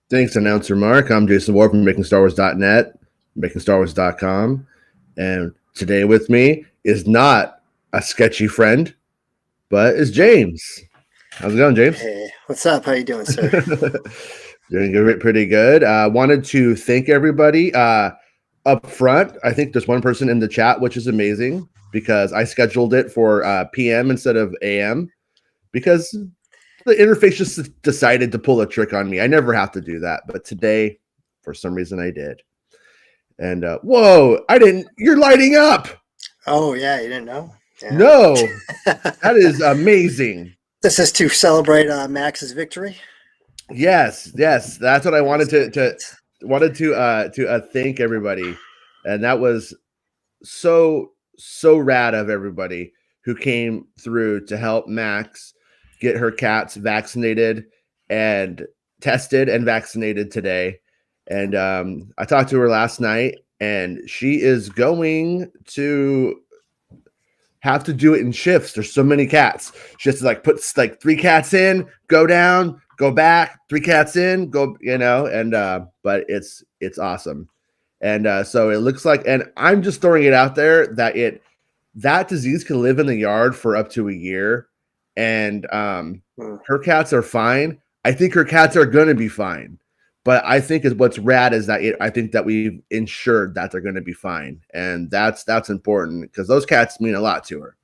Thanks, Announcer Mark. I'm Jason Ward from MakingStarWars.net, MakingStarWars.com. And today with me is not a sketchy friend, but is James. How's it going, James? Hey, what's up? How you doing, sir? Doing good, pretty good. Wanted to thank everybody up front. I think there's one person in the chat, which is amazing because I scheduled it for PM instead of AM because the interface just decided to pull a trick on me. I never have to do that, but today, for some reason, I did. And whoa, I didn't. You're lighting up. Oh yeah, you didn't know? Yeah. No, that is amazing. This is to celebrate Max's victory. Yes, that's what I wanted to thank everybody, and that was so rad of everybody who came through to help Max get her cats vaccinated and tested and vaccinated today. And I talked to her last night, and she is going to have to do it in shifts. There's so many cats. She has to put 3 cats in, go down, go back, 3 cats in, go, and but it's awesome. And so it looks like, and I'm just throwing it out there that disease can live in the yard for up to a year. And her cats are fine. I think her cats are going to be fine. But I think what's rad is that I think that we've ensured that they're going to be fine. And that's important because those cats mean a lot to her.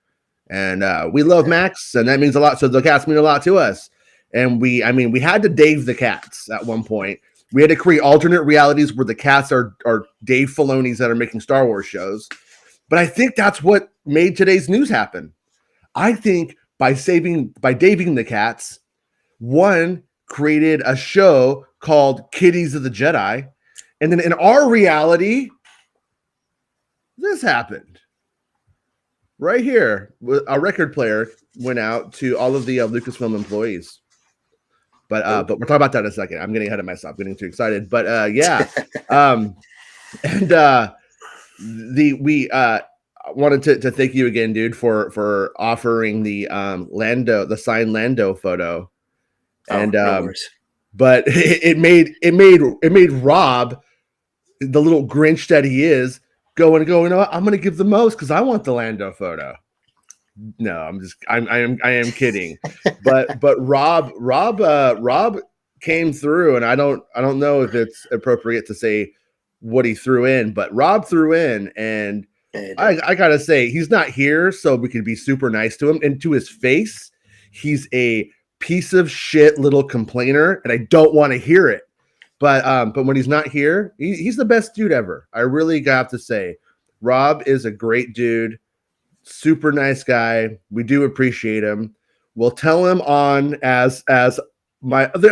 And we love Max, and that means a lot. So the cats mean a lot to us. And we had to Dave the cats at one point. We had to create alternate realities where the cats are Dave Filoni's that are making Star Wars shows. But I think that's what made today's news happen. I think by Daving the cats, one created a show called Kitties of the Jedi. And then in our reality, this happened. Right here, a record player went out to all of the Lucasfilm employees. But we're talking about that in a second. I'm getting ahead of myself, getting too excited. But yeah. We wanted to thank you again, dude, for offering the the signed Lando photo. And no but it made Rob, the little Grinch that he is, go, you know what? I'm gonna give the most because I want the Lando photo. No, I am kidding. but Rob came through, and I don't know if it's appropriate to say what he threw in, but Rob threw in, and I gotta say, he's not here, so we can be super nice to him. And to his face, he's a piece of shit little complainer, and I don't want to hear it. But when he's not here, he's the best dude ever. I really got to say, Rob is a great dude, super nice guy. We do appreciate him. We'll tell him on as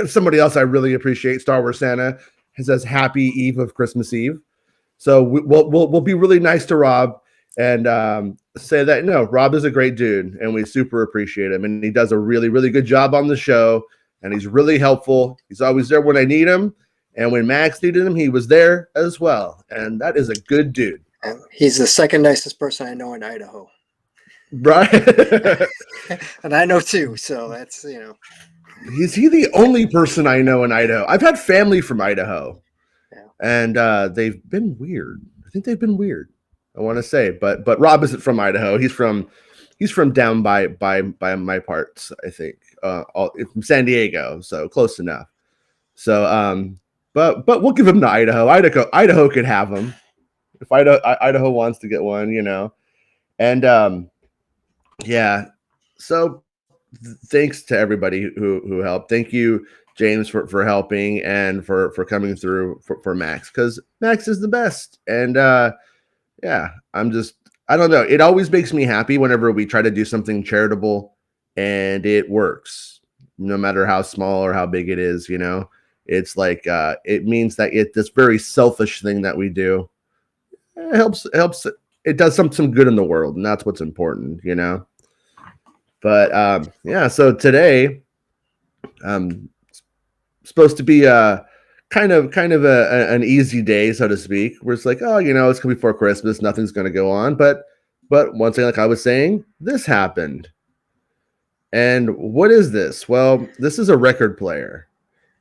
somebody else I really appreciate, Star Wars Santa, says Happy Eve of Christmas Eve. So we'll be really nice to Rob and say that, no, Rob is a great dude, and we super appreciate him. And he does a really, really good job on the show, and he's really helpful. He's always there when I need him. And when Max needed him, he was there as well. And that is a good dude. He's the second nicest person I know in Idaho. Right. And I know too. So that's, Is he the only person I know in Idaho? I've had family from Idaho. Yeah. And they've been weird. I think they've been weird, I want to say. But Rob isn't from Idaho. He's from down by my parts, I think. From San Diego, so close enough. So but we'll give him to Idaho. Idaho could have him if Idaho wants to get one, And yeah. So thanks to everybody who helped. Thank you, James, for helping and for coming through for Max, because Max is the best. And yeah, I don't know. It always makes me happy whenever we try to do something charitable and it works, no matter how small or how big it is. It's like it means that this very selfish thing that we do, it helps. It does some good in the world, and that's what's important. But yeah, so today supposed to be kind of an easy day, so to speak. Where it's like, oh, it's gonna be before Christmas, nothing's gonna go on. But one thing, like I was saying, this happened. And what is this? Well, this is a record player.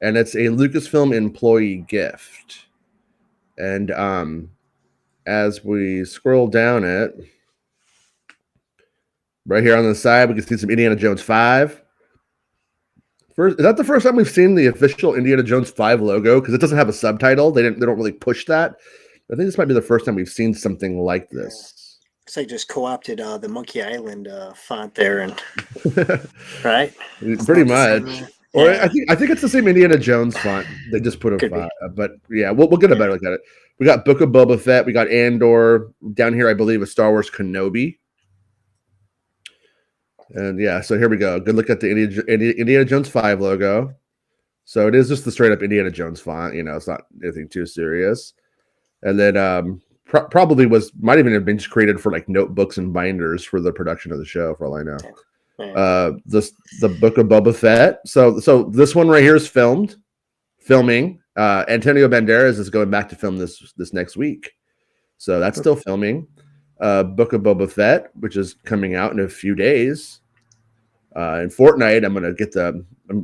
and it's a Lucasfilm employee gift. And as we scroll down it, right here on the side, we can see some Indiana Jones 5. Is that the first time we've seen the official Indiana Jones 5 logo? Because it doesn't have a subtitle. They don't really push that. I think this might be the first time we've seen something like this. Looks like just co-opted the Monkey Island font there, and right? Pretty much. Or I think it's the same Indiana Jones font. They just put a font. But yeah, we'll get a better look at it. We got Book of Boba Fett. We got Andor. Down here, I believe, is Star Wars Kenobi. And yeah, so here we go. Good look at the Indiana Jones 5 logo. So it is just the straight up Indiana Jones font. It's not anything too serious. And then probably might even have been just created for like notebooks and binders for the production of the show, for all I know. The Book of Boba Fett. So this one right here is filming. Antonio Banderas is going back to film this next week. So that's still filming. Book of Boba Fett, which is coming out in a few days. In Fortnite,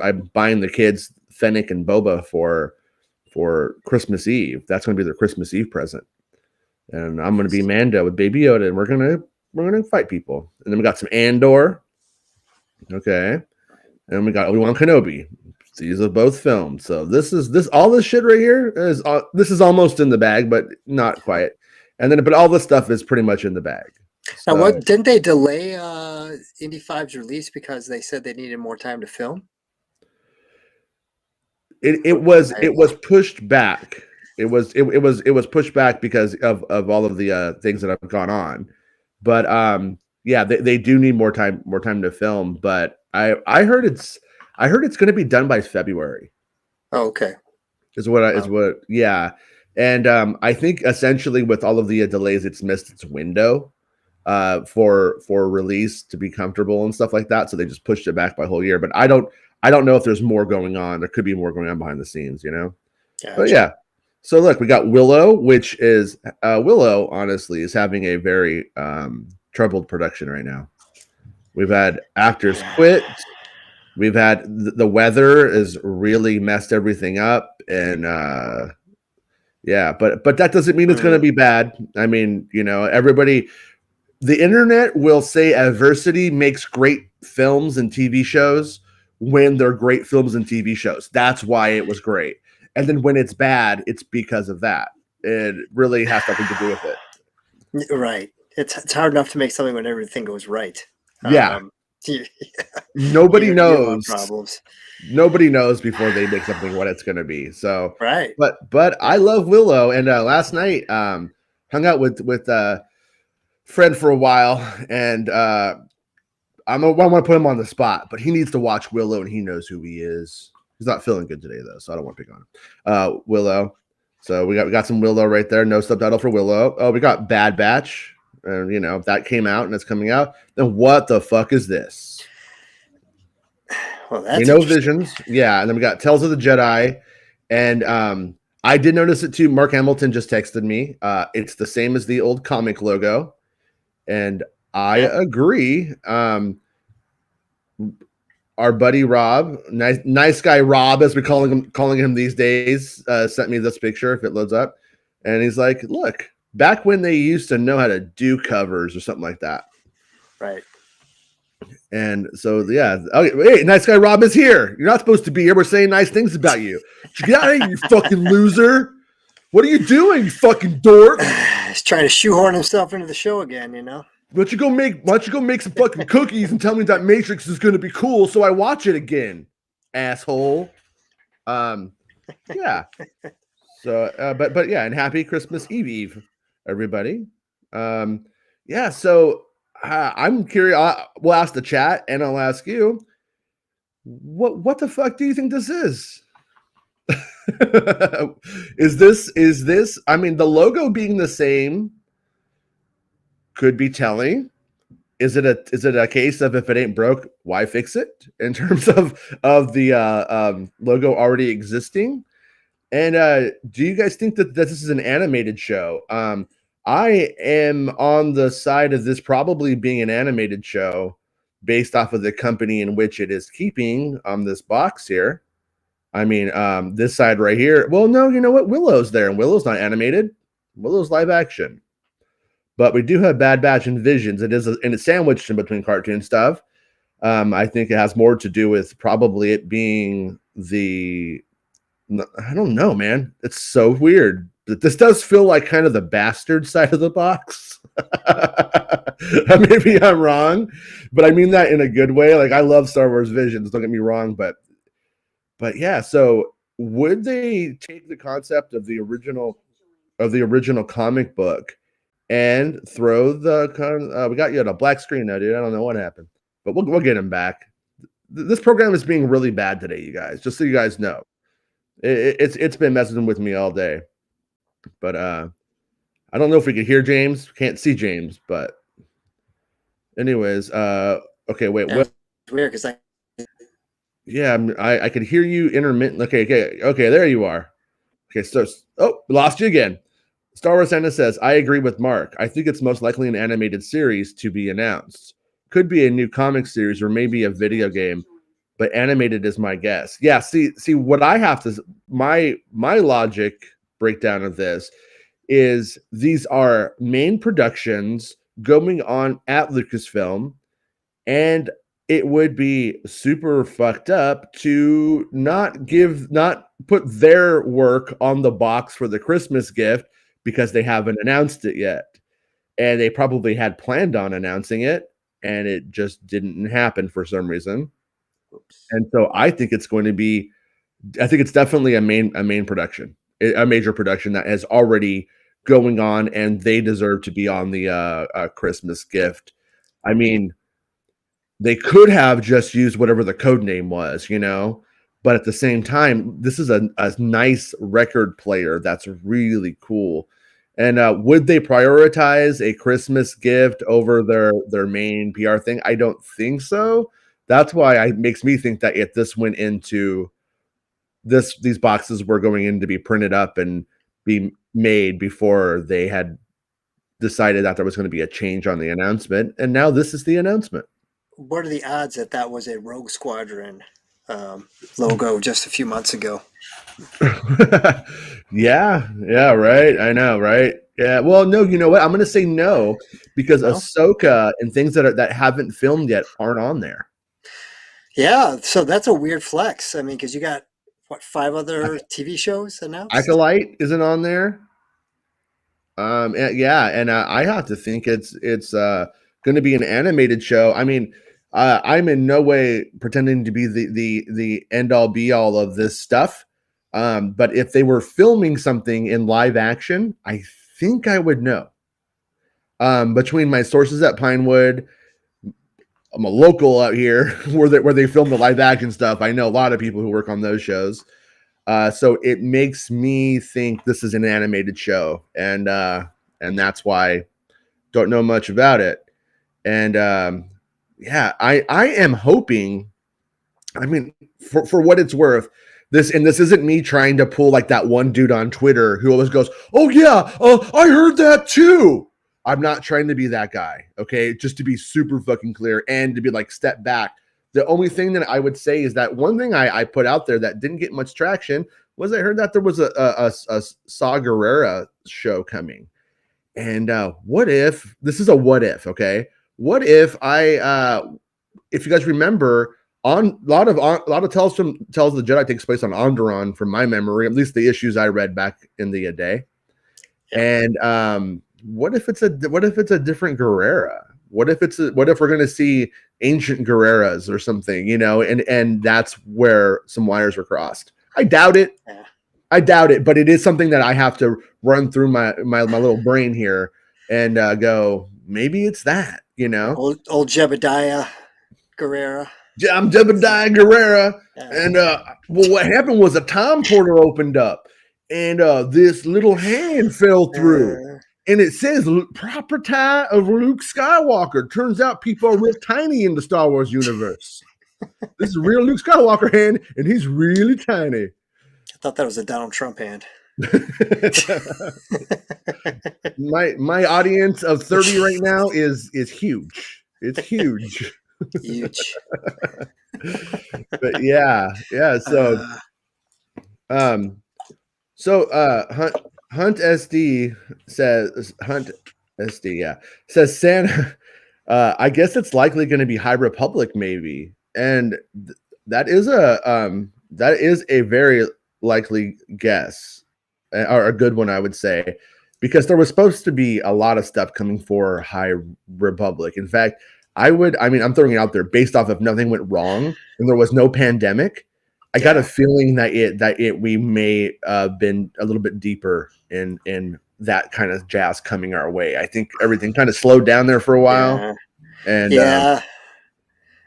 I'm buying the kids Fennec and Boba for Christmas Eve. That's going to be their Christmas Eve present. And I'm going to be Mando with Baby Yoda, and we're gonna fight people. And then we got some Andor. Okay. And we got Obi-Wan Kenobi. These are both filmed. So all this shit right here is almost in the bag, but not quite. But all this stuff is pretty much in the bag. So, now, didn't they delay Indy 5's release because they said they needed more time to film? It was pushed back. It was pushed back because of all of the things that have gone on. But yeah, they do need more time to film. But I heard it's going to be done by February. Oh, okay. Yeah. And I think essentially with all of the delays, it's missed its window for release to be comfortable and stuff like that. So they just pushed it back by a whole year. But I don't know if there's more going on. There could be more going on behind the scenes, Gotcha. But yeah. So look, we got Willow, which is Willow. Honestly, is having a very troubled production right now. We've had actors quit. We've had the weather has really messed everything up, and yeah, but that doesn't mean it's going to be bad. I mean, everybody, the internet will say adversity makes great films and TV shows when they're great films and TV shows. That's why it was great. And then when it's bad, it's because of that. It really has nothing to do with it. Right. It's hard enough to make something when everything goes right. Yeah. Nobody knows. Problems. Nobody knows before they make something what it's going to be. So right. But I love Willow, and last night hung out with Fred for a while, and I want to put him on the spot, but he needs to watch Willow, and he knows who he is. He's not feeling good today though, so I don't want to pick on him. Willow. So we got some Willow right there. No subtitle for Willow. Oh, we got Bad Batch. And if that came out and it's coming out, then what the fuck is this? Well, that's we know Visions. Yeah, and then we got Tales of the Jedi. And I did notice it too. Mark Hamilton just texted me. It's the same as the old comic logo. And I agree. Our buddy Rob, nice guy Rob, as we're calling him these days, sent me this picture if it loads up. And he's like, look, back when they used to know how to do covers or something like that. Right. And so, yeah. Okay, hey, nice guy Rob is here. You're not supposed to be here. We're saying nice things about you. Get out of here, you fucking loser. What are you doing, you fucking dork? He's trying to shoehorn himself into the show again, Why don't you go make some fucking cookies and tell me that Matrix is going to be cool so I watch it again, asshole. Yeah. So, but yeah, and happy Christmas Eve, everybody. Yeah. So I'm curious. We'll ask the chat, and I'll ask you, what the fuck do you think this is? Is this? I mean, the logo being the same could be telling. Is it a case of if it ain't broke, why fix it? In terms of the logo already existing, and do you guys think that this is an animated show? I am on the side of this probably being an animated show, based off of the company in which it is keeping on this box here. I mean, this side right here. Well, no, you know what? Willow's there, and Willow's not animated. Willow's live action. But we do have Bad Batch and Visions. And it's sandwiched in between cartoon stuff. I think it has more to do with probably it being I don't know, man. It's so weird. This does feel like kind of the bastard side of the box. Maybe I'm wrong, but I mean that in a good way. Like I love Star Wars Visions. Don't get me wrong, but yeah. So would they take the concept of the original comic book and throw the we got you on a black screen now, dude. I don't know what happened, but we'll get him back. This program is being really bad today, you guys. Just so you guys know, it's been messing with me all day. But I don't know if we could hear James. Can't see James, but anyways, okay, wait, Yeah, what? it's weird because I could hear you intermittent. Okay, there you are. Okay, so lost you again. Star Wars Santa says, I agree with Mark. I think it's most likely an animated series to be announced. Could be a new comic series or maybe a video game, but animated is my guess. Yeah, see what I have to my logic breakdown of this is these are main productions going on at Lucasfilm, and it would be super fucked up to not put their work on the box for the Christmas gift because they haven't announced it yet. And they probably had planned on announcing it, and it just didn't happen for some reason. oops. And so I think it's definitely a main production, a major production that is already going on, and they deserve to be on the Christmas gift. I mean, they could have just used whatever the code name was, but at the same time, this is a nice record player that's really cool. And would they prioritize a Christmas gift over their main PR thing? I don't think so. That's why it makes me think that if this went into these boxes were going in to be printed up and be made before they had decided that there was going to be a change on the announcement, and now this is the announcement. What are the odds that was a Rogue Squadron logo just a few months ago? yeah, right. I know, right? Yeah. Well, no, you know what? I'm going to say no because No? Ahsoka and things that haven't filmed yet aren't on there. Yeah, so that's a weird flex. I mean, because you got what 5 other TV shows announced? Acolyte isn't on there. And I have to think it's going to be an animated show. I mean, I'm in no way pretending to be the end all be all of this stuff. But if they were filming something in live action, I think I would know. Between my sources at Pinewood, I'm a local out here where they film the live action stuff. I know a lot of people who work on those shows. So it makes me think this is an animated show, and that's why don't know much about it. And I am hoping. I mean, for what it's worth, this isn't me trying to pull like that one dude on Twitter who always goes, "Oh yeah, I heard that too." I'm not trying to be that guy, okay? Just to be super fucking clear and to be like, step back. The only thing that I would say is that one thing I put out there that didn't get much traction was I heard that there was a Saw Gerrera show coming. And what if, this is a what if, okay? What if if you guys remember, a lot of Tales of the Jedi takes place on Onderon from my memory, at least the issues I read back in the day. Yeah. And what if it's a different Gerrera? What if we're going to see ancient Guerreras or something, and that's where some wires were crossed. I doubt it. Yeah. I doubt it, but it is something that I have to run through my little brain here and go, maybe it's that, Old Jebediah Guerrera. I'm Jebediah Guerrera. Yeah. And well, what happened was a time portal opened up and this little hand fell through. And it says property of Luke Skywalker. Turns out people are real tiny in the Star Wars universe. This is a real Luke Skywalker hand, and he's really tiny. I thought that was a Donald Trump hand. my audience of 30 right now is huge. It's huge. Huge. But yeah. So Um, so Hunt SD says Hunt SD, yeah, says Santa. I guess it's likely going to be High Republic, maybe, and that is a very likely guess, or a good one, I would say, because there was supposed to be a lot of stuff coming for High Republic. In fact, I mean, I'm throwing it out there based off if nothing went wrong and there was no pandemic. I got a Yeah. feeling that we may been a little bit deeper in that kind of jazz coming our way. I think everything kind of slowed down there for a while, Yeah. and Yeah.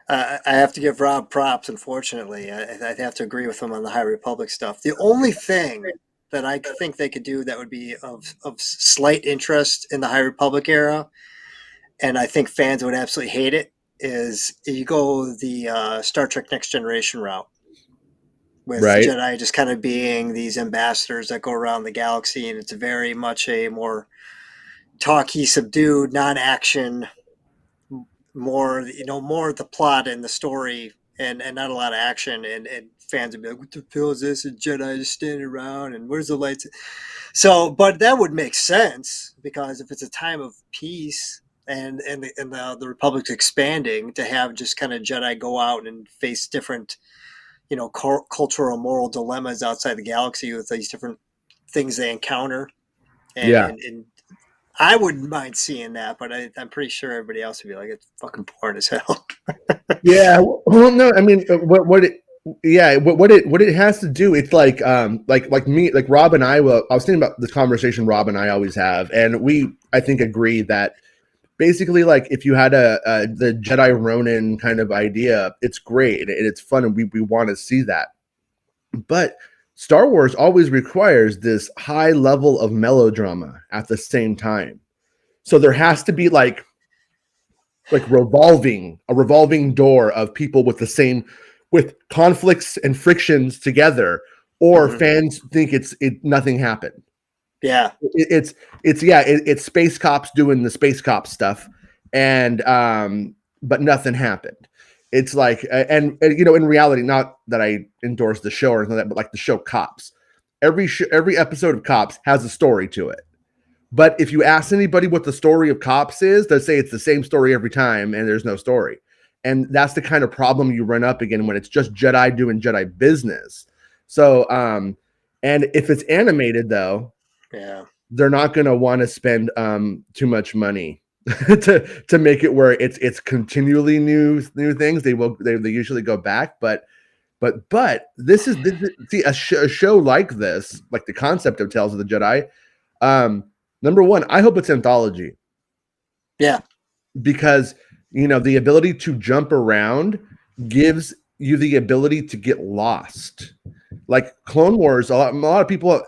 I have to give Rob props, unfortunately. I have to agree with him on the High Republic stuff. The only thing that I think they could do that would be of slight interest in the High Republic era, and I think fans would absolutely hate it, is you go the Star Trek Next Generation route with right, Jedi just kind of being these ambassadors that go around the galaxy, and it's very much a more talky, subdued, non-action, more more the plot and the story, and not a lot of action, and fans would be like, what the hell is this, a Jedi just standing around, and where's the lights? So but that would make sense, because if it's a time of peace, and the Republic's expanding, to have just kind of Jedi go out and face different cultural moral dilemmas outside the galaxy with these different things they encounter, and yeah. and, and I wouldn't mind seeing that, but I'm pretty sure everybody else would be like, it's fucking boring as hell. Yeah, well, no, I mean, what it, yeah, what it has to do, it's like me, like Rob and I was thinking about this conversation Rob and I always have, and I think, agree that basically, like, if you had the Jedi Ronin kind of idea, it's great and it's fun, and we want to see that, but Star Wars always requires this high level of melodrama at the same time, so there has to be like a revolving door of people with the same, with conflicts and frictions together, or Hmm. fans think it nothing happened. Yeah. It's space cops doing the space cop stuff, and but nothing happened. It's like, and in reality, not that I endorse the show or anything like that, but like the show Cops, every episode of Cops has a story to it. But if you ask anybody what the story of Cops is, they'll say it's the same story every time, and there's no story. And that's the kind of problem you run up again when it's just Jedi doing Jedi business. So, and if it's animated, though, Yeah. they're not going to want to spend too much money to make it where it's continually new things. They usually go back, but this see a show like this, like the concept of Tales of the Jedi. Um, Number one, I hope it's anthology, Yeah. because the ability to jump around gives you the ability to get lost. Like Clone Wars, a lot of people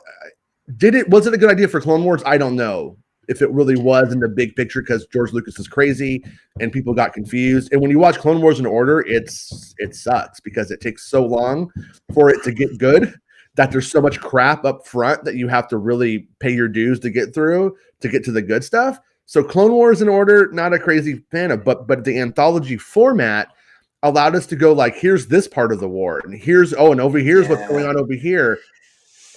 did it. Was it a good idea for Clone Wars? I don't know if it really was in the big picture, because George Lucas is crazy and people got confused. And when you watch Clone Wars in order, it sucks because it takes so long for it to get good, that there's so much crap up front that you have to really pay your dues to get through to get to the good stuff. So Clone Wars in order, not a crazy fan of, but the anthology format allowed us to go like, here's this part of the war, and and over here's what's going Yeah. on over here,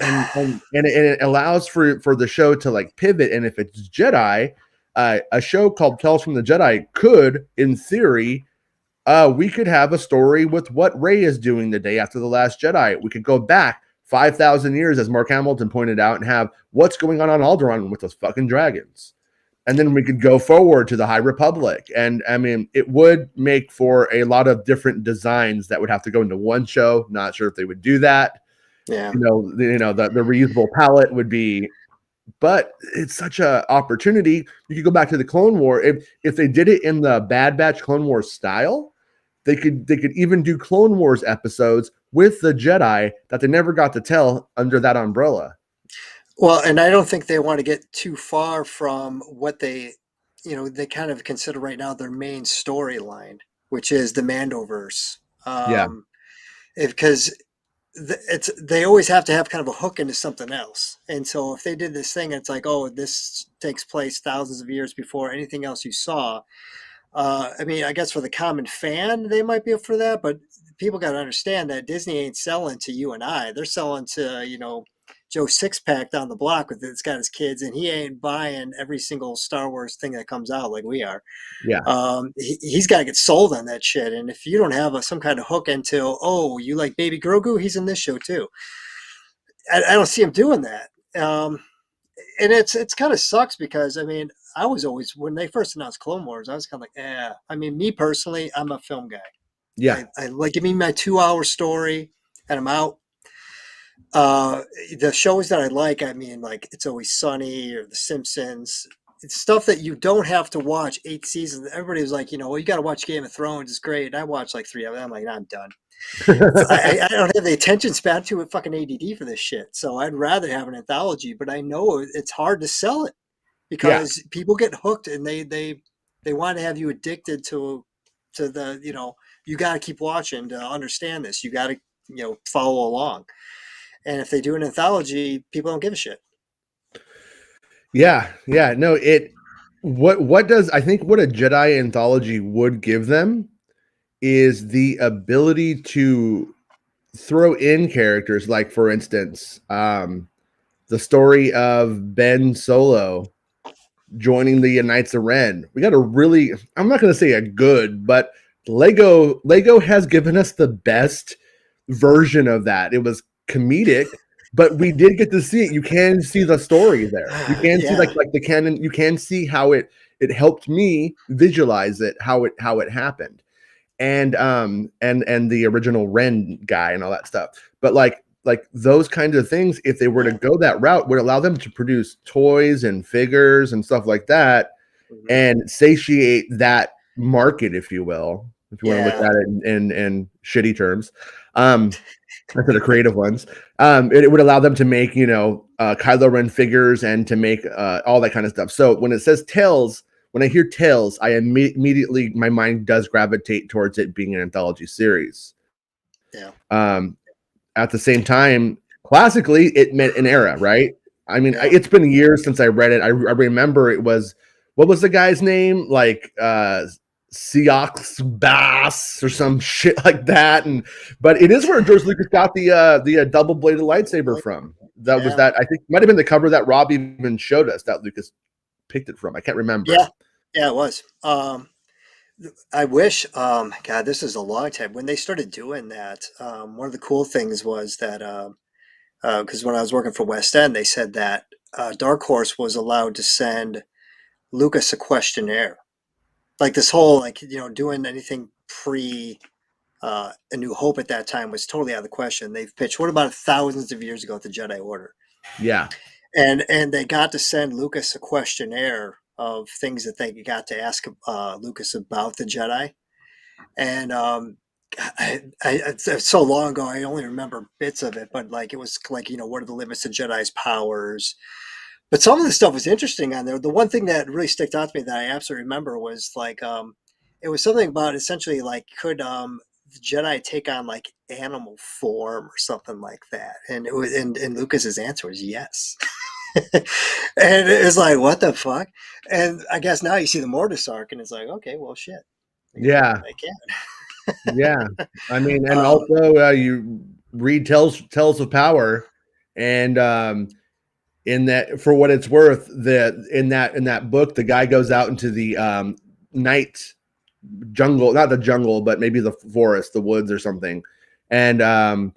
and it allows for the show to like pivot. And if it's Jedi, a show called Tales from the Jedi could, in theory, we could have a story with what Rey is doing the day after the Last Jedi. We could go back 5,000 years, as Mark Hamilton pointed out, and have what's going on Alderaan with those fucking dragons. And then we could go forward to the High Republic. And I mean, it would make for a lot of different designs that would have to go into one show. Not sure if they would do that. Yeah. The reusable palette would be, but it's such a opportunity. You could go back to the Clone War. If they did it in the Bad Batch Clone Wars style, they could even do Clone Wars episodes with the Jedi that they never got to tell under that umbrella. Well, and I don't think they want to get too far from what they kind of consider right now their main storyline, which is the Mandoverse. Yeah, Because they always have to have kind of a hook into something else. And so if they did this thing, it's like, oh, this takes place thousands of years before anything else you saw. I mean, I guess for the common fan, they might be up for that, but people got to understand that Disney ain't selling to you and I. They're selling to, Joe Sixpack down the block with it's got his kids, and he ain't buying every single Star Wars thing that comes out like we are. Yeah. He's got to get sold on that shit. And if you don't have some kind of hook until, oh, you like Baby Grogu, he's in this show too. I don't see him doing that. And it's kind of sucks because I mean, I was always when they first announced Clone Wars, I was kind of like, I mean, me personally, I'm a film guy. Yeah. I like give me my 2 hour story and I'm out. The shows that I like, I mean, like It's Always Sunny or The Simpsons. It's stuff that you don't have to watch 8 seasons. Everybody was like, well, you got to watch Game of Thrones. It's great. And I watched like 3 of them. I'm like, I'm done. I don't have the attention span to a fucking ADD for this shit. So I'd rather have an anthology, but I know it's hard to sell it Yeah. because people get hooked and they want to have you addicted to the, you got to keep watching to understand this. You got to, follow along. And if they do an anthology, people don't give a shit. Yeah. Yeah. No, what does, I think what a Jedi anthology would give them is the ability to throw in characters like, for instance, the story of Ben Solo joining the Knights of Ren. We got a really, I'm not going to say a good, but Lego has given us the best version of that. It was comedic, but we did get to see it. You can see the story there. You can see like the canon. You can see how it helped me visualize it, how it happened, and the original Ren guy and all that stuff. But like those kinds of things, if they were to go that route, would allow them to produce toys and figures and stuff like that, and satiate that market, if you will, if you want to look at it in shitty terms, instead of creative ones. It would allow them to make, Kylo Ren figures and to make all that kind of stuff. So when it says Tales, when I hear Tales, I immediately, my mind does gravitate towards it being an anthology series. Yeah. At the same time, classically, it meant an era, right? I mean, it's been years since I read it. I remember it was, what was the guy's name? Like Seox Bass or some shit like that. But it is where George Lucas got the double-bladed lightsaber from. That was that, I think, might have been the cover that Rob even showed us that Lucas picked it from. I can't remember. Yeah, it was. I wish, God, this is a long time. When they started doing that, one of the cool things was that, because when I was working for West End, they said that Dark Horse was allowed to send Lucas a questionnaire. Like this whole, doing anything pre A New Hope at that time was totally out of the question. They've pitched, what about thousands of years ago at the Jedi Order? Yeah. And they got to send Lucas a questionnaire of things that they got to ask Lucas about the Jedi. And it's so long ago, I only remember bits of it, but like it was like, what are the limits of Jedi's powers? But some of the stuff was interesting on there. The one thing that really stuck out to me that I absolutely remember was like it was something about essentially like could the Jedi take on like animal form or something like that? And it was and Lucas's answer was yes. And it was like, what the fuck? And I guess now you see the Mortis arc, and it's like, okay, well, shit. Yeah. I can. Yeah. I mean, and also you read Tales of Power, and in that, for what it's worth, in that book, the guy goes out into the night jungle, not the jungle, but maybe the forest, the woods or something, and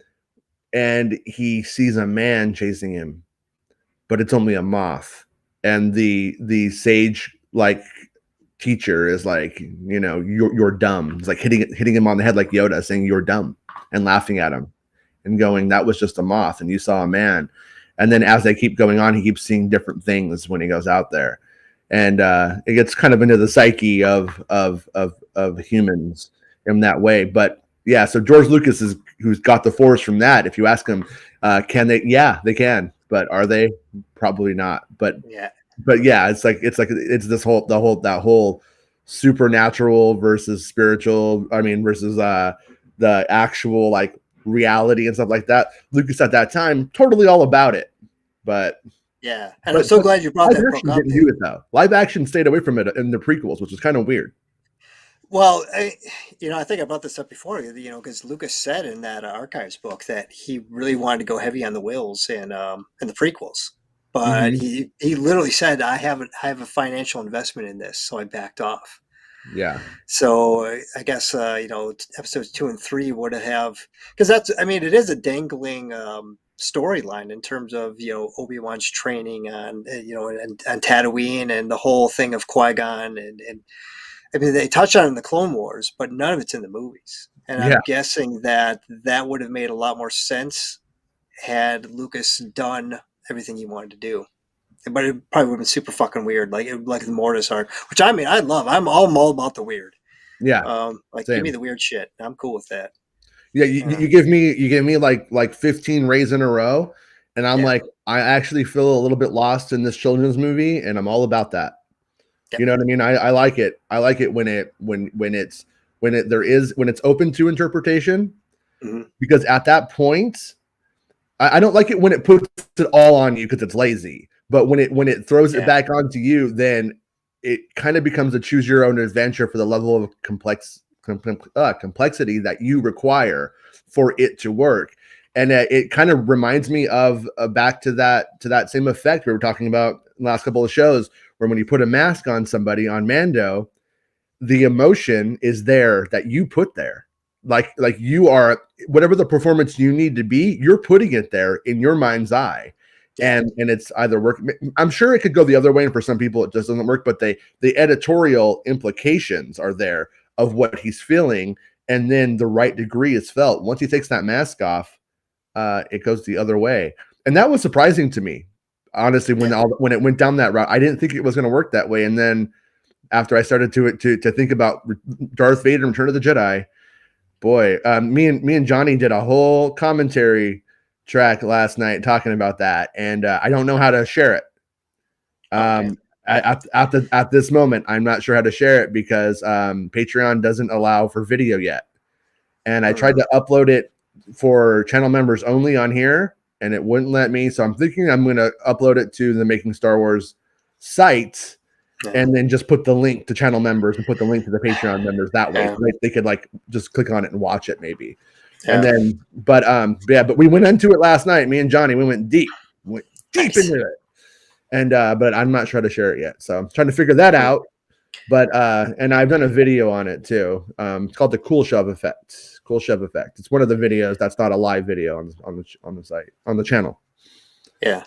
he sees a man chasing him, but it's only a moth, and the sage like teacher is like, you're dumb. It's like hitting him on the head like Yoda, saying you're dumb, and laughing at him and going, that was just a moth and you saw a man. And then as they keep going on, he keeps seeing different things when he goes out there, and it gets kind of into the psyche of humans in that way. But yeah, so George Lucas is who's got the force from that. If you ask him, can they? Yeah, they can. But are they? Probably not. But yeah, it's this whole supernatural versus spiritual. I mean, versus the actual like reality and stuff like that. Lucas at that time totally all about it. But yeah, and I'm so glad you brought that book up. Didn't do it though. Live action stayed away from it in the prequels, which is kind of weird. Well, I think I brought this up before, because Lucas said in that archives book that he really wanted to go heavy on the wills and the prequels, but Hmm. he literally said, I have a financial investment in this, so I backed off. Yeah. So I guess episodes 2 and 3 would have, because I mean, it is a dangling storyline in terms of Obi-Wan's training on on Tatooine and the whole thing of Qui-Gon and I mean, they touch on it in the Clone Wars, but none of it's in the movies. And Yeah. I'm guessing that that would have made a lot more sense had Lucas done everything he wanted to do. But it probably would have been super fucking weird, like the Mortis arc, which I mean, I love. I'm all about the weird. Yeah. Like, give me Same. the weird shit. I'm cool with that. Yeah. Uh, You give me like 15 rays in a row, and I'm yeah, like, I actually feel a little bit lost in this children's movie, and I'm all about that. yeah, You know what I mean? I like it. I like it when when it's open to interpretation, hmm, because at that point, I don't like it when it puts it all on you because it's lazy. But when it throws it yeah, back onto you, then it kind of becomes a choose your own adventure for the level of complexity that you require for it to work. And it kind of reminds me of back to that same effect we were talking about in the last couple of shows, where when you put a mask on somebody on Mando, the emotion is there that you put there. Like you are, whatever the performance you need to be, you're putting it there in your mind's eye. yeah, And it's either work. I'm sure it could go the other way, and for some people it just doesn't work. But the editorial implications are there of what he's feeling, and then the right degree is felt. Once he takes that mask off, it goes the other way, and that was surprising to me, honestly. yeah. When it went down that route, I didn't think it was going to work that way, and then after I started to think about Darth Vader and Return of the Jedi, boy, me and Johnny did a whole commentary track last night talking about that, and I don't know how to share it. Okay. At this moment, I'm not sure how to share it because Patreon doesn't allow for video yet, and I tried Hmm. to upload it for channel members only on here, and it wouldn't let me. So I'm thinking I'm going to upload it to the Making Star Wars site, Yeah, and then just put the link to channel members and put the link to the Patreon members that way, yeah, so they could like just click on it and watch it maybe. And yeah. then, but we went into it last night. Me and Johnny, we went deep Nice. into it, and but I'm not sure how to share it yet, so I'm trying to figure that Hmm. out. But and I've done a video on it too. It's called the Cool Shove Effect. Cool Shove Effect. It's one of the videos that's not a live video on the site on the channel. Yeah.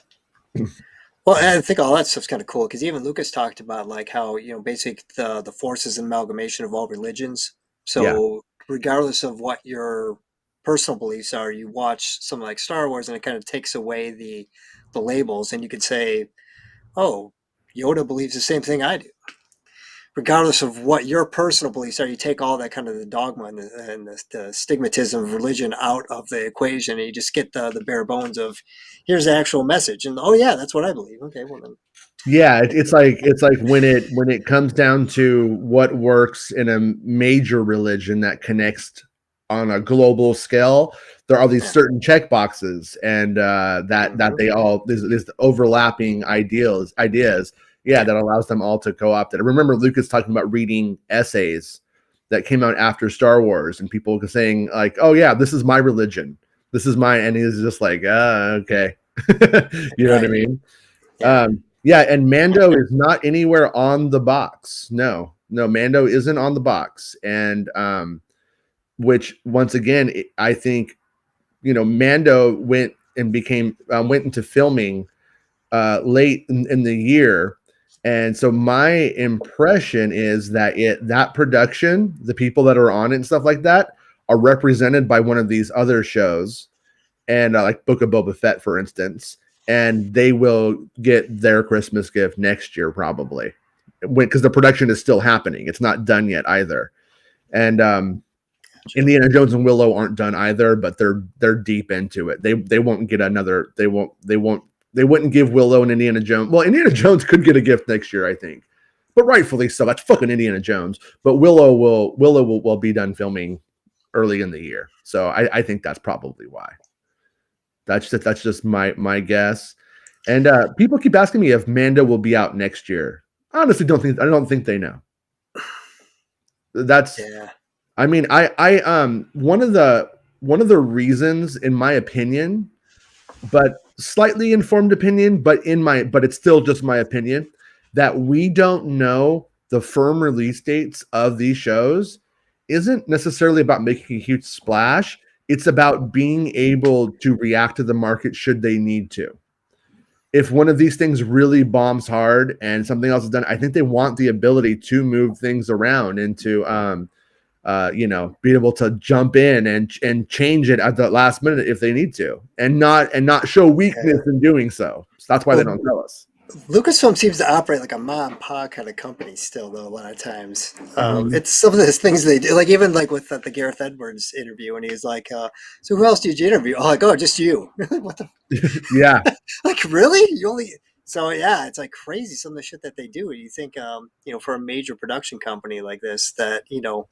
Well, and I think all that stuff's kind of cool because even Lucas talked about like how basic the force is an amalgamation of all religions. Yeah, So regardless of what your personal beliefs are, you watch something like Star Wars and it kind of takes away the labels, and you could say, "Oh, Yoda believes the same thing I do." Regardless of what your personal beliefs are, you take all that kind of the dogma and the stigmatism of religion out of the equation, and you just get the bare bones of here's the actual message, and oh yeah, that's what I believe. Okay, well then. yeah. It's like when it comes down to what works in a major religion that connects on a global scale. There are these Yeah. certain check boxes, and that Hmm. they all there's overlapping ideas. Yeah, Yeah. that allows them all to co-opt it. I remember Lucas talking about reading essays that came out after Star Wars, and people saying like, "Oh yeah, this is my religion. This is mine," and he's just like, okay." You know what I Right. mean? Yeah. Yeah, and Mando is not anywhere on the box. No, no, Mando isn't on the box, and which once again, I think Mando went and became went into filming late in the year, and so my impression is that that production, the people that are on it and stuff like that, are represented by one of these other shows, and like Book of Boba Fett, for instance, and they will get their Christmas gift next year probably, because the production is still happening. It's not done yet either, and Gotcha. Indiana Jones and Willow aren't done either, but they're deep into it. They won't get another. They wouldn't give Willow and Indiana Jones. Well, Indiana Jones could get a gift next year, I think, but rightfully so. That's fucking Indiana Jones. But Willow will be done filming early in the year, so I think that's probably why. That's just my guess. And people keep asking me if Mando will be out next year. I honestly don't think they know. That's, Yeah. I mean, one of the reasons, in my opinion, but slightly informed opinion, but it's still just my opinion, that we don't know the firm release dates of these shows isn't necessarily about making a huge splash. It's about being able to react to the market should they need to. If one of these things really bombs hard and something else is done, I think they want the ability to move things around and to be able to jump in and change it at the last minute if they need to, and not show weakness Yeah. in doing so. So that's why they Well, don't tell us. Lucasfilm seems to operate like a mom and pop kind of company still, though. A lot of times, Mhm. it's some of those things they do. Like even like with the Gareth Edwards interview, and he's like, "So who else did you interview?" Oh, like, "Oh, just you." What the Yeah, like? Really? You only? So yeah, it's like crazy some of the shit that they do. You think, for a major production company like this, that it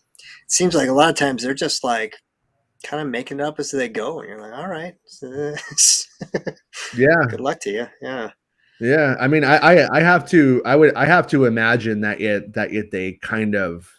seems like a lot of times they're just like kind of making it up as they go, and you're like, "All right, yeah, good luck to you." Yeah, yeah. I mean, I have to imagine that they kind of,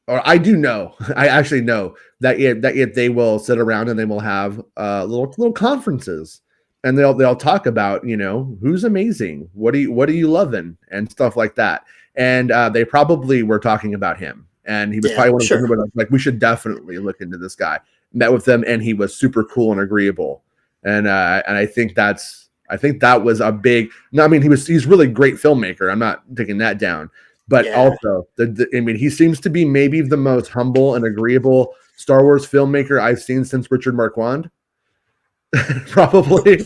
or I do know, I actually know that they will sit around and they will have little conferences, and they'll talk about, who's amazing, what are you loving, and stuff like that. And they probably were talking about him, and he was yeah, probably one of those sure, people like, we should definitely look into this guy. Met with them, and he was super cool and agreeable, and I think that was a big. No, I mean, he's really great filmmaker. I'm not taking that down, but yeah. also I mean, he seems to be maybe the most humble and agreeable Star Wars filmmaker I've seen since Richard Marquand. Probably.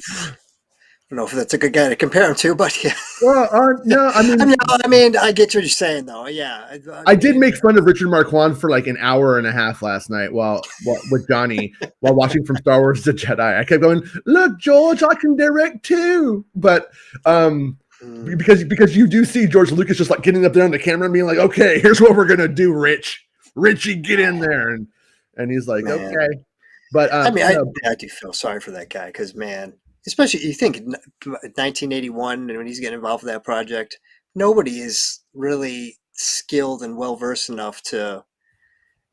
Don't know if that's a good guy to compare him to, but yeah. Well, no, I I mean, mean, I get what you're saying, though. Yeah, I I did mean, make fun of Richard Marquand for like an hour and a half last night while with Johnny while watching From Star Wars to Jedi. I kept going, "Look, George, I can direct too." But um, mm, because you do see George Lucas just like getting up there on the camera and being like, "Okay, here's what we're gonna do, Richie, get in there," and he's like, man. "Okay." But I mean, no, I do feel sorry for that guy because, man, especially you think 1981 and when he's getting involved with that project, nobody is really skilled and well versed enough to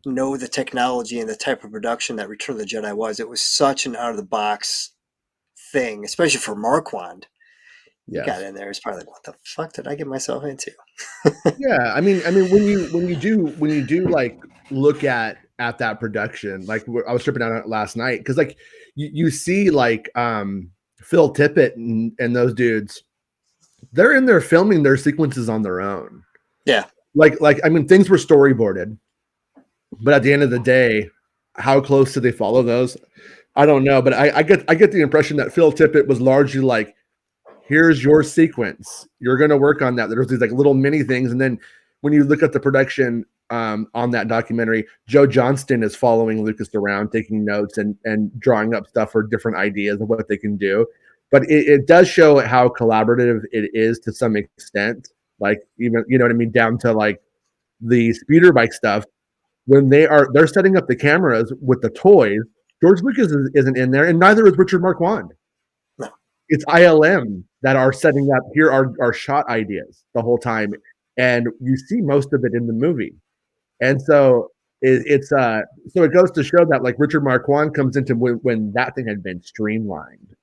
know the technology and the type of production that Return of the Jedi was. It was such an out of the box thing, especially for Marquand. He got yes. in there. He's probably like, "What the fuck did I get myself into?" Yeah, I mean, when you do like look at that production, like I was tripping out on it last night because like you see like Phil Tippett and those dudes, they're in there filming their sequences on their own. Yeah, Like I mean, things were storyboarded, but at the end of the day, how close do they follow those? I don't know, but I get the impression that Phil Tippett was largely like, here's your sequence. You're going to work on that. There's these like little mini things. And then when you look at the production on that documentary, Joe Johnston is following Lucas around, taking notes and drawing up stuff for different ideas of what they can do. But it does show how collaborative it is to some extent. Like even, you know what I mean? Down to like the speeder bike stuff. When they're setting up the cameras with the toys, George Lucas isn't in there, and neither is Richard Marquand. no, It's ILM that are setting up, here are shot ideas the whole time, and you see most of it in the movie. And so so it goes to show that like Richard Marquand comes into when that thing had been streamlined,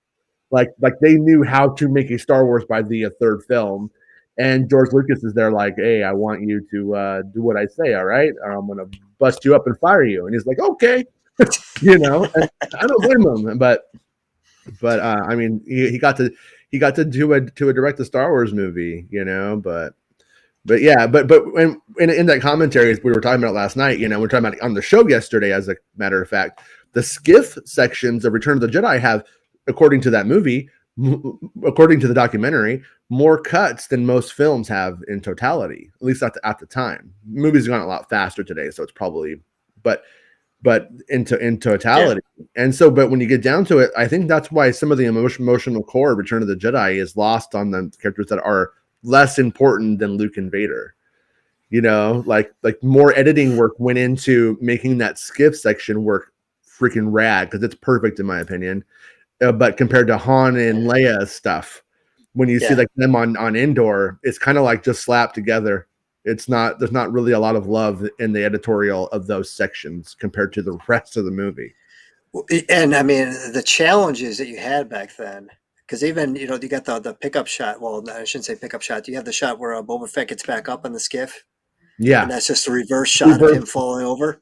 like they knew how to make a Star Wars by the third film. And George Lucas is there like, "Hey, I want you to do what I say, all right, or I'm gonna bust you up and fire you." And he's like, "Okay." And I don't blame him. But I mean, he got to do a direct a Star Wars movie, but yeah, but when in that commentary we were talking about last night, we're talking about on the show yesterday, as a matter of fact, the skiff sections of Return of the Jedi have, according to that movie, according to the documentary, more cuts than most films have in totality, at least at the time. Movies have gone a lot faster today, so it's probably, but in yeah, totality. And so, but when you get down to it, I think that's why some of the emotional core of Return of the Jedi is lost on the characters that are less important than Luke and Vader. Like more editing work went into making that skiff section work freaking rad, because it's perfect in my opinion. But compared to Han and Leia stuff, when you see yeah. like them on Endor, it's kind of like just slapped together. It's not, there's not really a lot of love in the editorial of those sections compared to the rest of the movie. And I mean, the challenges that you had back then, because even, you got the pickup shot. Well, I shouldn't say pickup shot. You have the shot where Boba Fett gets back up in the skiff, and Yeah. that's just a reverse shot of Reverse. him falling over.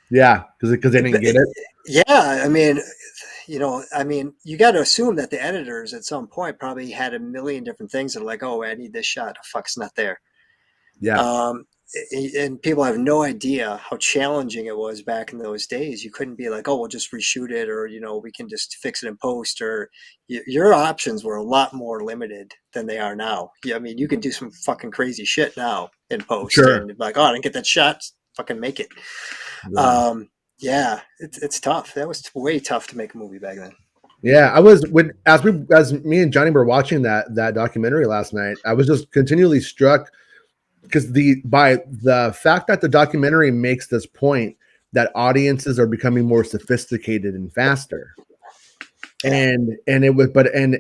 Yeah, because they didn't get it. Yeah, I mean, you got to assume that the editors at some point probably had a million different things that are like, oh, I need this shot. Oh, fuck's not there. Yeah. Um, and people have no idea how challenging it was back in those days. You couldn't be like, oh, we'll just reshoot it, or we can just fix it in post. Or your options were a lot more limited than they are now. I mean, you can do some fucking crazy shit now in post, Sure. and be like, oh, I didn't get that shot. Fucking make it. Yeah. Yeah, it's tough. That was way tough to make a movie back then. Yeah, I was as me and Johnny were watching that documentary last night. I was just continually struck because by the fact that the documentary makes this point that audiences are becoming more sophisticated and faster. And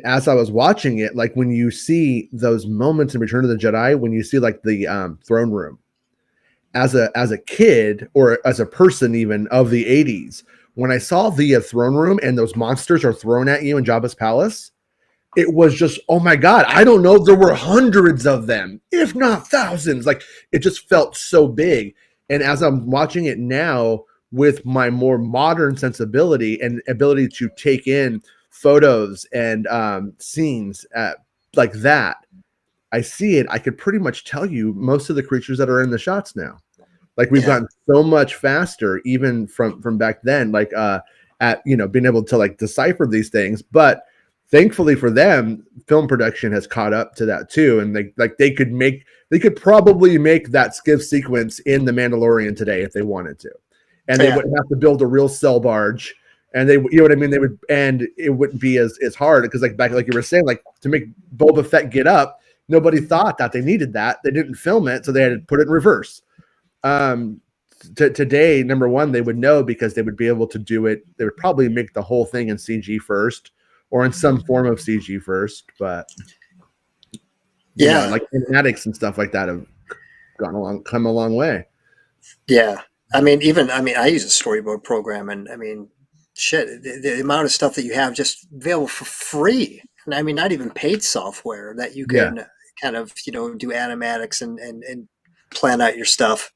as I was watching it, like when you see those moments in Return of the Jedi, when you see like the throne room, as a kid or as a person even of the 80s, when I saw the throne room and those monsters are thrown at you in Jabba's palace, it was just, oh my God, I don't know. There were hundreds of them, if not thousands. Like it just felt so big. And as I'm watching it now with my more modern sensibility and ability to take in photos and scenes like that, I see it. I could pretty much tell you most of the creatures that are in the shots now. Like we've gotten so much faster, even from back then, like at being able to like decipher these things. But thankfully for them, film production has caught up to that too, and they could probably make that skiff sequence in The Mandalorian today if they wanted to, and they wouldn't have to build a real sail barge, and they what I mean, they would, and it wouldn't be as hard because like you were saying, like to make Boba Fett get up, nobody thought that they needed that. They didn't film it, so they had to put it in reverse. Today, number one, they would know because they would be able to do it. They would probably make the whole thing in CG first or in some form of CG first, but like kinematics and stuff like that have come a long way. Yeah. I mean, I use a storyboard program, and I mean, shit, the amount of stuff that you have just available for free. And I mean, not even paid software that you can kind of, do animatics and plan out your stuff.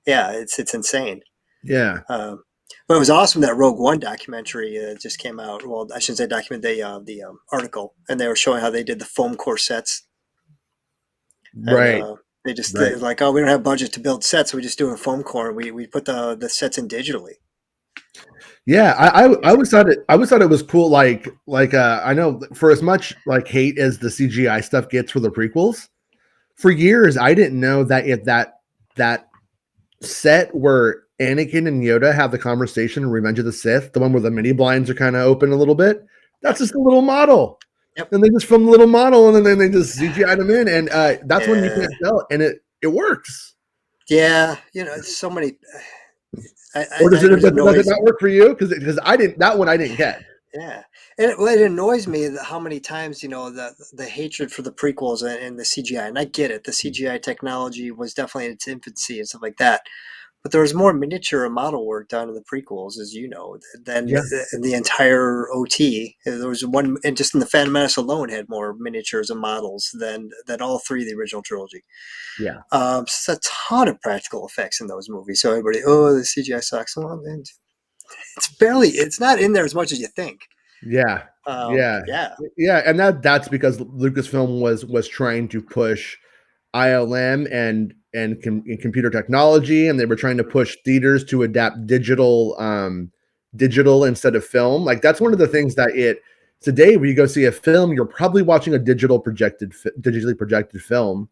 Yeah, it's insane. Yeah. But it was awesome that Rogue One documentary just came out. Well, I shouldn't say document, the article, and they were showing how they did the foam core sets. Right. And, they just like, oh, we don't have budget to build sets, so we just do a foam core. We put the sets in digitally. Yeah, I always thought it was cool. Like I know for as much like hate as the CGI stuff gets for the prequels, for years I didn't know that if that set where Anakin and Yoda have the conversation in Revenge of the Sith, the one where the mini blinds are kind of open a little bit, that's just a little model. Yep. And they just film the little model and then they just CGI them in, and that's when you can't tell, and it works. Yeah, so many. Or does it not work for you? Because I didn't, that one I didn't get. Yeah, and it annoys me how many times the hatred for the prequels and the CGI, and I get it. The CGI technology was definitely in its infancy and stuff like that, but there was more miniature and model work done in the prequels, as you know, than in the entire OT. There was one, and just in the Phantom Menace alone, had more miniatures and models than all three of the original trilogy. Yeah. So it's a ton of practical effects in those movies. So everybody, oh, the CGI sucks. Well, man, it's not in there as much as you think. Yeah. And that's because Lucasfilm was trying to push ILM and computer technology, and they were trying to push theaters to adapt digital instead of film. Like that's one of the things that today when you go see a film, you're probably watching a digitally projected film,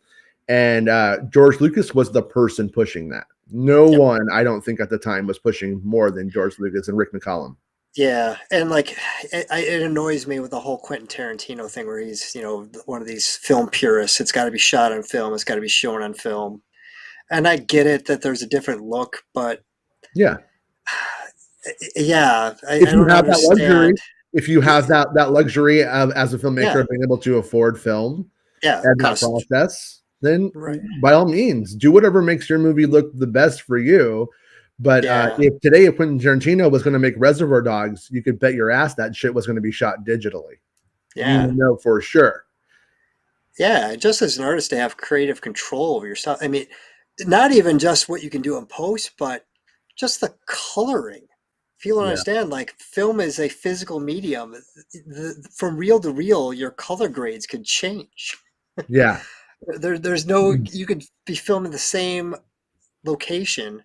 and George Lucas was the person pushing that. No one, I don't think at the time, was pushing more than George Lucas and Rick McCallum. Yeah, and like it annoys me with the whole Quentin Tarantino thing, where he's one of these film purists. It's got to be shot on film. It's got to be shown on film. And I get it that there's a different look, but yeah, I don't understand. If you have that luxury as a filmmaker of being able to afford film, and that process, then Right. by all means, do whatever makes your movie look the best for you. But Yeah. if Quentin Tarantino was going to make Reservoir Dogs, you could bet your ass that shit was going to be shot digitally. You Yeah. know for sure. Yeah. Just as an artist to have creative control over your stuff. I mean, not even just what you can do in post, but just the coloring. If you don't Yeah. understand, like film is a physical medium. From reel to reel, your color grades could change. Yeah. There's no, you could be filming the same location,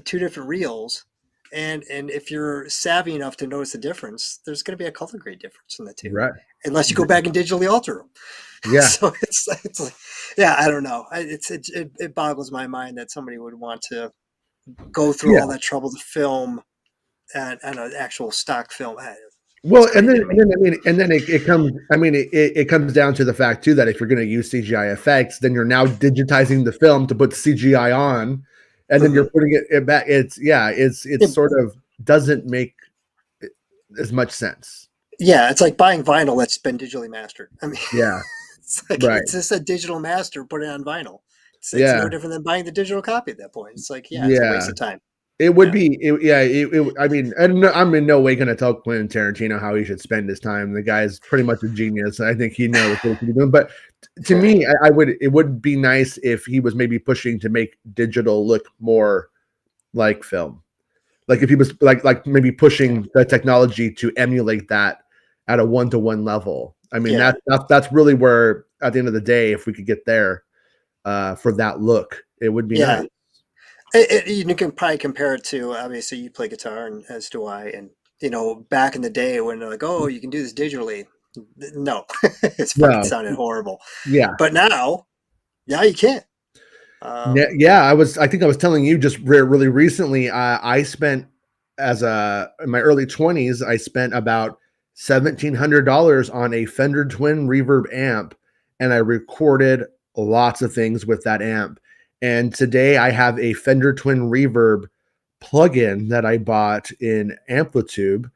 two different reels, and if you're savvy enough to notice the difference, there's going to be a color grade difference in the two, Right. unless you go back and digitally alter them. Yeah. So it's like, yeah, I don't know. It boggles my mind that somebody would want to go through Yeah. all that trouble to film and an actual stock film. Well, It's crazy to me. and then it comes. I mean, it comes down to the fact too that if you're going to use CGI effects, then you're now digitizing the film to put CGI on, and then you're Mhm. putting it back. It's It- sort of doesn't make as much sense. yeah, it's like buying vinyl that's been digitally mastered. I mean, Yeah. it's like Right. it's just a digital master, put it on vinyl. It's no Yeah. different than buying the digital copy at that point. It's like, yeah, it's a waste Yeah. of time. It would Yeah, be, I mean, I'm in no way going to tell Quentin Tarantino how he should spend his time. The guy's pretty much a genius. I think he knows what he's doing. But to me, it would be nice if he was maybe pushing to make digital look more like film. Like if he was like maybe pushing the technology to emulate that at a 1-to-1 level. I mean, yeah, that's really where at the end of the day, if we could get there for that look, it would be yeah. nice. You can probably compare it to, obviously you play guitar and as do I, and back in the day when they're like, oh, you can do this digitally. No, it's fucking No, sounded horrible. yeah. But now you can. Yeah, I think I was telling you just really recently. I spent in my early 20s. I spent about $1,700 on a Fender Twin Reverb amp, and I recorded lots of things with that amp. And today I have a Fender Twin Reverb plugin that I bought in Amplitude,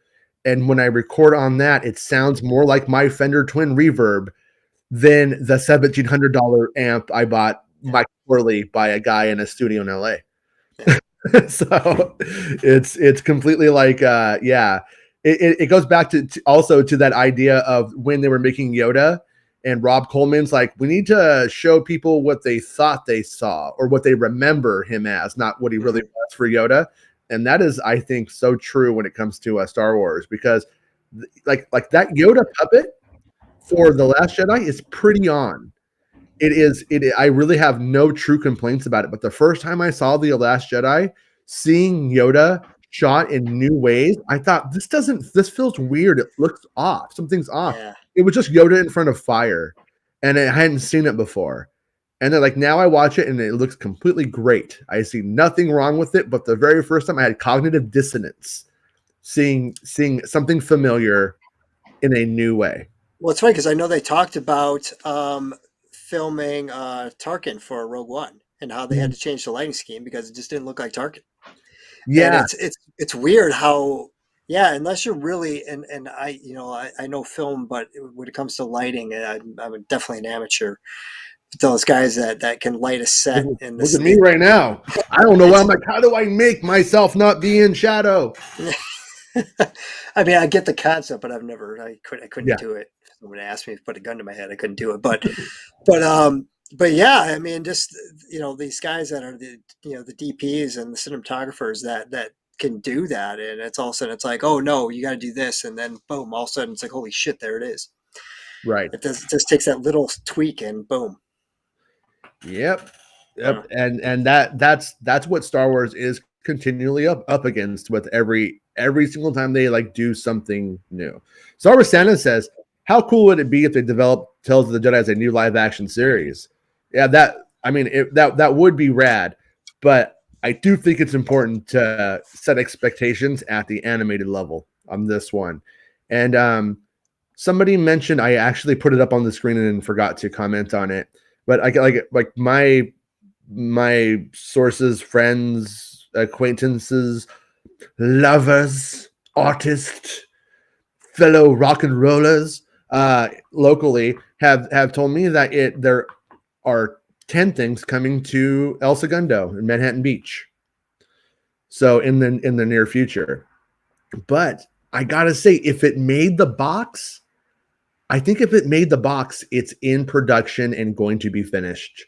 and when I record on that, it sounds more like my Fender Twin Reverb than the $1,700 amp I bought Yeah, poorly by a guy in a studio in LA. yeah, So it's completely like yeah. It goes back to also to that idea of when they were making Yoda and Rob Coleman's like, we need to show people what they thought they saw or what they remember him as, not what he really mhm, was for Yoda. And that is, I think, so true when it comes to Star Wars, because like that Yoda puppet for The Last Jedi is pretty on. It is. I really have no true complaints about it. But the first time I saw The Last Jedi, seeing Yoda shot in new ways, I thought this feels weird. It looks off. Something's off. yeah. It was just Yoda in front of fire, and I hadn't seen it before. And then like now I watch it and it looks completely great. I see nothing wrong with it. But the very first time I had cognitive dissonance, seeing something familiar in a new way. Well, it's funny because I know they talked about filming Tarkin for Rogue One and how they had to change the lighting scheme because it just didn't look like Tarkin. And Yeah, it's weird how, yeah, unless you're really, and I know film, but when it comes to lighting, I'm definitely an amateur. Those guys that can light a set in look this, at me right now. I don't know why I'm like, how do I make myself not be in shadow? I mean, I get the concept, but I couldn't Yeah, do it. If someone asked me to put a gun to my head, I couldn't do it. But yeah, I mean, just these guys that are the DPs and the cinematographers that can do that, and it's all of a sudden it's like, oh no, you got to do this, and then boom, all of a sudden it's like, holy shit, there it is. right. It just takes that little tweak, and boom. Yep. Uh, Yep. And that's what Star Wars is continually up against with every single time they like do something new. Star Wars yeah, Santa says, how cool would it be if they developed Tales of the Jedi as a new live action series? Yeah, that would be rad, but I do think it's important to set expectations at the animated level on this one. And somebody mentioned, I actually put it up on the screen and forgot to comment on it, but I like my sources, friends, acquaintances, lovers, artists, fellow rock and rollers locally have told me that there are 10 things coming to El Segundo in Manhattan Beach. So in the near future. But I gotta say, if it made the box, I think if it made the box, it's in production and going to be finished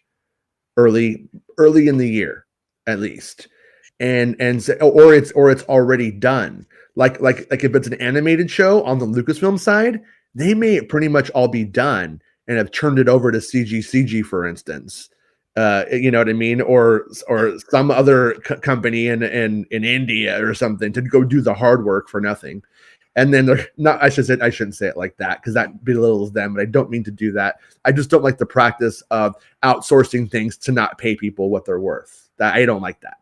early in the year, at least. Or it's already done. Like if it's an animated show on the Lucasfilm side, they may pretty much all be done and have turned it over to CG, for instance. You know what I mean, or some other company in India or something to go do the hard work for nothing. And then they're not, I shouldn't say it like that because that belittles them, but I don't mean to do that. I just don't like the practice of outsourcing things to not pay people what they're worth. That I don't like that.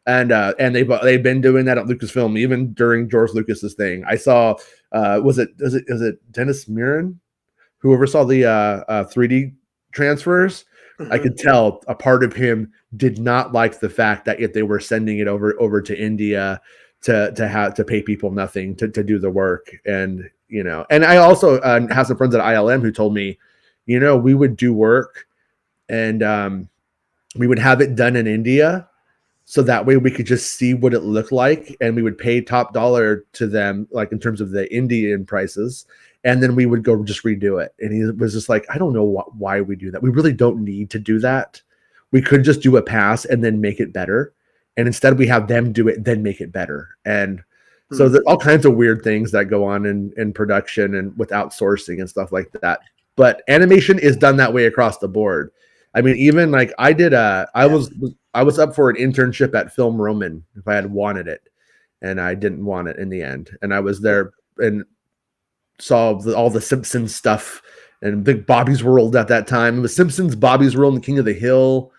And they've been doing that at Lucasfilm even during George Lucas's thing. I saw was it Dennis Muren who oversaw the 3D transfers? I could tell a part of him did not like the fact that if they were sending it over to India to have to pay people nothing to do the work. And you know, and I also have some friends at ILM who told me, you know, we would do work and we would have it done in India so that way we could just see what it looked like, and we would pay top dollar to them, like in terms of the Indian prices, and then we would go just redo it. And he was just like, I don't know why we do that. We really don't need to do that. We could just do a pass and then make it better. And instead we have them do it, then make it better. And so there's all kinds of weird things that go on in production and with outsourcing and stuff like that. But animation is done that way across the board. I mean, even like I did I was up for an internship at Film Roman if I had wanted it, and I didn't want it in the end. And I was there and saw all the Simpsons stuff and Big Bobby's World at that time. It was Simpsons, Bobby's World, and King of the Hill,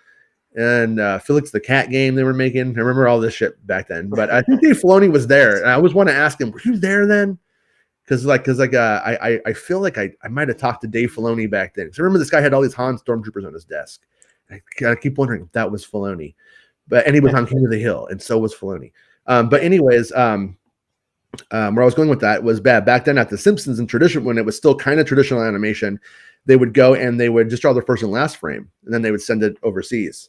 and Felix the Cat game they were making. I remember all this shit back then. But I think Dave Filoni was there, and I always want to ask him, were you there then? Because I feel like I might have talked to Dave Filoni back then. Because I remember this guy had all these Han Stormtroopers on his desk. I keep wondering if that was Filoni. And he was on King of the Hill, and so was Filoni. But anyways, where I was going with that was bad. Back then at The Simpsons in tradition, when it was still kind of traditional animation, they would go and they would just draw their first and last frame, and then they would send it overseas.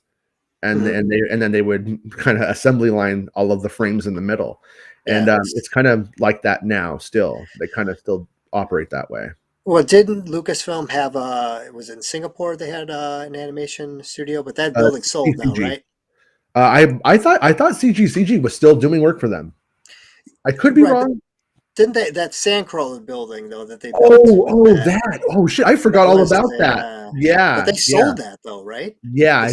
And then they would kind of assembly line all of the frames in the middle. And it's kind of like that now still. They kind of still operate that way. Well, didn't Lucasfilm have it was in Singapore they had an animation studio, but that building sold now, right? I thought CG was still doing work for them. I could be wrong. Didn't they that Sandcrawler building though that they built? Oh shit! I forgot all about that. Yeah, but they sold that though, right? Yeah,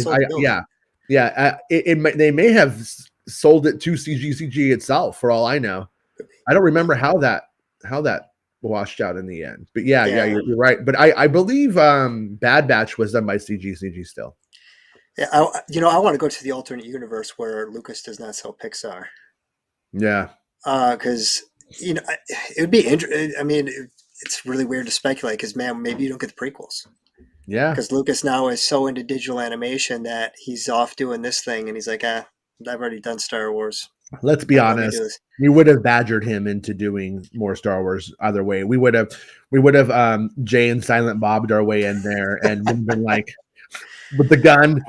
they may have sold it to CG itself for all I know. I don't remember how that washed out in the end. But yeah, you're right. But I believe Bad Batch was done by CG still. Yeah, I want to go to the alternate universe where Lucas does not sell Pixar. Yeah, because it would be interesting. I mean, it's really weird to speculate because maybe you don't get the prequels. Yeah, because Lucas now is so into digital animation that he's off doing this thing, and he's like, I've already done Star Wars. Let's be honest. We would have badgered him into doing more Star Wars either way. We would have Jay and Silent Bobbed our way in there and been like, with the gun,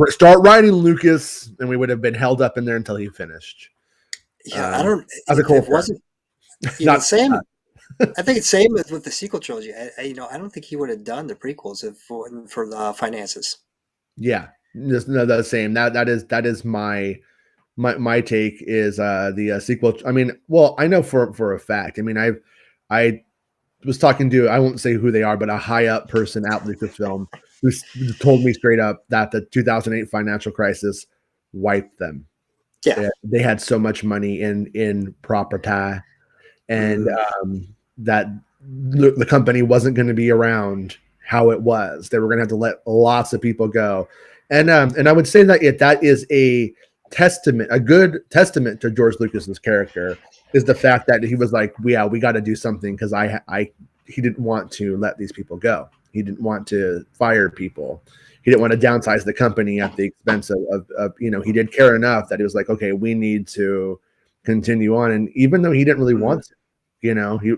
start writing Lucas, and we would have been held up in there until he finished. Yeah, I don't. As a cold wasn't not same. I think it's same with the sequel trilogy. I don't think he would have done the prequels for the finances. Yeah, just no, the same. That is my take is the sequel. I mean, well, I know for a fact. I mean, I was talking to, I won't say who they are, but a high up person at Lucasfilm who told me straight up that the 2008 financial crisis wiped them. Yeah, they had so much money in property, and that the company wasn't going to be around how it was. They were going to have to let lots of people go, and I would say that that is a good testament to George Lucas's character is the fact that he was like, we got to do something because he didn't want to let these people go. He didn't want to fire people. He didn't want to downsize the company at the expense of he did care enough that he was like, okay, we need to continue on. And even though he didn't really want to, He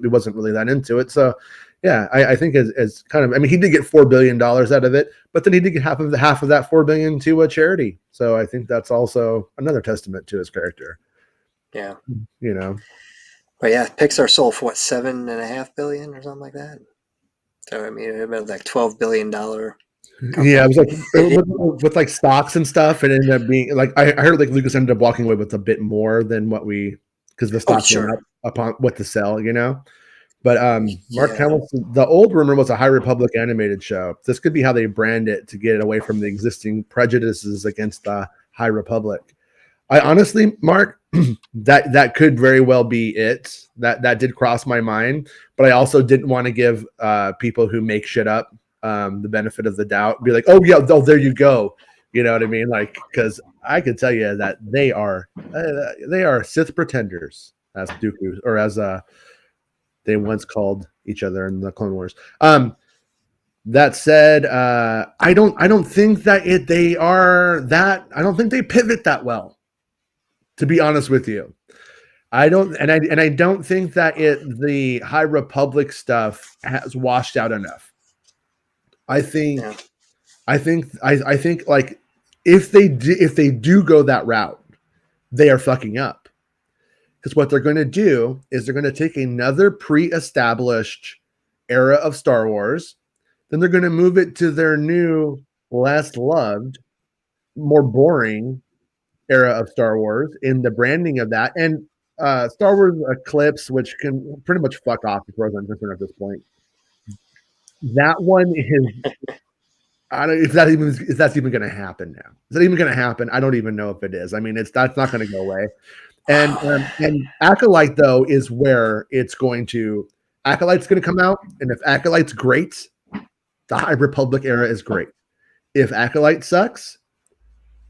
wasn't really that into it. So yeah, I think as kind of, I mean, he did get $4 billion out of it, but then he did get half of that $4 billion to a charity. So I think that's also another testament to his character. Yeah. But yeah, Pixar sold for what, $7.5 billion or something like that. So I mean, it had like $12 billion company. Yeah, it was like with like stocks and stuff. It ended up being like I heard like Lucas ended up walking away with a bit more than what because the stock went Sure. up upon what to sell. But Mark Yeah. Hamill, the old rumor was a High Republic animated show. This could be how they brand it to get it away from the existing prejudices against the High Republic. I honestly, Mark, that could very well be it. That did cross my mind, but I also didn't want to give people who make shit up the benefit of the doubt. Be like, oh yeah, oh there you go. You know what I mean? Like, because I can tell you that they are Sith pretenders, as Dooku or as they once called each other in the Clone Wars. That said, I don't think that they are that. I don't think they pivot that well. To be honest with you, I don't, and I don't think that the High Republic stuff has washed out enough. I think, Yeah. I think like if they do go that route, they are fucking up. Because what they're going to do is they're going to take another pre-established era of Star Wars, then they're going to move it to their new, less loved, more boring era of Star Wars in the branding of that. And Star Wars Eclipse, which can pretty much fuck off as far as I'm concerned at this point. That one is, I don't if that's even going to happen now. Is that even going to happen? I don't even know if it is. I mean, that's not going to go away. And Acolyte though is where it's going to. Acolyte's going to come out, and if Acolyte's great, the High Republic era is great. If Acolyte sucks,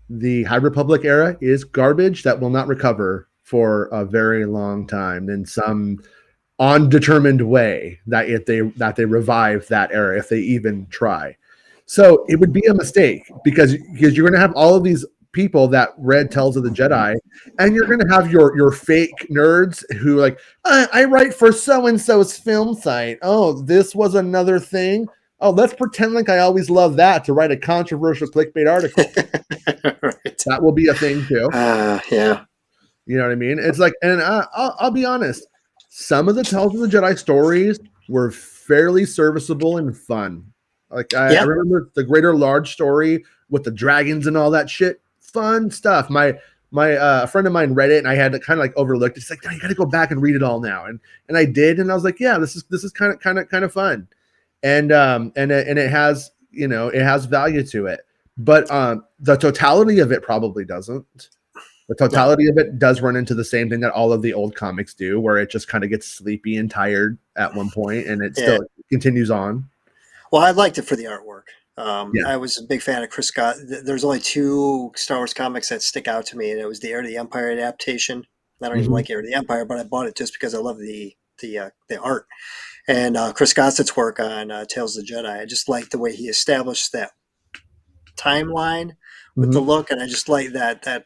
the High Republic era is garbage that will not recover for a very long time in some undetermined way that they revive that era, if they even try. So it would be a mistake because you're going to have all of these people that read Tales of the Jedi, and you're going to have your fake nerds who like, I write for so-and-so's film site. Oh, this was another thing. Oh, let's pretend like I always love that to write a controversial clickbait article. Right. That will be a thing too. Yeah. You know what I mean? It's like, and I'll be honest, some of the Tales of the Jedi stories were fairly serviceable and fun. Like I remember the Greater Large story with the dragons and all that shit. Fun stuff. My a friend of mine read it, and I had to kind of like overlooked it. It's like, no, you got to go back and read it all now, and I did, and I was like, yeah, this is kind of fun, and it has it has value to it, but the totality of it probably doesn't. The totality of it does run into the same thing that all of the old comics do, where it just kind of gets sleepy and tired at one point, and it still continues on. Well, I liked it for the artwork. I was a big fan of Chris Scott. There's only 2 Star Wars comics that stick out to me, and it was the Heir to the Empire adaptation. I don't even like Heir to the Empire, but I bought it just because I love the art. And Chris Gossett's work on Tales of the Jedi. I just liked the way he established that timeline with the look, and I just like that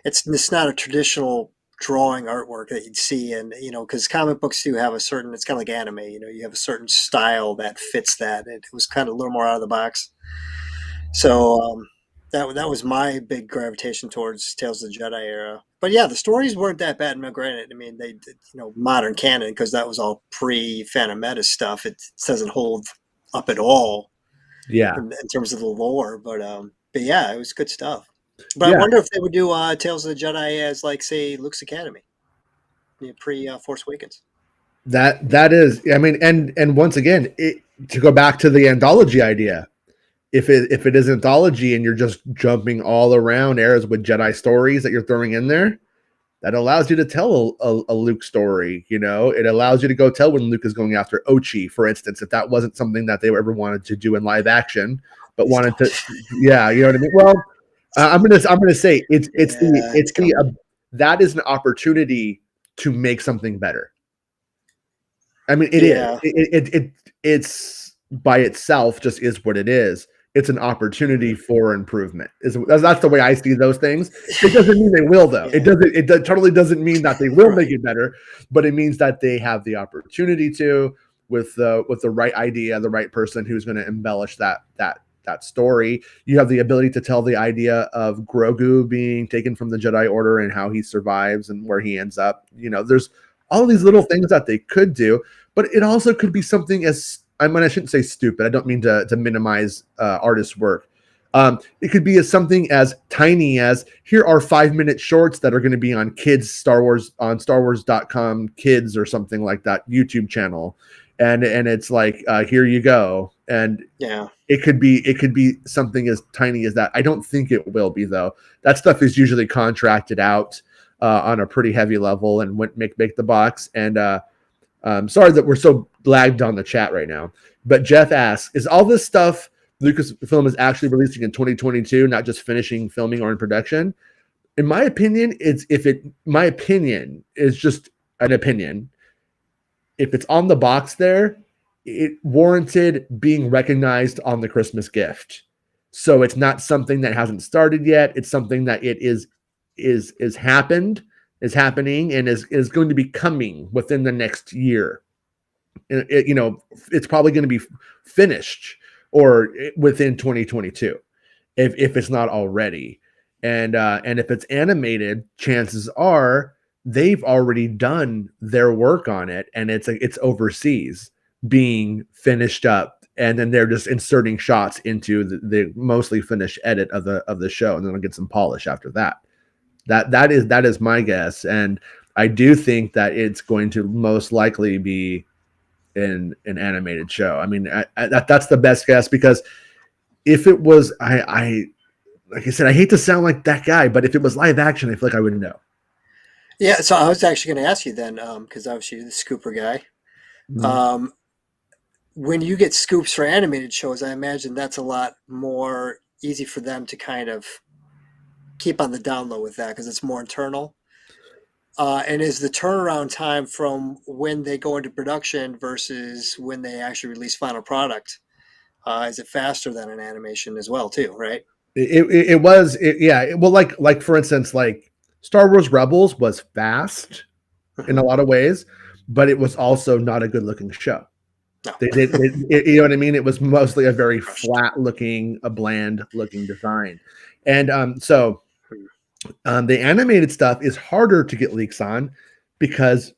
it's not a traditional drawing artwork that you'd see, and because comic books do have a certain, it's kind of like anime, you have a certain style that fits that. It was kind of a little more out of the box. So that was my big gravitation towards Tales of the Jedi era. But yeah, the stories weren't that bad. And granted, I mean, they did, modern canon, because that was all pre-Phantom Menace stuff. It doesn't hold up at all. Yeah, in terms of the lore, but yeah, it was good stuff. But I wonder if they would do Tales of the Jedi as, like, say, Luke's Academy, pre Force Awakens. That is, I mean, and once again, to go back to the anthology idea, if it is anthology and you're just jumping all around eras with Jedi stories that you're throwing in there, that allows you to tell a Luke story. It allows you to go tell when Luke is going after Ochi, for instance, if that wasn't something that they ever wanted to do in live action, but wanted to, yeah, you know what I mean. Well, I'm gonna say that is an opportunity to make something better. I mean, it is. It's by itself just is what it is. it's an opportunity for improvement. That's the way I see those things. It doesn't mean they will, though. Yeah. It totally doesn't mean that they will make it better, but it means that they have the opportunity to, with the right idea, the right person who's going to embellish that story. You have the ability to tell the idea of Grogu being taken from the Jedi Order and how he survives and where he ends up. There's all these little things that they could do, but it also could be something as, I shouldn't say stupid. I don't mean to minimize artists' work. It could be something as tiny as, here are 5-minute shorts that are going to be on Kids Star Wars on StarWars.com Kids or something like that YouTube channel, and it's like, here you go. And Yeah. it could be something as tiny as that. I don't think it will be, though. That stuff is usually contracted out on a pretty heavy level and make the box. And sorry that we're so lagged on the chat right now, but Jeff asks, is all this stuff Lucasfilm is actually releasing in 2022, not just finishing filming or in production? In my opinion, my opinion is just an opinion. If it's on the box there, it warranted being recognized on the Christmas gift. So it's not something that hasn't started yet. It's something that it is happening, and is going to be coming within the next year. It's probably going to be finished or within 2022, if it's not already. And if it's animated, chances are they've already done their work on it, and it's overseas being finished up, and then they're just inserting shots into the mostly finished edit of the show, and then they'll get some polish after that. That is my guess, and I do think that it's going to most likely be in an animated show. I mean, that's the best guess, because if it was, I like I said, I hate to sound like that guy, but if it was live action, I feel like I wouldn't know. Yeah, so I was actually going to ask you then, because obviously you're the scooper guy. Mm-hmm. When you get scoops for animated shows, I imagine that's a lot more easy for them to kind of keep on the down low with that, because it's more internal. And is the turnaround time from when they go into production versus when they actually release final product, is it faster than an animation as well too, right? It was, yeah. Well, like for instance, like Star Wars Rebels was fast in a lot of ways, but it was also not a good looking show. No. You know what I mean? It was mostly a very Rushed. flat looking, a bland looking design. And so the animated stuff is harder to get leaks on, because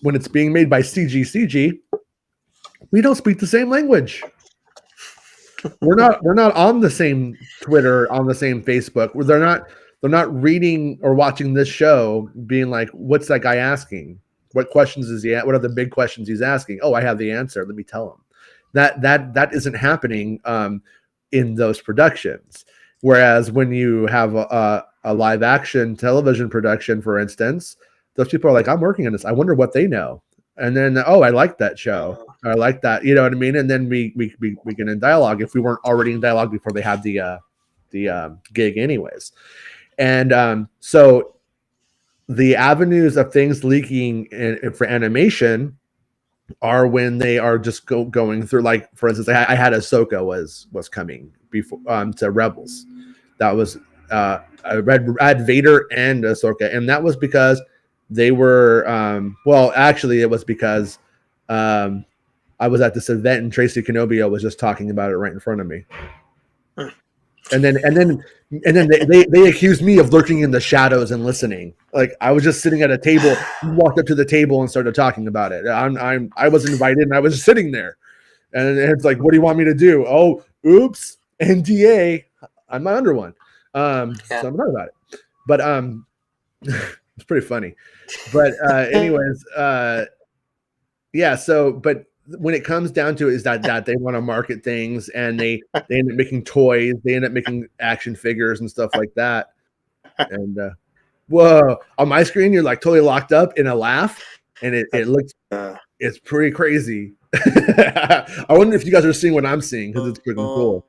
when it's being made by CG, we don't speak the same language. We're not on the same Twitter, on the same Facebook. They're not reading or watching this show being like, what's that guy asking? What questions is he at? What are the big questions he's asking? Oh, I have the answer. Let me tell him. That isn't happening in those productions. Whereas when you have a live action television production, for instance, those people are like, I'm working on this. I wonder what they know. And then, oh, I like that show. I like that. You know what I mean? And then we get in dialogue if we weren't already in dialogue before they had the gig anyways. And so the avenues of things leaking for animation are when they are just going through, like, for instance, I had Ahsoka was coming before to Rebels. That was I had Vader and Ahsoka, and that was because they were well, actually, it was because I was at this event and Tracy Canobio was just talking about it right in front of me. And then they accused me of lurking in the shadows and listening. Like, I was just sitting at a table, walked up to the table and started talking about it. I was invited and I was just sitting there. And it's like, what do you want me to do? Oh, oops, NDA. I'm not under one. So I'm not about it. But it's pretty funny. But anyways, yeah, so but when it comes down to it, is that they want to market things, and they end up making toys, they end up making action figures and stuff like that. And whoa, on my screen you're like totally locked up in a laugh, and it looks, it's pretty crazy. I wonder if you guys are seeing what I'm seeing, because it's freaking cool.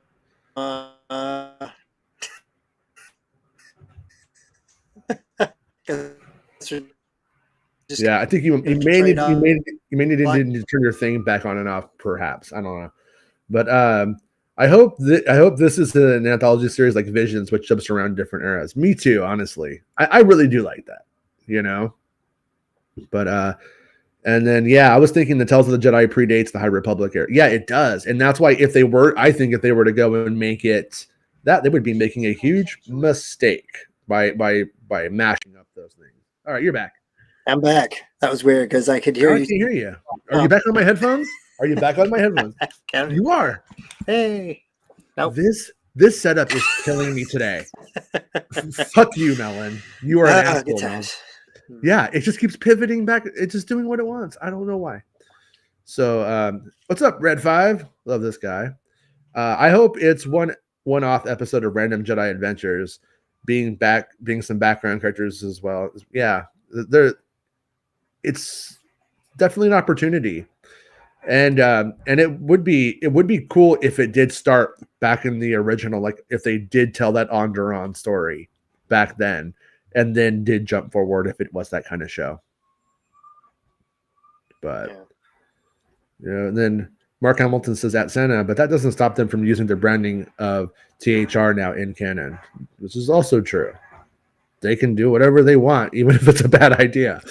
Yeah, I think you may need to turn your thing back on and off, perhaps. I don't know. But I hope this is an anthology series like Visions, which jumps around different eras. Me too, honestly. I really do like that, you know. But and then I was thinking the Tales of the Jedi predates the High Republic era. Yeah, it does, and that's why I think if they were to go and make it that, they would be making a huge mistake by mashing up those things. All right, you're back. I'm back. That was weird because I could Now hear I you. can hear you. Are you Oh, back on my headphones? Are you back on my headphones? Kevin. You are. Hey. Nope. This setup is killing me today. Fuck you, Melon. You are an Good asshole, Melon. times. Yeah, it just keeps pivoting back. It's just doing what it wants. I don't know why. So, what's up, Red Five? Love this guy. I hope it's one-off episode of Random Jedi Adventures, being some background characters as well. Yeah, there. It's definitely an opportunity, and it would be cool if it did start back in the original, like if they did tell that Onderon story back then, and then did jump forward if it was that kind of show. But and then Mark Hamilton says at Santa, but that doesn't stop them from using their branding of THR now in canon, which is also true. They can do whatever they want, even if it's a bad idea.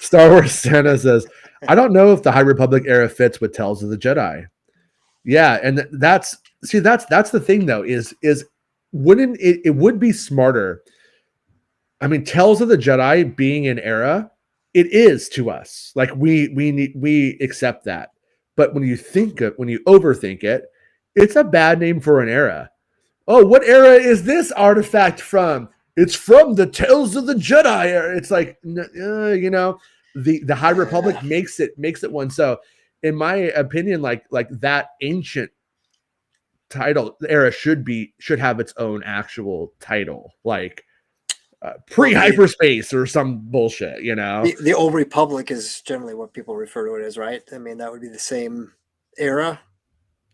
Star Wars Santa says, I don't know if the High Republic era fits with Tales of the Jedi. Yeah, and that's the thing though, is wouldn't it would be smarter. I mean, Tales of the Jedi being an era, it is to us. Like we accept that. But when you overthink it, it's a bad name for an era. Oh, what era is this artifact from? It's from the Tales of the Jedi era. It's like the High Republic makes it one. So, in my opinion, like that ancient title era should have its own actual title, like pre-hyperspace or some bullshit. The Old Republic is generally what people refer to it as, right? I mean, that would be the same era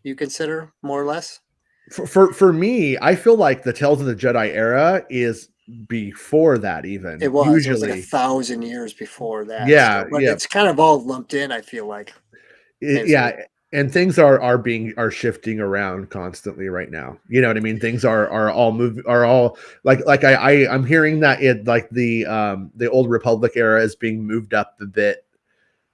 you consider, more or less. For me, I feel like the Tales of the Jedi era is before that. Even It was usually, like 1,000 years before that. yeah, but it's kind of all lumped in. I feel like. Yeah, and things are shifting around constantly right now. You know what I mean? Things are all like I'm hearing that it like the Old Republic era is being moved up a bit,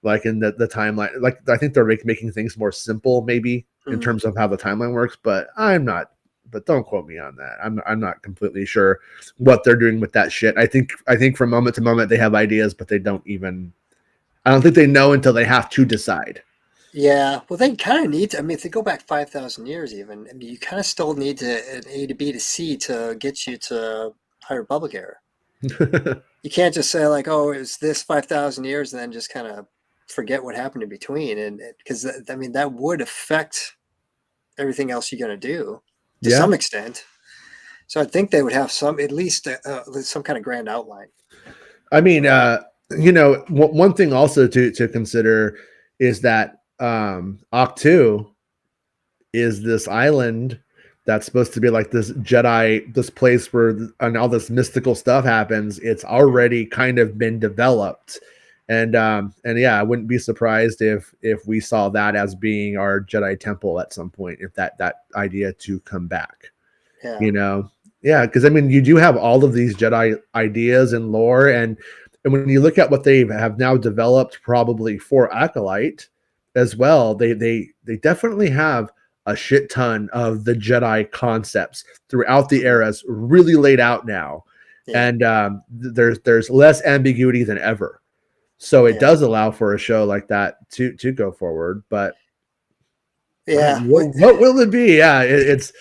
like in the timeline. Like I think they're making things more simple, maybe in terms of how the timeline works. But I'm not. But don't quote me on that. I'm not completely sure what they're doing with that shit. I think from moment to moment they have ideas, but they don't even. I don't think they know until they have to decide. Yeah, well, they kind of need to. I mean, if they go back 5,000 years, even, I mean, you kind of still need an A to B to C to get you to High Republic era. You can't just say like, "Oh, it was this 5,000 years," and then just kind of forget what happened in between. And because I mean, that would affect everything else you're going to do to some extent. So I think they would have at least some kind of grand outline. I mean, one thing also to consider is that Octu is this island that's supposed to be like this Jedi, this place where and all this mystical stuff happens. It's already kind of been developed, and yeah, I wouldn't be surprised if we saw that as being our Jedi temple at some point, if that idea to come back. Yeah. Yeah, because I mean, you do have all of these Jedi ideas and lore, and when you look at what they have now developed, probably for Acolyte as well, they definitely have a shit ton of the Jedi concepts throughout the eras, really laid out now, and there's less ambiguity than ever. So it does allow for a show like that to go forward. But what will it be? Yeah, it's.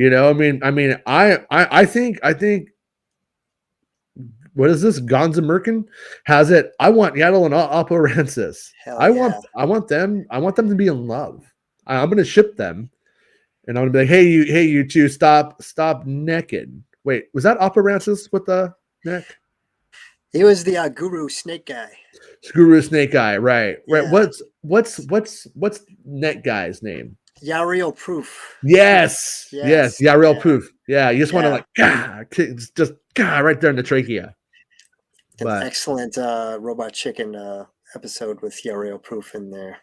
I think what is this? Gonza Merkin has it. I want Yaddle and Oppo Rancis. I want them to be in love. I'm going to ship them, and I'm going to be like, hey, you two, stop necking. Wait, was that Oppo Rancis with the neck? He was the Guru Snake guy. Guru Snake Guy, right? Yeah. What's Net Guy's name? Yariel Proof. Yes. Yariel Proof. Yeah, you just want to like, just right there in the trachea. An excellent Robot Chicken episode with Yariel Proof in there.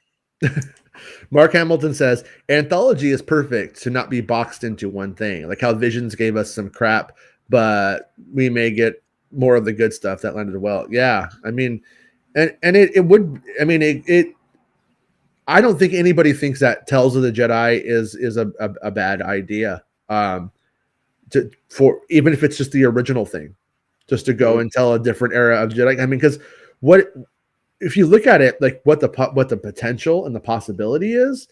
Mark Hamilton says anthology is perfect to not be boxed into one thing, like how Visions gave us some crap, but we may get more of the good stuff that landed well. Yeah, I mean, and it would. I mean, it. I don't think anybody thinks that Tales of the Jedi is a bad idea. For even if it's just the original thing, just to go and tell a different era of Jedi. I mean, because what if you look at it, like what the potential and the possibility is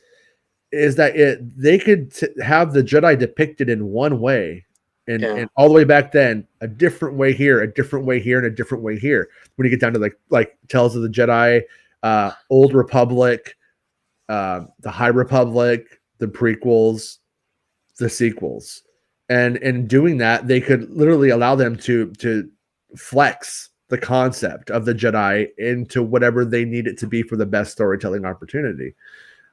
that they could have the Jedi depicted in one way, and all the way back then, a different way here, a different way here, and a different way here. When you get down to like Tales of the Jedi, Old Republic, the High Republic, the prequels, the sequels, and in doing that, they could literally allow them to flex the concept of the Jedi into whatever they need it to be for the best storytelling opportunity.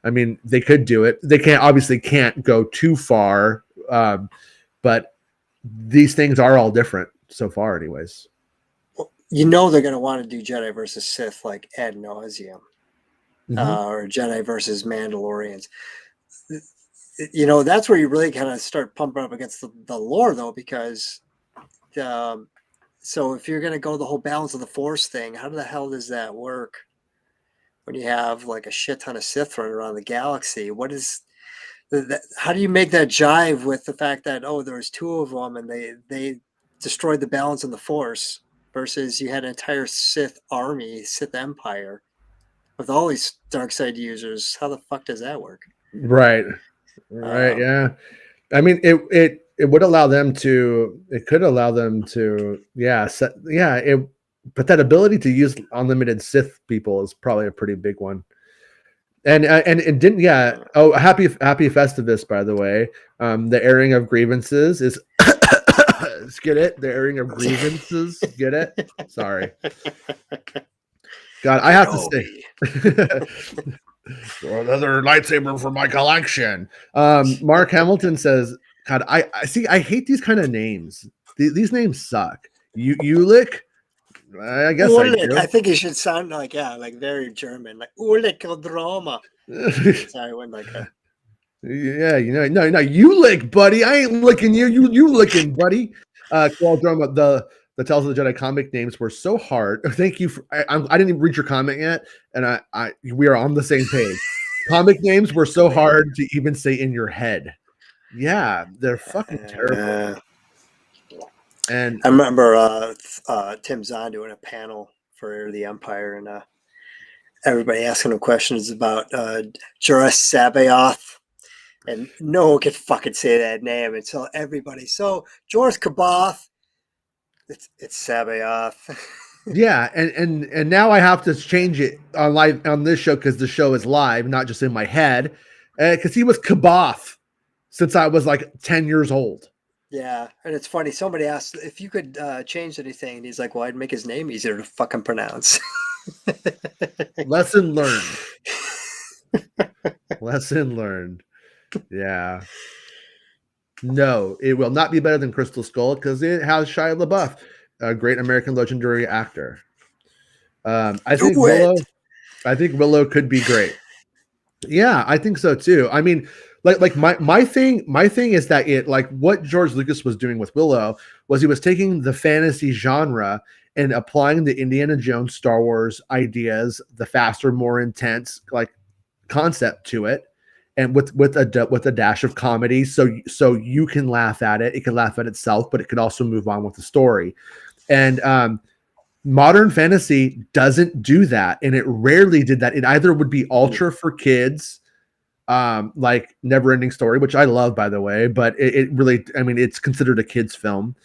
I mean, they could do it. They can't go too far, but these things are all different so far, anyways. Well, you know they're going to want to do Jedi versus Sith like ad nauseum, or Jedi versus Mandalorians. You know, that's where you really kind of start pumping up against the lore, though, because so if you're going to go the whole balance of the Force thing, how the hell does that work? When you have like a shit ton of Sith running around the galaxy, what is how do you make that jive with the fact that there was two of them and they destroyed the balance of the Force versus you had an entire Sith army, Sith empire with all these dark side users? How the fuck does that work? Right. Yeah. I mean, it would allow them to. It could allow them to. Yeah. But that ability to use unlimited Sith people is probably a pretty big one. And it didn't. Yeah. Oh, happy Festivus, by the way. The airing of grievances is. Get it? The airing of grievances. Get it? Sorry. God, I have to say. Another lightsaber for my collection. Mark Hamilton says, God, I see. I hate these kind of names. These names suck. Ulick. I guess Ulick. I think it should sound like very German, like Ulick drama. Sorry, I went like a. Yeah, no, you lick, buddy. I ain't licking you. You licking, buddy. Drama. The Tales of the Jedi comic names were so hard. Thank you for. I didn't even read your comment yet, and we are on the same page. Comic names were so hard to even say in your head. Yeah, they're fucking terrible. And I remember Tim Zahn doing a panel for the Empire, and everybody asking him questions about Jorah Sabaoth, and no one could fucking say that name until everybody. So Jorah Kaboth. It's Sabaoth. Yeah, and now I have to change it on live on this show because the show is live, not just in my head. Because he was Kaboth since I was like 10 years old. Yeah, and it's funny. Somebody asked if you could change anything, and he's like, "Well, I'd make his name easier to fucking pronounce." Lesson learned. Lesson learned. Yeah. No, it will not be better than Crystal Skull because it has Shia LaBeouf, a great American legendary actor. I think Willow could be great. Yeah, I think so too. I mean, like my thing is that it like what George Lucas was doing with Willow was he was taking the fantasy genre and applying the Indiana Jones Star Wars ideas, the faster, more intense like concept to it. And with a dash of comedy, so you can laugh at it. It can laugh at itself, but it can also move on with the story. And modern fantasy doesn't do that, and it rarely did that. It either would be ultra for kids, like Neverending Story, which I love, by the way, but it really, I mean, it's considered a kids film.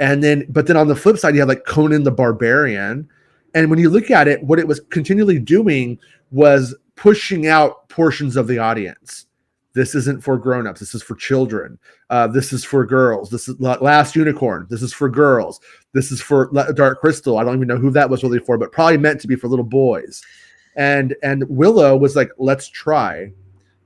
And then, but then on the flip side, you have like Conan the Barbarian, and when you look at it, what it was continually doing was pushing out portions of the audience. This isn't for grown-ups. This is for children. This is for girls. This is Last Unicorn. This is for girls. This is for Dark Crystal. I don't even know who that was really for, but probably meant to be for little boys. And Willow was like, let's try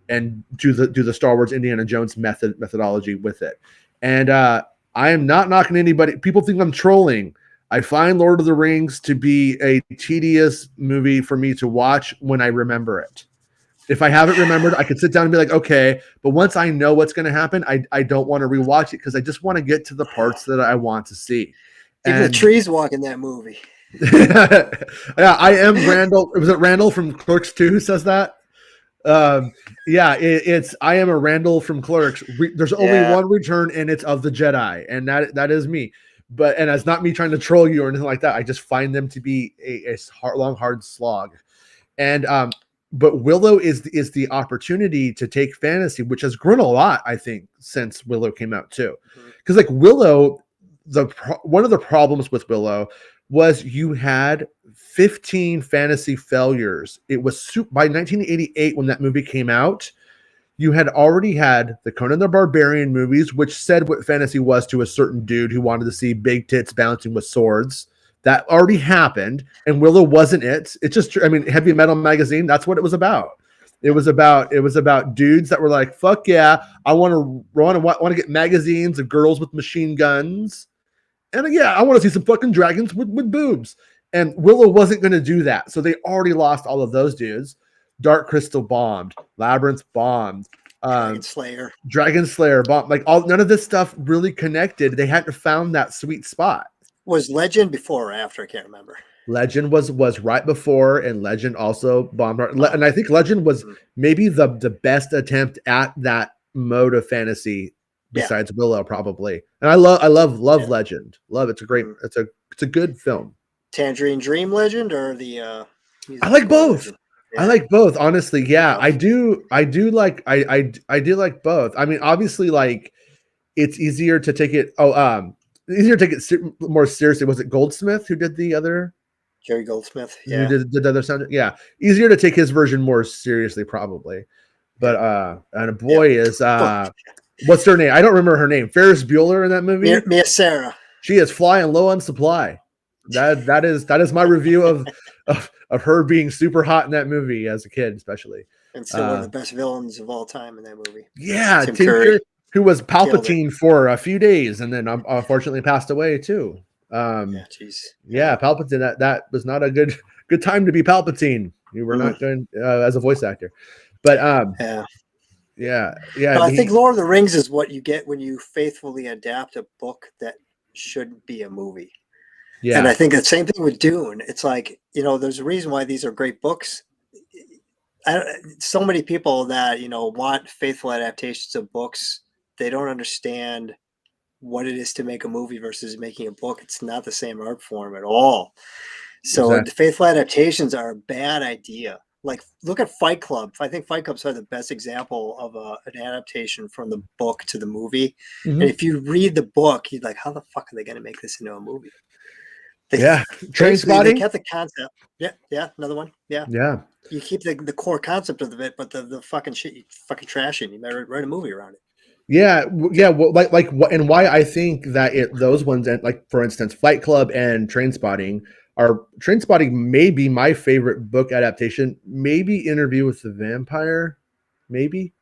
and do the Star Wars Indiana Jones methodology with it. And I am not knocking anybody. People think I'm trolling. I find Lord of the Rings to be a tedious movie for me to watch when I remember it. If I haven't remembered, I could sit down and be like, okay. But once I know what's going to happen, I don't want to rewatch it because I just want to get to the parts that I want to see. Even the And trees walk in that movie. yeah, I am Randall. Was it Randall from Clerks 2 who says that? Yeah, it's I am a Randall from Clerks. There's only one return, and it's of the Jedi, and that is me. But and it's not me trying to troll you or anything like that. I just find them to be a long, hard slog. And but Willow is the opportunity to take fantasy, which has grown a lot, I think, since Willow came out too. Because like Willow, one of the problems with Willow was you had 15 fantasy failures. It was by 1988 when that movie came out. You had already had the Conan the Barbarian movies, which said what fantasy was to a certain dude who wanted to see big tits bouncing with swords. That already happened, and Willow wasn't it. It's just, I mean, Heavy Metal Magazine. That's what it was about. It was about dudes that were like, "Fuck yeah, I want to get magazines of girls with machine guns, and yeah, I want to see some fucking dragons with boobs." And Willow wasn't going to do that, so they already lost all of those dudes. Dark Crystal bombed, Labyrinth bombed, Dragon Slayer bombed. Like none of this stuff really connected. They hadn't found that sweet spot. Was Legend before or after? I can't remember. Legend was right before, and Legend also bombed. And I think Legend was maybe the best attempt at that mode of fantasy besides Willow, probably. And I love Legend. Love it's a great it's a good film. Tangerine Dream Legend or the I like both. Yeah. I like both, honestly. Yeah, I do like I do like both. I mean, obviously, like it's easier to take it. Easier to take it more seriously. Was it Goldsmith who did the other? Jerry Goldsmith. Yeah, who did the other sound. Yeah, easier to take his version more seriously, probably. But and a boy is what's her name? I don't remember her name. Ferris Bueller in that movie. Mia Sarah. She is flying low on supply. That is my review of her being super hot in that movie as a kid, especially. And still one of the best villains of all time in that movie. Yeah, Tim Curry, who was Palpatine for a few days and then unfortunately passed away too. Palpatine. That was not a good time to be Palpatine. You were not good as a voice actor, but But I think Lord of the Rings is what you get when you faithfully adapt a book that should be a movie. Yeah, and I think the same thing with Dune. It's like, there's a reason why these are great books. So many people that want faithful adaptations of books, they don't understand what it is to make a movie versus making a book. It's not the same art form at all. So the faithful adaptations are a bad idea. Like, look at Fight Club. I think Fight Club's the best example of an adaptation from the book to the movie. And if you read the book, you're like, how the fuck are they going to make this into a movie? Trainspotting. They kept the concept. Yeah, another one. Yeah. You keep the core concept of it, but the fucking shit, you fucking trash it. You better write a movie around it. Yeah. Well, like what and why I think that those ones, and like for instance, Fight Club and Trainspotting may be my favorite book adaptation. Maybe Interview with the Vampire, maybe.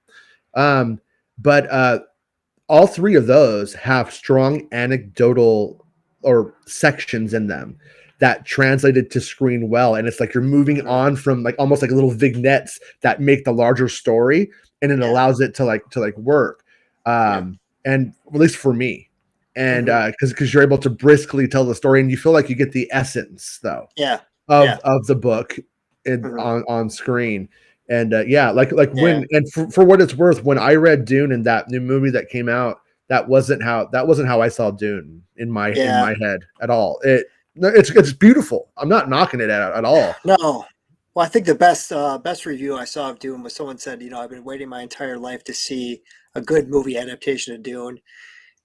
But all three of those have strong anecdotal or sections in them that translated to screen well, and it's like you're moving on from like almost like little vignettes that make the larger story, and it allows it to work. And at least for me, and because you're able to briskly tell the story, and you feel like you get the essence though of the book on screen. And when and for what it's worth, when I read Dune and that new movie that came out, that wasn't how I saw Dune in my head at all. It's beautiful. I'm not knocking it at all. No. Well, I think the best review I saw of Dune was someone said, I've been waiting my entire life to see a good movie adaptation of Dune.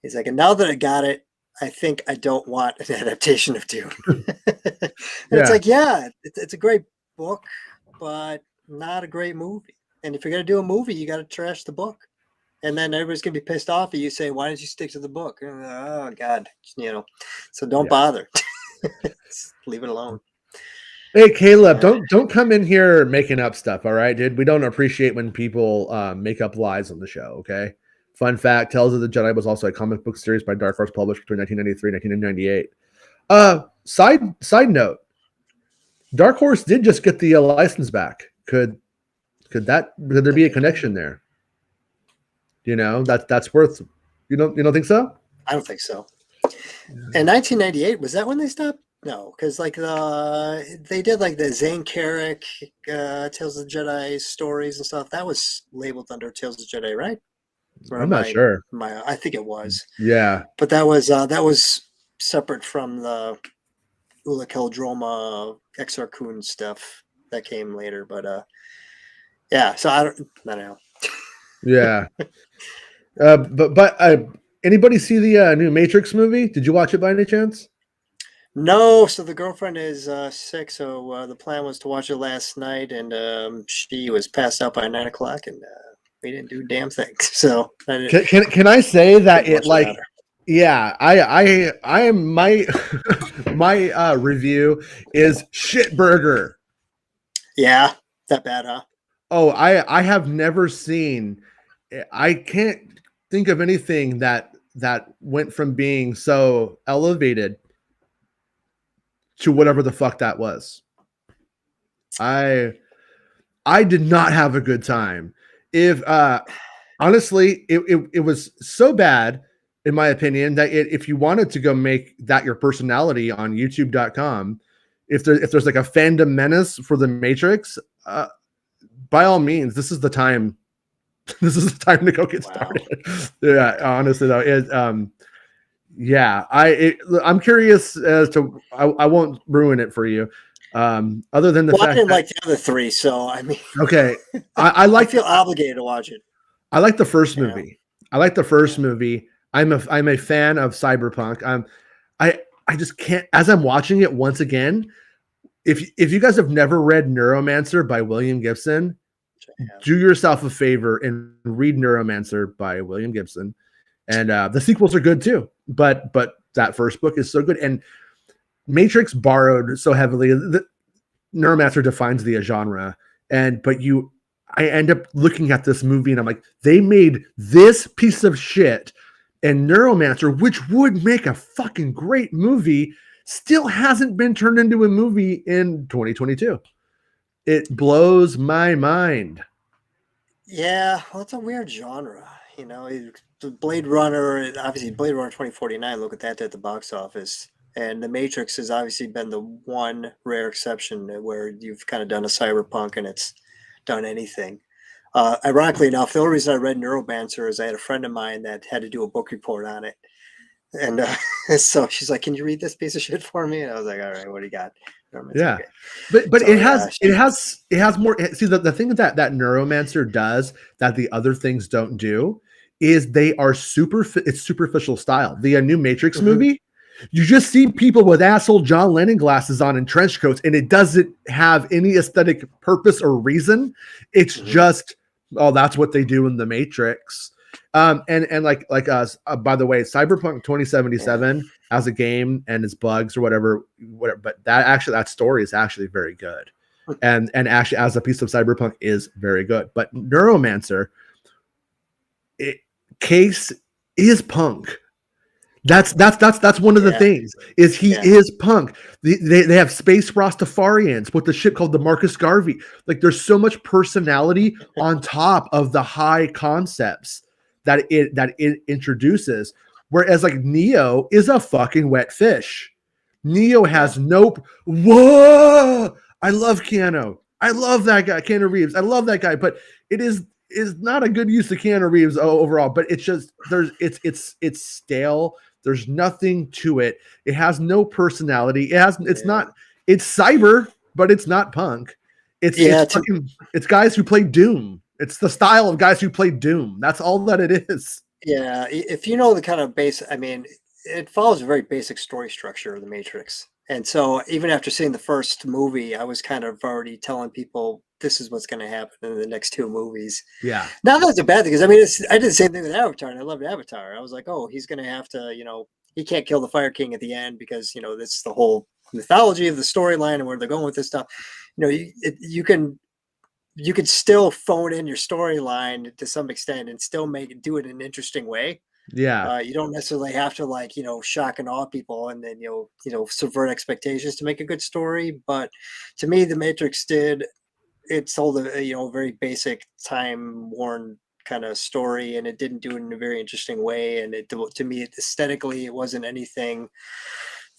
He's like, and now that I got it, I think I don't want an adaptation of Dune. It's like, it's a great book, but not a great movie. And if you're going to do a movie, you got to trash the book. And then everybody's going to be pissed off at you, say, why didn't you stick to the book? Oh, God. So don't bother. Leave it alone. Hey, Caleb, don't come in here making up stuff, all right, dude? We don't appreciate when people make up lies on the show, okay? Fun fact, Tales of the Jedi was also a comic book series by Dark Horse published between 1993 and 1998. Side note, Dark Horse did just get the license back. Could Could there be a connection there? That's worth. You don't think so? I don't think so. In 1998, was that when they stopped? No, because like they did like the Zane Carrick Tales of the Jedi stories and stuff. That was labeled under Tales of the Jedi, right? Or I'm not sure. I think it was. Yeah. But that was separate from the Ula Keldroma Exar Kun stuff that came later. But yeah, so I don't know. Yeah. But anybody see the new Matrix movie? Did you watch it by any chance? No, so the girlfriend is sick, so the plan was to watch it last night, and she was passed out by 9 o'clock, and we didn't do damn things. So I Can I say that didn't it watch without like her. yeah, I am my my review is shit burger. Yeah, that bad, huh? Oh, I have never seen. I can't think of anything that went from being so elevated to whatever the fuck that was. I I did not have a good time. If honestly, it was so bad, in my opinion, that if you wanted to go make that your personality on YouTube.com, if there's like a fandom menace for the Matrix, by all means, this is the time. This is the time to go get started. Yeah, honestly though, yeah, I'm curious as to. I won't ruin it for you. Other than the Well, I fact didn't that like the other three, so I mean, okay, I I like feel obligated to watch it. I like the first You know, movie. I like the first yeah. movie. I'm a fan of Cyberpunk. I just can't. As I'm watching it once again, if you guys have never read Neuromancer by William Gibson, Yeah. do yourself a favor and read Neuromancer by William Gibson. And the sequels are good too, but that first book is so good. And Matrix borrowed so heavily. Neuromancer defines the genre, I end up looking at this movie and I'm like, they made this piece of shit, and Neuromancer, which would make a fucking great movie, still hasn't been turned into a movie in 2022. It blows my mind. Yeah, well, it's a weird genre. The Blade Runner, obviously Blade Runner 2049, look what that did at the box office. And The Matrix has obviously been the one rare exception where you've kind of done a cyberpunk and it's done anything. Ironically enough, the only reason I read Neuromancer is I had a friend of mine that had to do a book report on it. And so she's like, "Can you read this piece of shit for me?" And I was like, "All right, what do you got?" Yeah. Okay. But So, it yeah, has more. See, the thing that Neuromancer does that the other things don't do is they are it's superficial style. The new Matrix movie, you just see people with asshole John Lennon glasses on and trench coats, and it doesn't have any aesthetic purpose or reason. It's just, oh, that's what they do in the Matrix. And like us, by the way, Cyberpunk 2077 as a game and its bugs or whatever, but that story is actually very good. And actually as a piece of Cyberpunk is very good. But Neuromancer, Case is punk. That's one of the things is he is punk. They have space Rastafarians with the shit called the Marcus Garvey. Like there's so much personality on top of the high concepts that it introduces. Whereas like Neo is a fucking wet fish. Neo has whoa. I love Keanu. I love that guy, Keanu Reeves. I love that guy, but it is not a good use of Keanu Reeves overall. But it's just it's stale. There's nothing to it. It has no personality. It's cyber, but it's not punk. It's guys who play Doom. It's the style of guys who play Doom. That's all that it is. Yeah, if you know the kind of base, I mean, it follows a very basic story structure of the Matrix. And so even after seeing the first movie, I was kind of already telling people this is what's going to happen in the next two movies. Yeah. Now that's a bad thing because I mean, I did the same thing with Avatar, and I loved Avatar. I was like, oh, he's going to have to, he can't kill the Fire King at the end because this is the whole mythology of the storyline and where they're going with this stuff. You could still phone in your storyline to some extent and still do it in an interesting way. Yeah. You don't necessarily have to shock and awe people and then subvert expectations to make a good story. But to me, The Matrix did it told a very basic, time worn kind of story, and it didn't do it in a very interesting way. And to me, aesthetically, it wasn't anything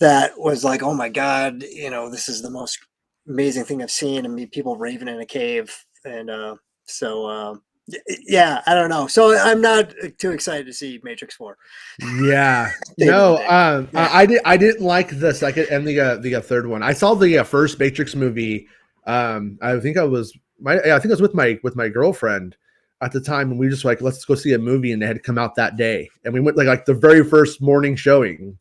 that was like, oh my god, this is the most amazing thing I've seen. I mean, people raving in a cave, and yeah, I don't know. So I'm not too excited to see Matrix 4. Yeah. End of the No, day. Yeah. I didn't like the second and the third one. I saw the first Matrix movie. I think I think I was with my girlfriend at the time, and we just like, let's go see a movie, and it had come out that day, and we went like the very first morning showing,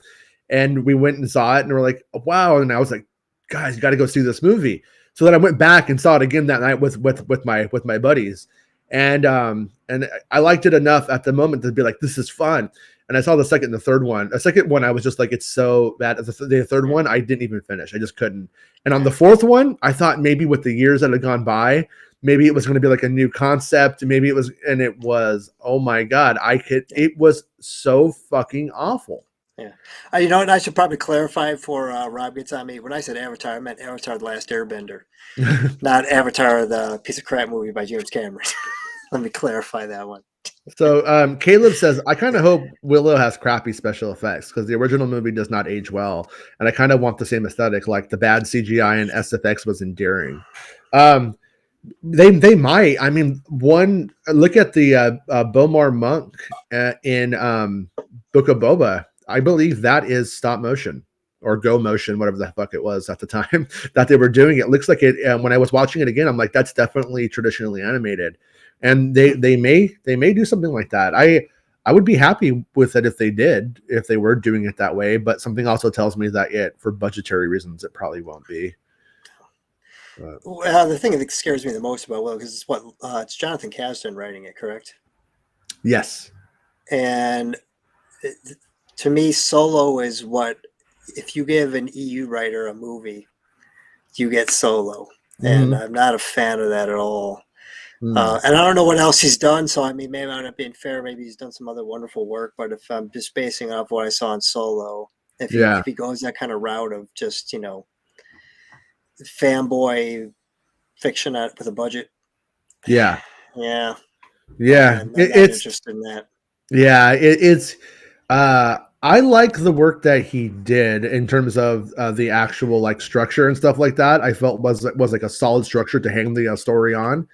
and we went and saw it, and we're like, wow, and I was like, guys, you got to go see this movie. So then I went back and saw it again that night with my buddies, and I liked it enough at the moment to be like, this is fun. And I saw the second and the third one. The second one, I was just like, it's so bad. The third one, I didn't even finish. I just couldn't. And on the fourth one, I thought maybe with the years that had gone by, maybe it was going to be like a new concept. Maybe it was, and it was, oh my God, it was so fucking awful. Yeah. And I should probably clarify for Rob gets on me. When I said Avatar, I meant Avatar: The Last Airbender, not Avatar, the piece of crap movie by James Cameron. Let me clarify that one. So Caleb says, I kind of hope Willow has crappy special effects because the original movie does not age well. And I kind of want the same aesthetic, like the bad CGI and SFX was endearing. They might. I mean, look at the Bomar Monk in Book of Boba. I believe that is stop motion or go motion, whatever the fuck it was at the time that they were doing. It looks like it. When I was watching it again, I'm like, that's definitely traditionally animated. And they may do something like that. I would be happy with it if they were doing it that way. But something also tells me that for budgetary reasons, it probably won't be. Well, the thing that scares me the most about Willow, because it's Jonathan Kasdan writing it, correct? Yes. And to me, Solo is if you give an EU writer a movie, you get Solo, and I'm not a fan of that at all. And I don't know what else he's done, so I mean, maybe I'm not being fair. Maybe he's done some other wonderful work, but if I'm just basing off what I saw in Solo, if he goes that kind of route of just fanboy fiction with a budget, yeah, I'm not interested in that. Yeah, it's. I like the work that he did in terms of the actual like structure and stuff like that. I felt was like a solid structure to hang the story on.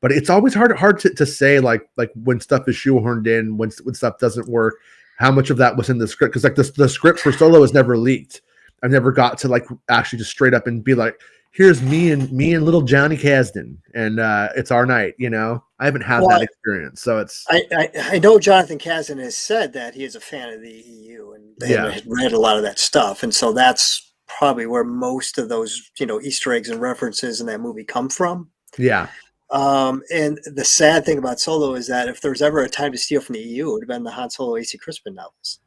But it's always hard to say like when stuff is shoehorned in, when stuff doesn't work, how much of that was in the script. Because like the script for Solo was never leaked. I never got to like actually just straight up and be like, here's me and little Johnny Kasdan, and it's our night. I haven't had that experience, so it's. I know Jonathan Kasdan has said that he is a fan of the EU, and they had read a lot of that stuff, and so that's probably where most of those Easter eggs and references in that movie come from. Yeah. And the sad thing about Solo is that if there was ever a time to steal from the EU, it would have been the Han Solo A.C. Crispin novels.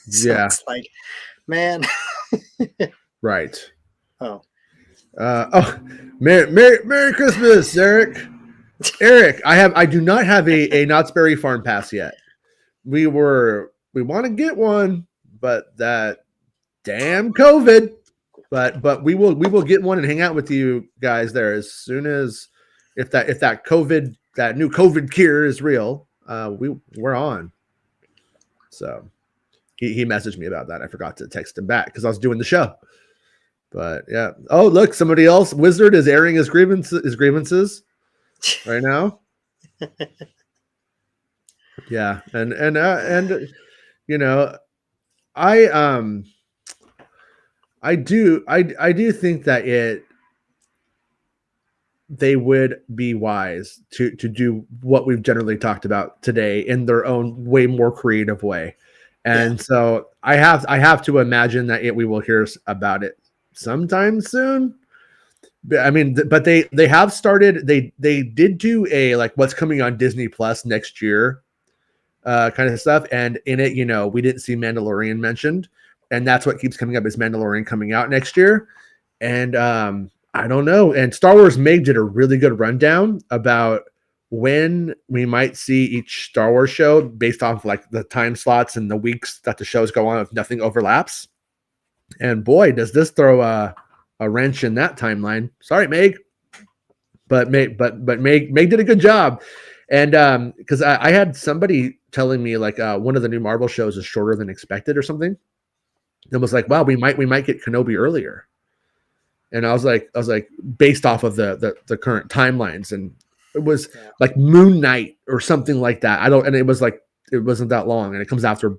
So it's like, man. Right. Oh. Merry Christmas, Eric. Eric, I do not have a Knott's Berry Farm pass yet. We want to get one, but that damn COVID. But we will get one and hang out with you guys there as soon as if that new COVID cure is real. We're on. So he messaged me about that. I forgot to text him back because I was doing the show. But yeah. Oh, look, somebody else. Wizard is airing his grievances right now. Yeah, and I do think that they would be wise to do what we've generally talked about today in their own way more creative way. And so I have to imagine that we will hear about it sometime soon. I mean, but they have started. They did do a like what's coming on Disney Plus next year, kind of stuff. And in it, we didn't see Mandalorian mentioned, and that's what keeps coming up is Mandalorian coming out next year. And I don't know. And Star Wars Meg did a really good rundown about when we might see each Star Wars show based off like the time slots and the weeks that the shows go on if nothing overlaps. And boy, does this throw a wrench in that timeline. Sorry, Meg. Meg did a good job. And because I had somebody telling me like one of the new Marvel shows is shorter than expected or something. And was like, wow, we might get Kenobi earlier. And I was like, based off of the current timelines, and it was like Moon Knight or something like that. And it was like it wasn't that long, and it comes after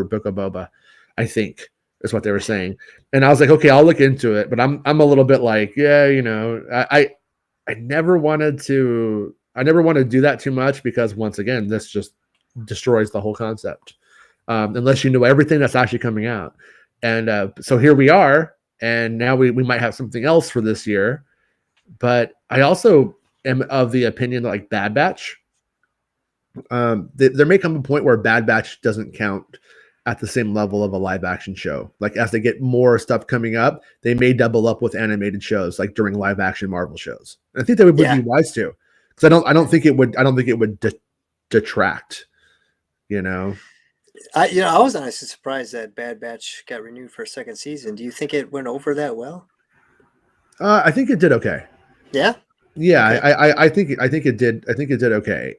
Book of Boba, I think is what they were saying. And I was like, okay, I'll look into it, but I'm a little bit like, yeah, I never wanted to do that too much, because once again, this just destroys the whole concept, unless you know everything that's actually coming out. And so here we are. And now we might have something else for this year. But I also am of the opinion that like Bad Batch, there may come a point where Bad Batch doesn't count at the same level of a live action show. Like as they get more stuff coming up, they may double up with animated shows like during live action Marvel shows. And I think that would be wise to, because I don't think it would detract, I was honestly surprised that Bad Batch got renewed for a second season. Do you think it went over that well? I think it did okay. Yeah. Yeah, okay. I think it did. I think it did okay.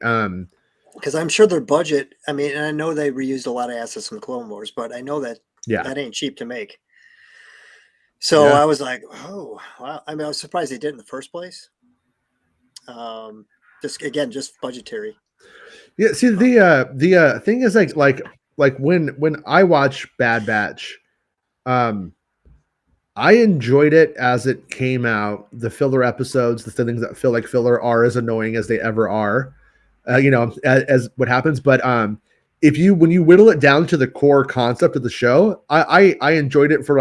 Because I'm sure their budget. I mean, and I know they reused a lot of assets from Clone Wars, but I know that that ain't cheap to make. So I was like, oh, wow. I mean, I was surprised they did in the first place. Just budgetary. Yeah. See, the thing is like when I watch Bad Batch, I enjoyed it as it came out. The filler episodes, the things that feel like filler, are as annoying as they ever are, as what happens. But when you whittle it down to the core concept of the show, I enjoyed it for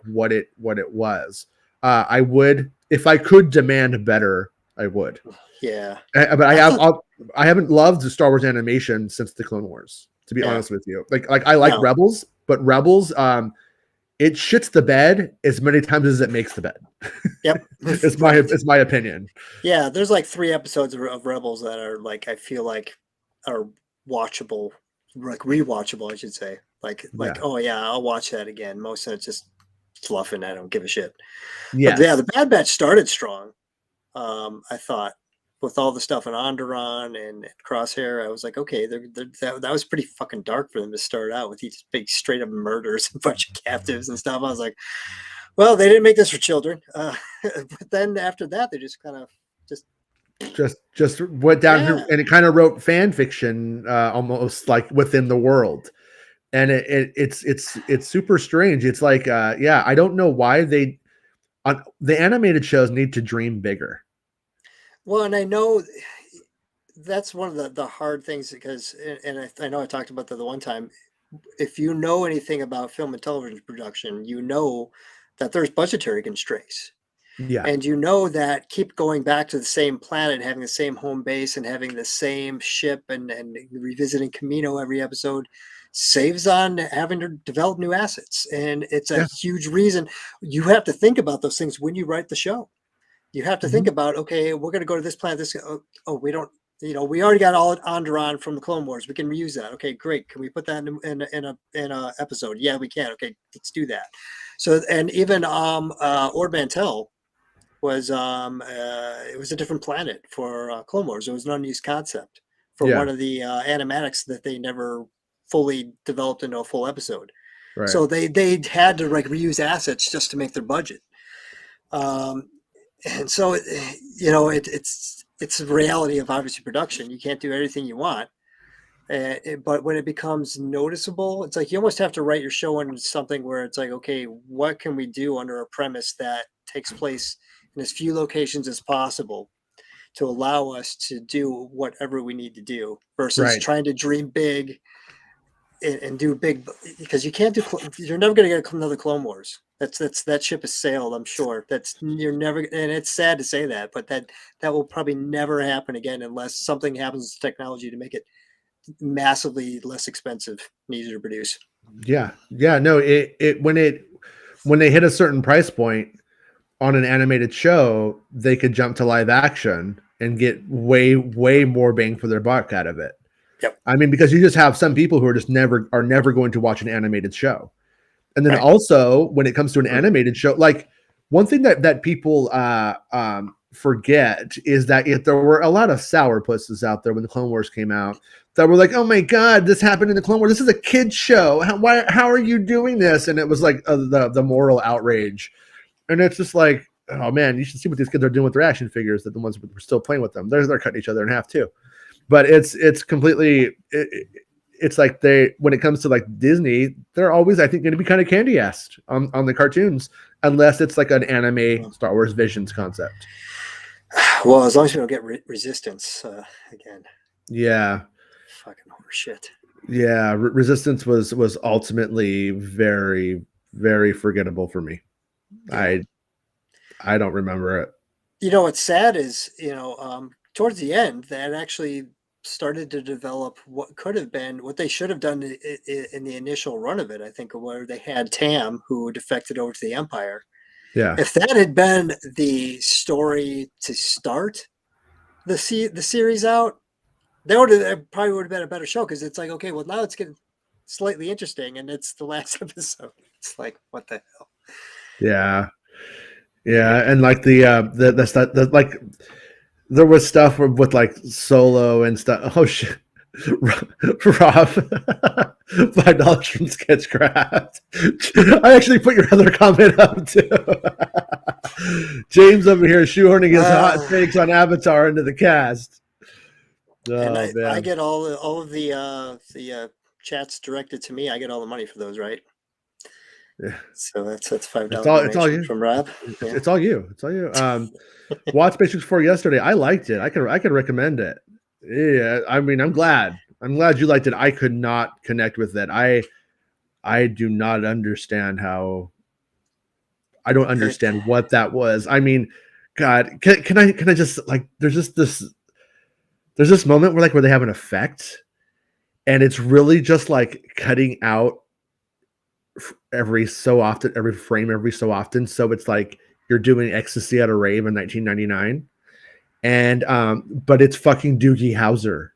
what it was. I would, if I could demand better, I would. Yeah. But I haven't loved the Star Wars animation since the Clone Wars, to be honest with you. Like I like Rebels, but Rebels, it shits the bed as many times as it makes the bed. Yep. It's my opinion. Yeah, there's like 3 episodes of Rebels that are like, I feel like are watchable, like rewatchable, I should say. Oh yeah, I'll watch that again. Most of it's just fluff and I don't give a shit. Yeah. But yeah, the Bad Batch started strong. I thought with all the stuff in Onderon and Crosshair, I was like, okay, that was pretty fucking dark for them to start out with these big straight up murders and a bunch of captives and stuff. I was like, well, they didn't make this for children. But then after that, they just kind of just went down here, and it kind of wrote fan fiction almost like within the world. And it's super strange. It's like, I don't know why the animated shows need to dream bigger. Well, and I know that's one of the hard things, because, and I know I talked about that the one time. If you know anything about film and television production, you know that there's budgetary constraints. Yeah. And you know that keep going back to the same planet, having the same home base and having the same ship and revisiting Camino every episode saves on having to develop new assets. And it's a huge reason you have to think about those things when you write the show. You have to think about, okay, we're going to go to this planet. We don't, we already got all Onderon from the Clone Wars. We can reuse that. Okay, great. Can we put that in a episode? Yeah, we can. Okay, let's do that. So, and even Ord Mantell was it was a different planet for Clone Wars. It was an unused concept for one of the animatics that they never fully developed into a full episode. Right. So they had to reuse assets just to make their budget. And so, it's the reality of obviously production. You can't do everything you want. But when it becomes noticeable, it's like you almost have to write your show into something where it's like, okay, what can we do under a premise that takes place in as few locations as possible to allow us to do whatever we need to do versus trying to dream big and do big, because you can't do, you're never going to get another Clone Wars. That ship has sailed, I'm sure. You're never, and it's sad to say that, but that will probably never happen again unless something happens to technology to make it massively less expensive and easier to produce. Yeah. No, when they hit a certain price point on an animated show, they could jump to live action and get way more bang for their buck out of it. Yep. I mean, because you just have some people who are just never going to watch an animated show. And then also when it comes to an animated show, like one thing that people forget is that if there were a lot of sourpusses out there when the Clone Wars came out that were like, oh my God, this happened in the Clone Wars. This is a kid's show. How are you doing this? And it was like the moral outrage. And it's just like, oh man, you should see what these kids are doing with their action figures, that the ones we're still playing with them. They're cutting each other in half too. But it's completely, it's like when it comes to like Disney, they're always, I think, going to be kind of candy-assed on the cartoons, unless it's like an anime Star Wars Visions concept. Well, as long as we don't get Resistance again. Yeah. Fucking horseshit. Yeah, Resistance was ultimately very, very forgettable for me. Yeah. I don't remember it. You know, what's sad is, towards the end, that actually started to develop what could have been, what they should have done in the initial run of it, I think, where they had Tam, who defected over to the Empire. Yeah. If that had been the story to start the series out, it probably would have been a better show, because it's like, okay, well, now it's getting slightly interesting, and it's the last episode. It's like, what the hell? Yeah. Yeah, and like the like there was stuff with like Solo and stuff. Oh shit, Rob, $5 from Sketchcraft. I actually put your other comment up too. James over here shoehorning his hot takes on Avatar into the cast. Oh, and I get all of the chats directed to me. I get all the money for those, right? Yeah. So that's $5 it's all you. From Rob. Yeah. It's all you. It's all you. Watched Matrix 4 yesterday. I liked it. I could recommend it. Yeah, I mean, I'm glad you liked it. I could not connect with it. I do not understand how. I don't understand what that was. I mean, God, can I just like? There's this moment where they have an effect, and it's really just like cutting out every frame every so often. So it's like you're doing ecstasy at a rave in 1999, and but it's fucking Doogie Howser.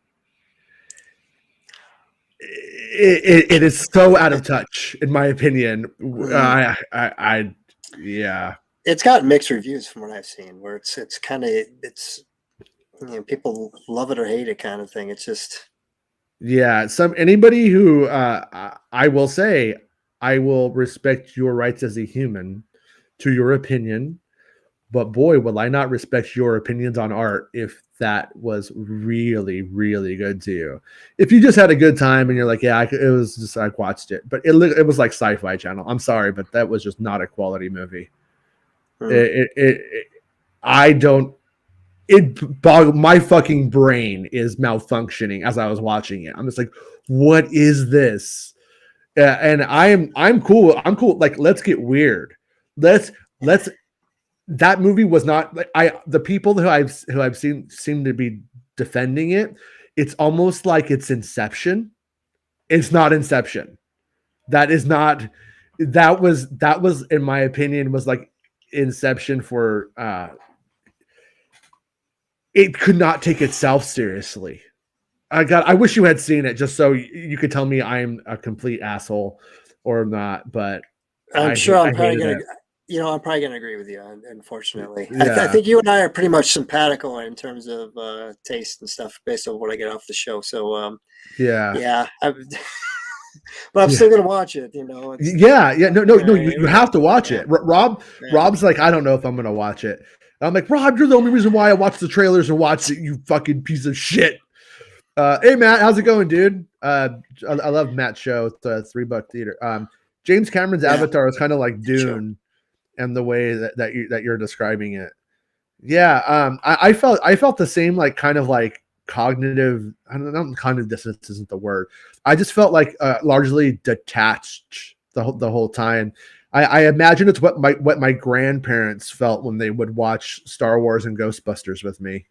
It is so out of touch, in my opinion. Yeah. It's got mixed reviews from what I've seen, where it's kind of people love it or hate it kind of thing. It's just anybody who I will say, I will respect your rights as a human to your opinion, but boy, will I not respect your opinions on art if that was really, really good to you. If you just had a good time and you're like, yeah, it was just, I watched it, but it was like Sci-Fi Channel. I'm sorry, but that was just not a quality movie. My fucking brain is malfunctioning as I was watching it. I'm just like, what is this? And I'm cool. I'm cool. Like, let's get weird. Let's that movie was not like the people who I've seen seem to be defending it. It's almost like it's Inception. It's not Inception. That was in my opinion was like Inception for it could not take itself seriously. I wish you had seen it just so you could tell me I'm a complete asshole or not, but I'm probably going to agree with you, unfortunately. Yeah. I think you and I are pretty much simpatico in terms of taste and stuff based on what I get off the show. So, yeah. But I'm still going to watch it, No, you have to watch it. Rob's like, I don't know if I'm going to watch it. I'm like, Rob, you're the only reason why I watched the trailers and watched it, you fucking piece of shit. Hey, Matt, how's it going, dude? I love Matt's show. It's $3 theater. James Cameron's Avatar is kind of like Dune, and the way that you're describing it. Yeah, I felt the same, like kind of like cognitive. I don't know, cognitive dissonance isn't the word. I just felt like largely detached the whole time. I imagine it's what my grandparents felt when they would watch Star Wars and Ghostbusters with me.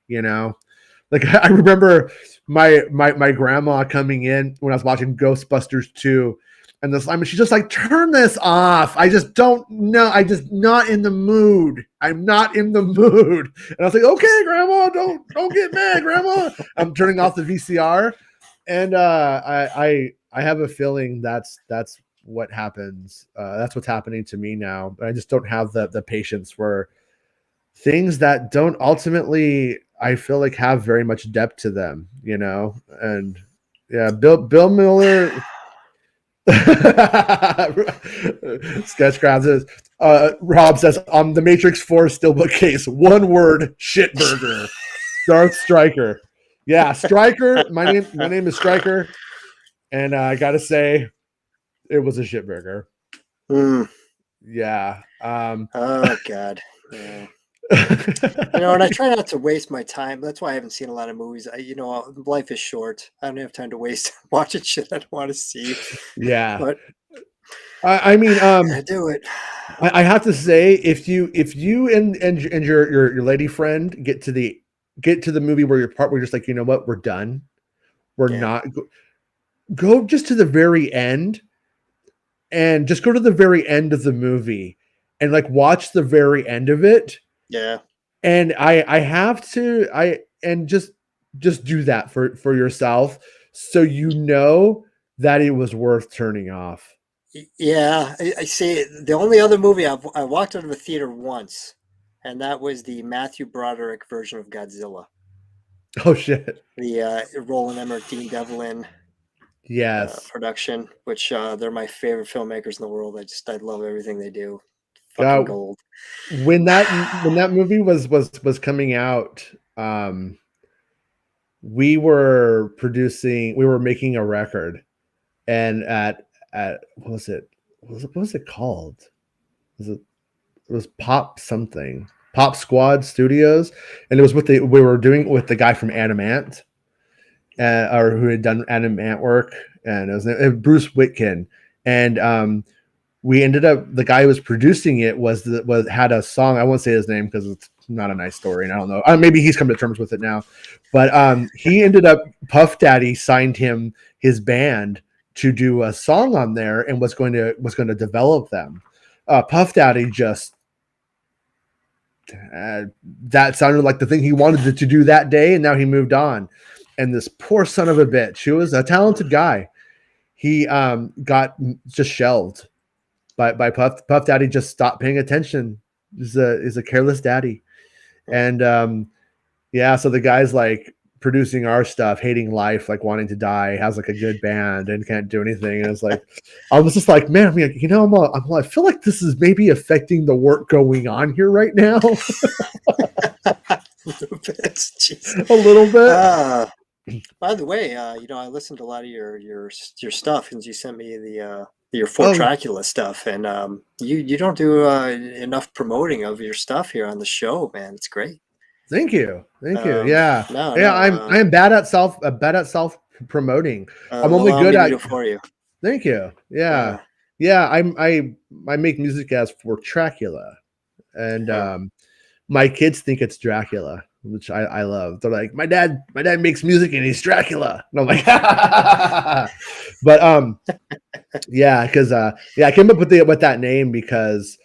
Like I remember my grandma coming in when I was watching Ghostbusters 2, and she's just like, turn this off. I just don't know. I just not in the mood. I'm not in the mood. And I was like, okay, Grandma, don't get mad, Grandma. I'm turning off the VCR, and I have a feeling that's what happens. That's what's happening to me now. But I just don't have the patience for things that don't ultimately, I feel like, have very much depth to them, you know. And yeah, Bill Miller. Sketchcraft says, Rob says, the Matrix 4 steelbook case, one word, shitburger. Darth Striker. Yeah, Striker. My name is Striker, and I gotta say, it was a shitburger. Mm. Yeah. Oh God. Yeah. And I try not to waste my time. That's why I haven't seen a lot of movies. Life is short. I don't have time to waste watching shit I don't want to see. yeah. But I mean, I do it. I have to say, if you and your lady friend get to the movie where where you're just like, you know what, we're done. We're Yeah. not go just to the very end, and just go to the very end of the movie and like watch the very end of it. Yeah. And I have to I and just do that for yourself, so you know that it was worth turning off. Yeah. I see. The only other movie I walked out of the theater once, and that was the Matthew Broderick version of Godzilla, Oh shit. the Roland Emmerich, Dean Devlin Yes. production, which they're my favorite filmmakers in the world. I love everything they do. Fucking God, gold. when that movie was coming out, we were making a record, and at what was it called? Was it was Pop something, Pop Squad Studios, and it was we were doing it with the guy from Animant, or who had done Animant work, and it was Bruce Whitkin, and we ended up, the guy who was producing it had a song. I won't say his name because it's not a nice story, and I don't know. Maybe he's come to terms with it now, but he ended up, Puff Daddy signed his band to do a song on there, and was going to develop them. Puff Daddy just that sounded like the thing he wanted to do that day, and now he moved on. And this poor son of a bitch, who was a talented guy, he got just shelved by Puff Daddy. Just stopped paying attention. Is a careless daddy. And yeah, so the guy's like producing our stuff, hating life, like wanting to die, has like a good band and can't do anything. And it's like, I was just like, man, I mean, I feel like this is maybe affecting the work going on here right now. Jeez. A little bit. By the way, I listened to a lot of your stuff, and you sent me the your Fort Oh, Dracula stuff, and you don't do enough promoting of your stuff here on the show, man. It's great. thank you. Yeah. No, Yeah, no. I am bad at self promoting. I'm only Allow good me to at do it for you. Thank you. Yeah. Yeah. Yeah, I make music as for Dracula. And Yeah. my kids think it's Dracula, which I love. They're like, my dad makes music and he's Dracula. And I'm like, but yeah, because I came up with that name because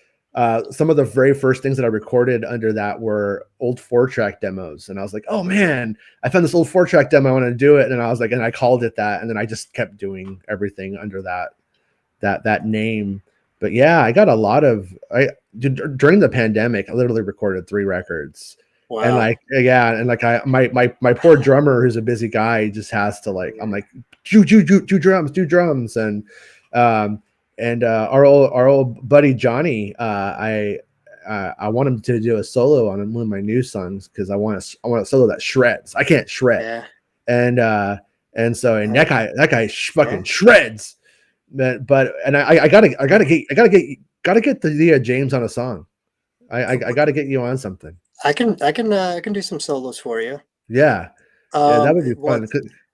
some of the very first things that I recorded under that were old 4-track demos, and I was like, oh man, I found this old 4-track demo, I want to do it, and I was like, and I called it that, and then I just kept doing everything under that name. But yeah, I got a lot of during the pandemic. I literally recorded 3 records, and Wow. like yeah, and like my poor drummer, who's a busy guy, just has to like, I'm like, do drums, and um our old buddy Johnny, I want him to do a solo on one of my new songs because I want a solo that shreds. I can't shred, Yeah. and that guy fucking Well, shreds. But I gotta get the James on a song. I gotta get you on something. I can do some solos for you. Yeah, yeah, that would be Well, fun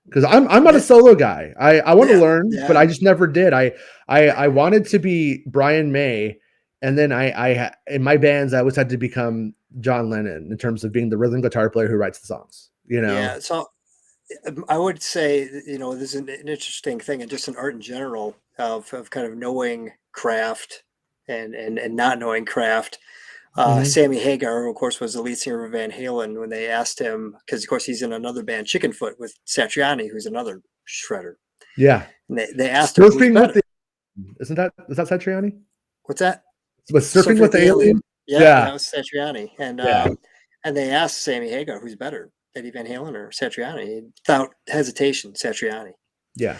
because I'm not a the, solo guy. I want to yeah, learn, but yeah. I just never did. I wanted to be Brian May, and then in my bands I always had to become John Lennon in terms of being the rhythm guitar player who writes the songs. You know. Yeah, so I would say, this is an interesting thing, and just an art in general of kind of knowing craft and not knowing craft. Mhm. Sammy Hagar, who of course was the lead singer of Van Halen, when they asked him, because of course he's in another band, Chickenfoot, with Satriani, who's another shredder. Yeah, And they asked him who's surfing with better. the is that Satriani? What's that? Was surfing Surfing with with the the Alien. alien? Yeah, Yeah. that was Satriani, Yeah. and they asked Sammy Hagar, who's better, Eddie Van Halen or Satriani, without hesitation, Satriani. Yeah.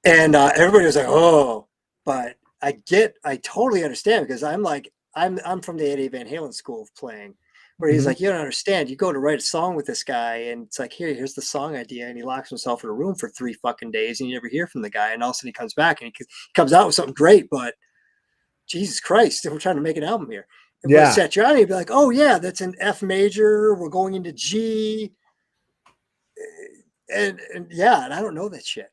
And everybody was like, "Oh," but I totally understand because I'm like, I'm from the Eddie Van Halen school of playing, where he's Mhm. like, "You don't understand. You go to write a song with this guy, and it's like, here's the song idea," and he locks himself in a room for 3 fucking days, and you never hear from the guy, and all of a sudden he comes back and he comes out with something great, but Jesus Christ, we're trying to make an album here. But Yeah. Satriani would be like, "Oh yeah, that's an F major. We're going into G." And yeah, and I don't know that shit.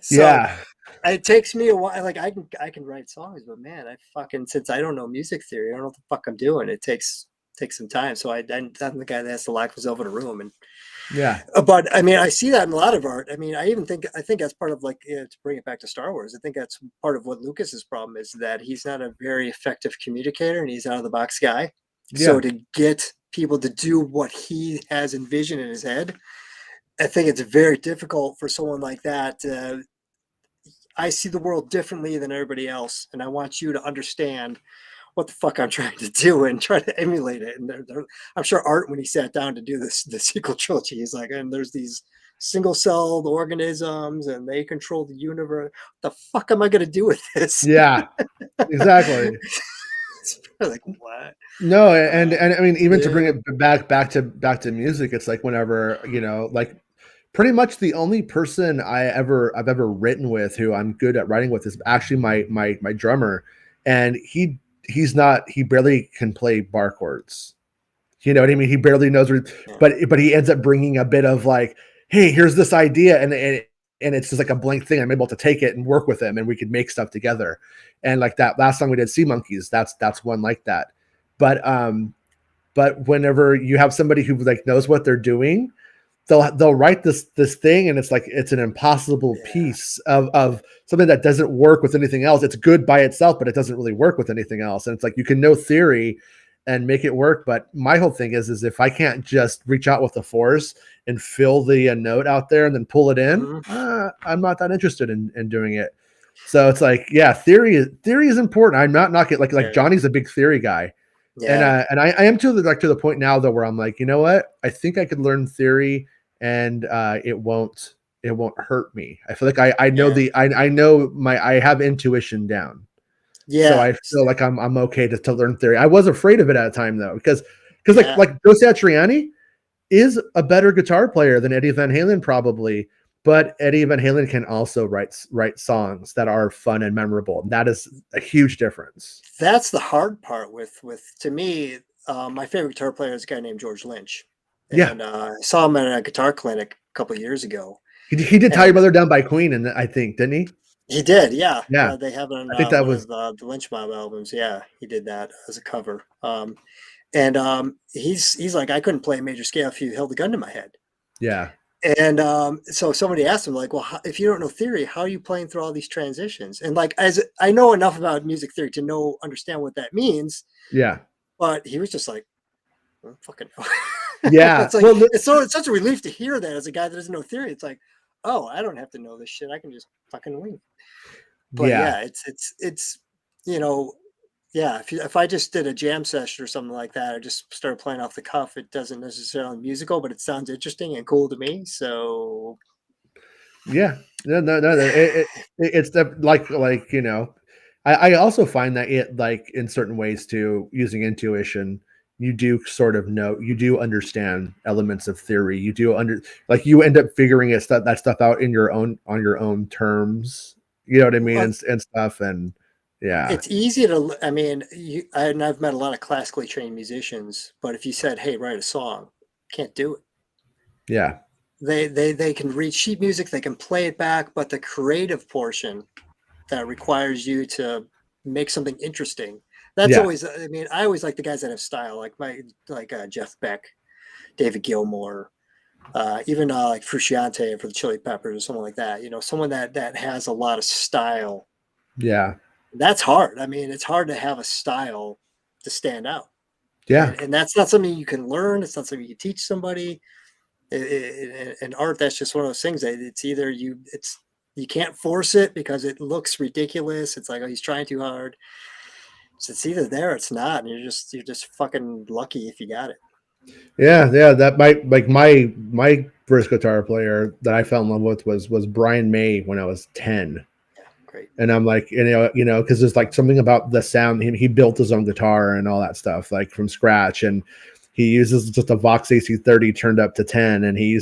So Yeah. it takes me a while. Like I can write songs, but man, I fucking since I don't know music theory, I don't know what the fuck I'm doing. It takes some time. So I'm the guy that has to lock himself in a room. And Yeah. but I mean, I see that in a lot of art. I mean, I think that's part of like to bring it back to Star Wars. I think that's part of what Lucas's problem is that he's not a very effective communicator and he's out of the box guy. So Yeah. to get people to do what he has envisioned in his head, I think it's very difficult for someone like that. I see the world differently than everybody else, and I want you to understand what the fuck I'm trying to do and try to emulate it. And I'm sure Art, when he sat down to do the sequel trilogy, he's like, and there's these single-celled organisms, and they control the universe. What the fuck am I going to do with this? Yeah. Exactly. It's like what? No, Uh, and I mean, even to bring yeah, it back to music, it's like whenever, like pretty much the only person I've ever written with who I'm good at writing with is actually my drummer, and he barely can play bar chords. You know what I mean? He barely knows, yeah. but he ends up bringing a bit of like, hey, here's this idea, and it's just like a blank thing. I'm able to take it and work with him, and we could make stuff together. And like that last song we did, Sea Monkeys, that's one like that. But whenever you have somebody who like knows what they're doing, they'll write this thing, and it's like it's an impossible Yeah. piece of something that doesn't work with anything else. It's good by itself, but it doesn't really work with anything else. And it's like you can know theory and make it work, but my whole thing is if I can't just reach out with the force and fill the note out there and then pull it in, Mhm. I'm not that interested in doing it. So it's like, yeah, theory is important. I'm not knocking like Yeah. Johnny's a big theory guy, Yeah. and I am to the point now though where I'm like, you know what? I think I could learn theory, and it won't hurt me. I feel like I know Yeah. I know I have intuition down, so Yeah. I feel like I'm okay to learn theory. I was afraid of it at a time though because Yeah. like Joe Satriani is a better guitar player than Eddie Van Halen probably, but Eddie Van Halen can also write songs that are fun and memorable. And that is a huge difference. That's the hard part with to me. My favorite guitar player is a guy named George Lynch, Yeah, and I saw him at a guitar clinic a couple of years ago, he did "Tie Your and Mother Down" by Queen, and I think didn't he? he did, yeah. Yeah, They have it on I think that one was of the Lynch Mob albums. Yeah, he did that as a cover. And he's like, I couldn't play a major scale if you held a gun to my head. yeah, And so somebody asked him, like, well, if you don't know theory, how are you playing through all these transitions? And like, as I know enough about music theory to understand what that means, yeah, but he was just like, I don't fucking know. yeah. It's like Well, it's such a relief to hear that as a guy that doesn't know theory. It's like, oh, I don't have to know this shit. I can just fucking wing it. But yeah, yeah, it's you know, yeah. If I just did a jam session or something like that, I just started playing off the cuff. It doesn't necessarily musical, but it sounds interesting and cool to me. So yeah. No, no, no. It's the like I also find that it like in certain ways too, using intuition, you do sort of know, you do understand elements of theory. You do like you end up figuring that stuff out in your own on your own terms. You know what I mean, and stuff, and yeah, it's easy to. I mean, and I've met a lot of classically trained musicians, but if you said, "Hey, write a song," can't do it. yeah, They can read sheet music, they can play it back, but the creative portion that requires you to make something interesting. That's yeah, always. I mean, I always like the guys that have style, like Jeff Beck, David Gilmour, even like Frusciante for the Chili Peppers or someone like that. You know, someone that has a lot of style. yeah, That's hard. I mean, it's hard to have a style to stand out, yeah, and that's not something you can learn. It's not something you teach somebody. In art, that's just one of those things that it's either you can't force it because it looks ridiculous. It's like, oh, he's trying too hard. So it's either there or it's not, and you're just fucking lucky if you got it. Yeah, yeah. That my first guitar player that I fell in love with was Brian May when I was 10. Yeah, great. And I'm like, because there's like something about the sound. He built his own guitar and all that stuff, like from scratch. And he uses just a Vox AC30 turned up to 10. And he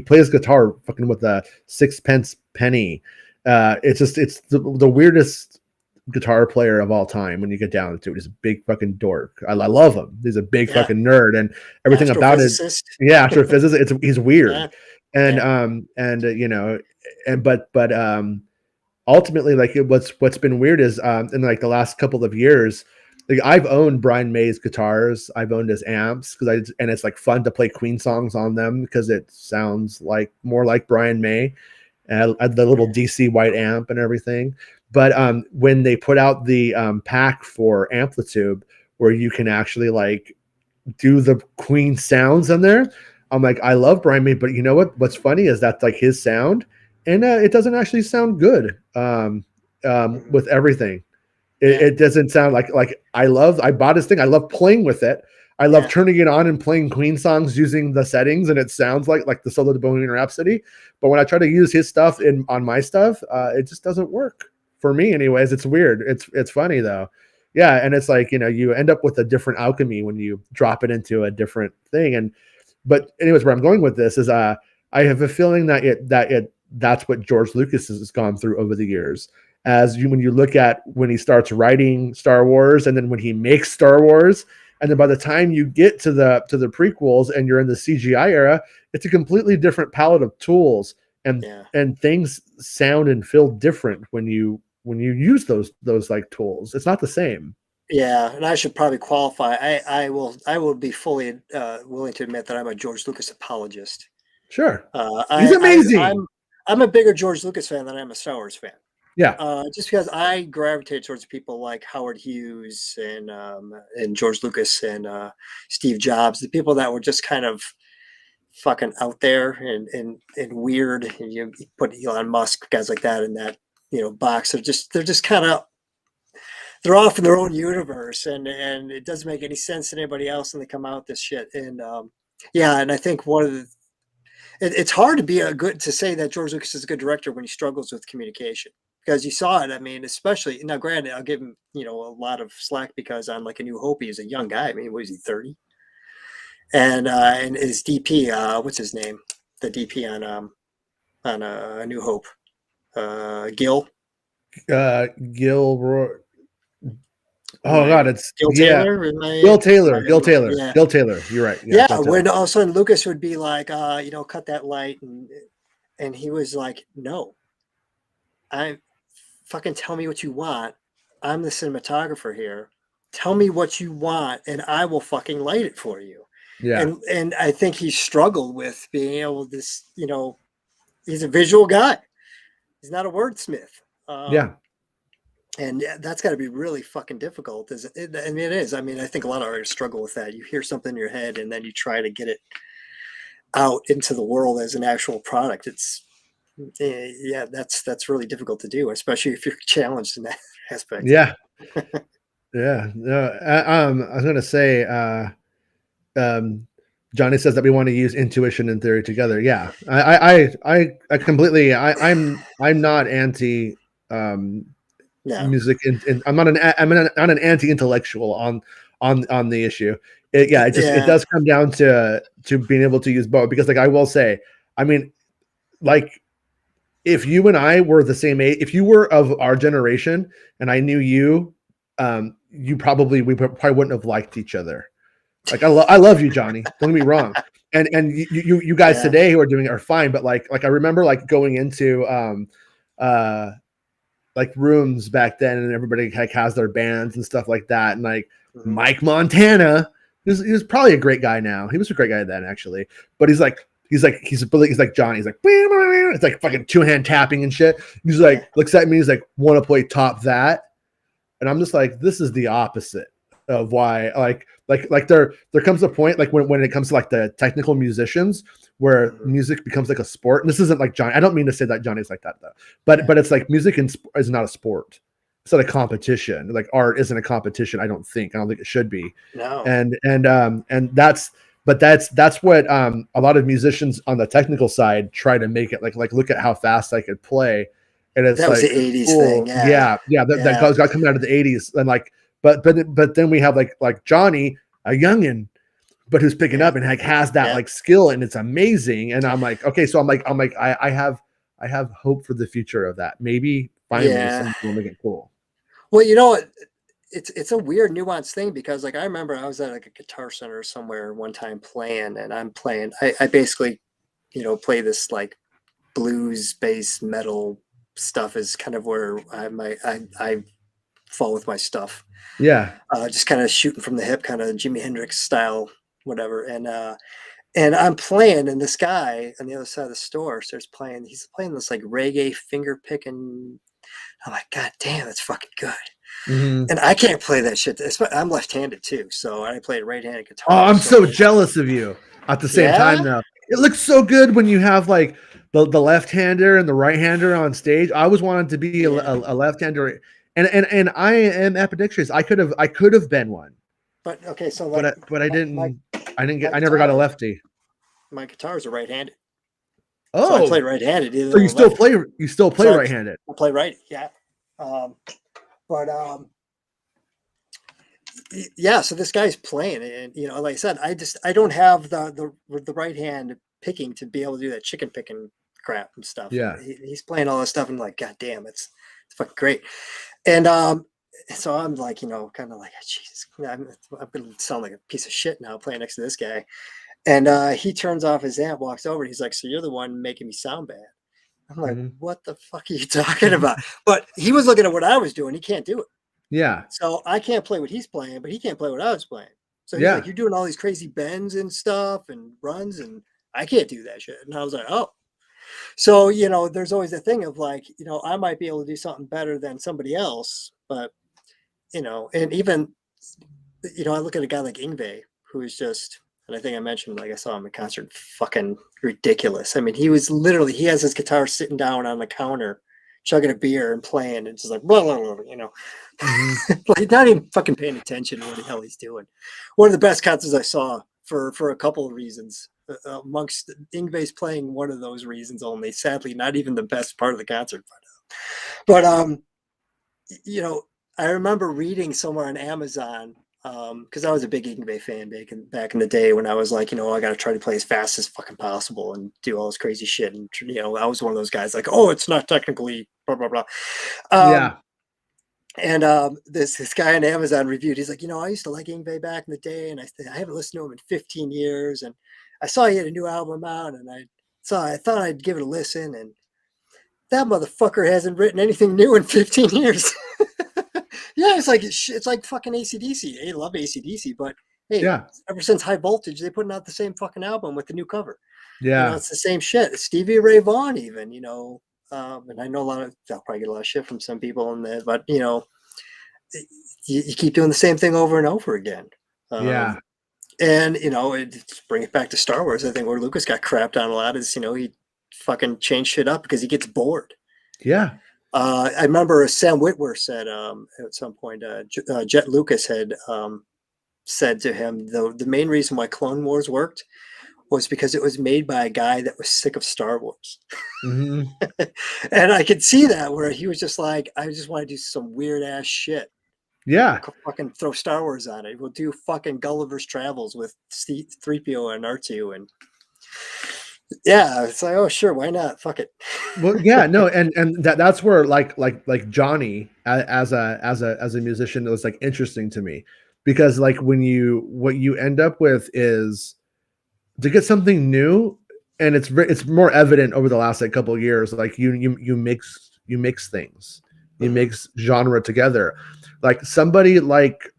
plays guitar fucking with a sixpence penny. It's the weirdest guitar player of all time when you get down to it. He's a big fucking dork. I love him. He's a big Yeah, fucking nerd, and everything about it. astrophysicist. Yeah, astrophysicist. He's weird, Yeah, and yeah, but ultimately, like what's been weird is in like the last couple of years, like I've owned Brian May's guitars, I've owned his amps and it's like fun to play Queen songs on them because it sounds like more like Brian May, and the little DC white amp and everything. But when they put out the pack for Amplitude, where you can actually like do the Queen sounds in there, I'm like, I love Brian May, but you know what? What's funny is that like his sound, and it doesn't actually sound good mhm, with everything. It, yeah, it doesn't sound like I bought his thing. I love playing with it. I love yeah, turning it on and playing Queen songs using the settings, and it sounds like the solo to Bohemian Rhapsody. But when I try to use his stuff on my stuff, it just doesn't work for me. Anyways, it's weird. It's funny though. Yeah, and it's like you end up with a different alchemy when you drop it into a different thing. And but anyways, where I'm going with this is I have a feeling that's what George Lucas has gone through over the years. When you look at when he starts writing Star Wars and then when he makes Star Wars, and then by the time you get to the prequels and you're in the CGI era, it's a completely different palette of tools, and yeah. things sound and feel different when you use those like tools. It's not the same. Yeah, and I should probably qualify. I will be fully willing to admit that I'm a George Lucas apologist. Sure. Uh, He's I, I amazing. I'm a bigger George Lucas fan than I am a Star Wars fan. Yeah. Just because I gravitate towards people like Howard Hughes and George Lucas and Steve Jobs, the people that were just kind of fucking out there and weird. And you put Elon Musk, guys like that, in that box. They're just kind of they're off in their own universe, and it doesn't make any sense to anybody else, and they come out with this shit. And yeah, and I think one of the it's hard to be a good to say that George Lucas is a good director when he struggles with communication because you saw it. I mean, especially now. Granted, I'll give him a lot of slack because on like A New Hope, he's a young guy. I mean, was he 30? And his DP, what's his name? The DP on A New Hope, Gil. Gil. Am Oh I God, it's Gil yeah. Taylor? Am I, Gil Taylor. yeah, Gil Taylor. You're right. Yeah, yeah. Gil Taylor. When all of a sudden Lucas would be like, cut that light, and he was like, no, I fucking tell me what you want. I'm the cinematographer here. Tell me what you want, and I will fucking light it for you. Yeah. And I think he struggled with being able to, he's a visual guy. He's not a wordsmith. Yeah. And that's got to be really fucking difficult. I mean, it is. I mean, I think a lot of artists struggle with that. You hear something in your head, and then you try to get it out into the world as an actual product. Yeah, that's really difficult to do, especially if you're challenged in that aspect. Yeah. Yeah. No, I was gonna say, um, Johnny says that we want to use intuition and theory together. Yeah, I completely. I'm not anti No. music, and not an anti intellectual on the issue. It Yeah. does come down to being able to use both because, like, I will say, I mean, like, if you and I were the same age, if you were of our generation and I knew you, we probably wouldn't have liked each other. Like I love you, Johnny. Don't get me wrong. And you guys Yeah. today who are doing it are fine, but like I remember like going into uh like rooms back then, and everybody like has their bands and stuff like that, and like Mhm. Mike Montana, he was probably a great guy now. He was a great guy then actually, but he's like Johnny. He's like it's like fucking two-hand tapping and shit. He's Yeah. like looks at me. He's like, want to play top that, and I'm just like, this is the opposite of why there comes a point like when it comes to like the technical musicians where Mhm. music becomes like a sport. And this isn't like Johnny. I don't mean to say that Johnny's like that though, Yeah. but it's like music is not a sport. it's not a competition. Like art isn't a competition. I don't think it should be. No. And that's what a lot of musicians on the technical side try to make it like look at how fast I could play, and it's That was like the 80s thing. cool, Yeah. that got coming out of the 80s, and like but then we have like Johnny, a youngin, but who's picking up and like has that like skill, and it's amazing. And I'm like, okay, so I have hope for the future of that. Maybe finally someone will make it cool. Well, you know, it's a weird nuanced thing because like I remember I was at like a Guitar Center somewhere one time playing, and I'm playing. I basically, play this like blues bass metal stuff is kind of where I fall with my stuff. Yeah. Just kind of shooting from the hip, kind of Jimi Hendrix style, whatever. And I'm playing, and this guy on the other side of the store starts playing. He's playing this like reggae finger picking. I'm like, God damn, that's fucking good. Mm-hmm. And I can't play that shit. I'm left-handed too, so I play right-handed guitar. Oh, I'm so jealous of you. At the same time, though, it looks so good when you have like the left-hander and the right-hander on stage. I always wanted to be a left-hander, and I am ambidextrous. I could have been one. But okay, so like, but I didn't. I never got a lefty. My guitars are right-handed. Oh, so I play right-handed. So you still play right-handed. I play right, yeah. Yeah, so this guy's playing, and like I said, I don't have the right hand picking to be able to do that chicken picking crap and stuff. Yeah, he's playing all this stuff, and like, God damn, it's fucking great. And so I'm like, kind of like, Jesus, I'm gonna sound like a piece of shit now playing next to this guy. And he turns off his amp, walks over, and he's like, "So you're the one making me sound bad?" I'm like, What the fuck are you talking about? But he was looking at what I was doing. He can't do it. Yeah. So I can't play what he's playing, but he can't play what I was playing. So he's like, you're doing all these crazy bends and stuff and runs, and I can't do that shit. And I was like, oh. So, there's always the thing of like, I might be able to do something better than somebody else, but, and even, I look at a guy like Yngwie, who is just, and I think I mentioned, like I saw him in concert, fucking ridiculous. I mean, he has his guitar sitting down on the counter, chugging a beer and playing, and just like, blah, blah, blah, like not even fucking paying attention to what the hell he's doing. One of the best concerts I saw for a couple of reasons. Amongst Yngwie's playing one of those reasons only. Sadly, not even the best part of the concert. But I remember reading somewhere on Amazon, because I was a big Yngwie fan back in the day when I was like, I got to try to play as fast as fucking possible and do all this crazy shit. And, I was one of those guys like, oh, it's not technically blah, blah, blah. And this guy on Amazon reviewed, he's like, I used to like Yngwie back in the day, and I haven't listened to him in 15 years. And I saw he had a new album out, and I thought I'd give it a listen. And that motherfucker hasn't written anything new in 15 years. Yeah, it's like fucking AC/DC. I love AC/DC, but hey, ever since High Voltage, they putting out the same fucking album with the new cover. Yeah, it's the same shit. Stevie Ray Vaughan, even, and I know I'll probably get a lot of shit from some people in there, but you keep doing the same thing over and over again. And bring it back to Star Wars. I think where Lucas got crapped on a lot is he fucking changed shit up because he gets bored. Yeah. I remember Sam Witwer said at some point, Jet Lucas had said to him, the main reason why Clone Wars worked was because it was made by a guy that was sick of Star Wars. And I could see that, where he was just like, I just want to do some weird ass shit. Yeah. Fucking throw Star Wars on it. We'll do fucking Gulliver's Travels with 3PO and R2, and yeah, it's like, oh sure, why not? Fuck it. Well, yeah, no, and that's where like Johnny as a musician, it was like interesting to me, because like what you end up with is to get something new, and it's more evident over the last like couple of years. Like you mix things, you mix genre together. Like somebody like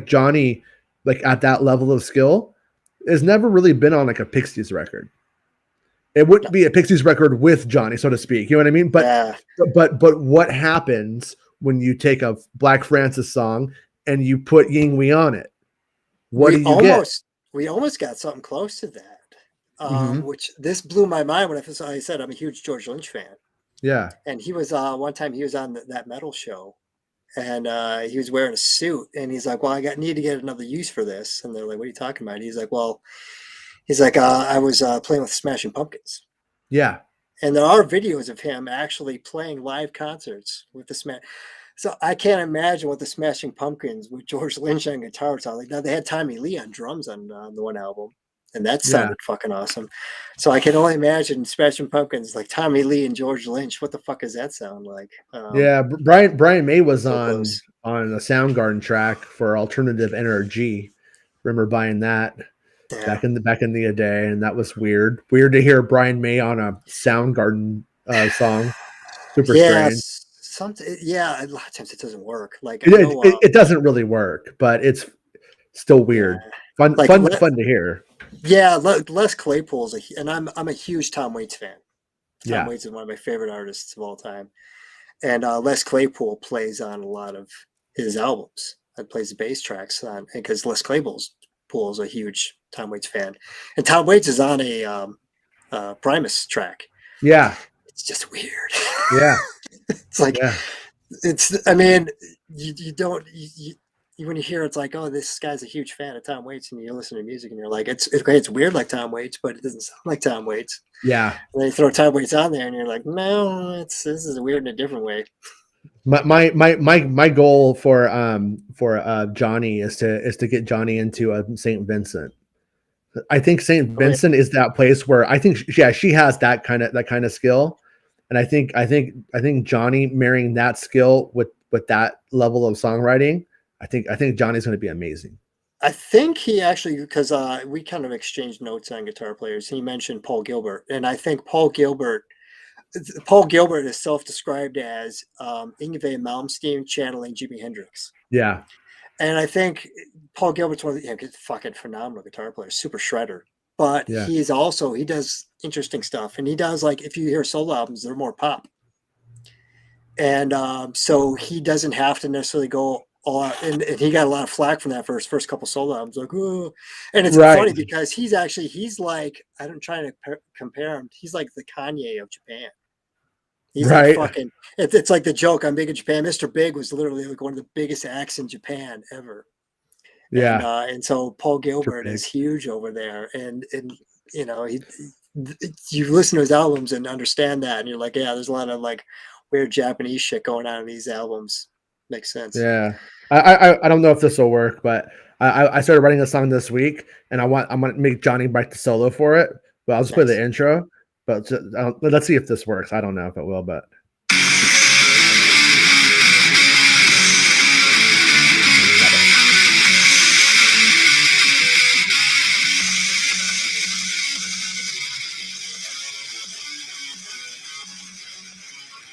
Johnny, like at that level of skill, has never really been on like a Pixies record. It wouldn't be a Pixies record with Johnny, so to speak. You know what I mean? But what happens when you take a Black Francis song and you put Yngwie on it? What do you get? We almost got something close to that. Which this blew my mind when I said I'm a huge George Lynch fan. Yeah. And he was one time he was on that metal show. and he was wearing a suit, and he's like, well, need to get another use for this. And they're like, what are you talking about? He's like, well, I was playing with Smashing Pumpkins. Yeah. And there are videos of him actually playing live concerts with the Smash. So I can't imagine what the Smashing Pumpkins with George Lynch on guitar sound like. Now they had Tommy Lee on drums on the one album, and that Yeah. sounded fucking awesome. So I can only imagine Smashing Pumpkins like Tommy Lee and George Lynch. What the fuck does that sound like? Yeah. Brian May was So close. on a Soundgarden track for Alternative Energy. Remember buying that Yeah. back in the day, and that was weird. Weird to hear Brian May on a Soundgarden song. Super Yeah. strange. Yeah. A lot of times it doesn't work. Like I know. It doesn't really work, but it's still Yeah. weird. Like Fun to hear. yeah. Les Claypool's and I'm a huge Tom Waits fan. Tom Yeah. Waits is one of my favorite artists of all time. And Les Claypool plays on a lot of his albums. And plays the bass tracks on because Les Claypool's is a huge Tom Waits fan, and Tom Waits is on a Primus track. Yeah. It's just weird. Yeah. It's like Yeah. I mean, you don't when you hear it's like, oh, this guy's a huge fan of Tom Waits, and you listen to music and you're like, it's great, it's weird like Tom Waits, but it doesn't sound like Tom Waits. Yeah. And then you throw Tom Waits on there, and you're like, no, this is weird in a different way. My goal for Johnny is to get Johnny into St. Vincent. I think St. Oh, yeah. Vincent is that place where I think she has that kind of skill, and I think Johnny marrying that skill with that level of songwriting, I think Johnny's going to be amazing. I think he actually, because we kind of exchanged notes on guitar players. He mentioned Paul Gilbert, and I think Paul Gilbert is self-described as Yngwie Malmsteen channeling Jimi Hendrix. Yeah. And I think Paul Gilbert's one of the fucking phenomenal guitar player, super shredder. But Yeah. he does interesting stuff. And he does, like, if you hear solo albums, they're more pop. And so he doesn't have to necessarily go all out. And he got a lot of flack from that for his first couple solo albums. Like, oh. And it's Right. funny because he's like, I'm trying to compare him. He's like the Kanye of Japan. He's Right. like fucking. It's like the joke. I'm big in Japan. Mr. Big was literally like one of the biggest acts in Japan ever. Yeah. And so Paul Gilbert is huge over there, and you know you listen to his albums and understand that, and you're like, yeah, there's a lot of like weird Japanese shit going on in these albums. Makes sense. Yeah. I don't know if this will work, but I started writing a song this week, and I'm gonna make Johnny write the solo for it. But I'll just play the intro. But let's see if this works. I don't know if it will, but.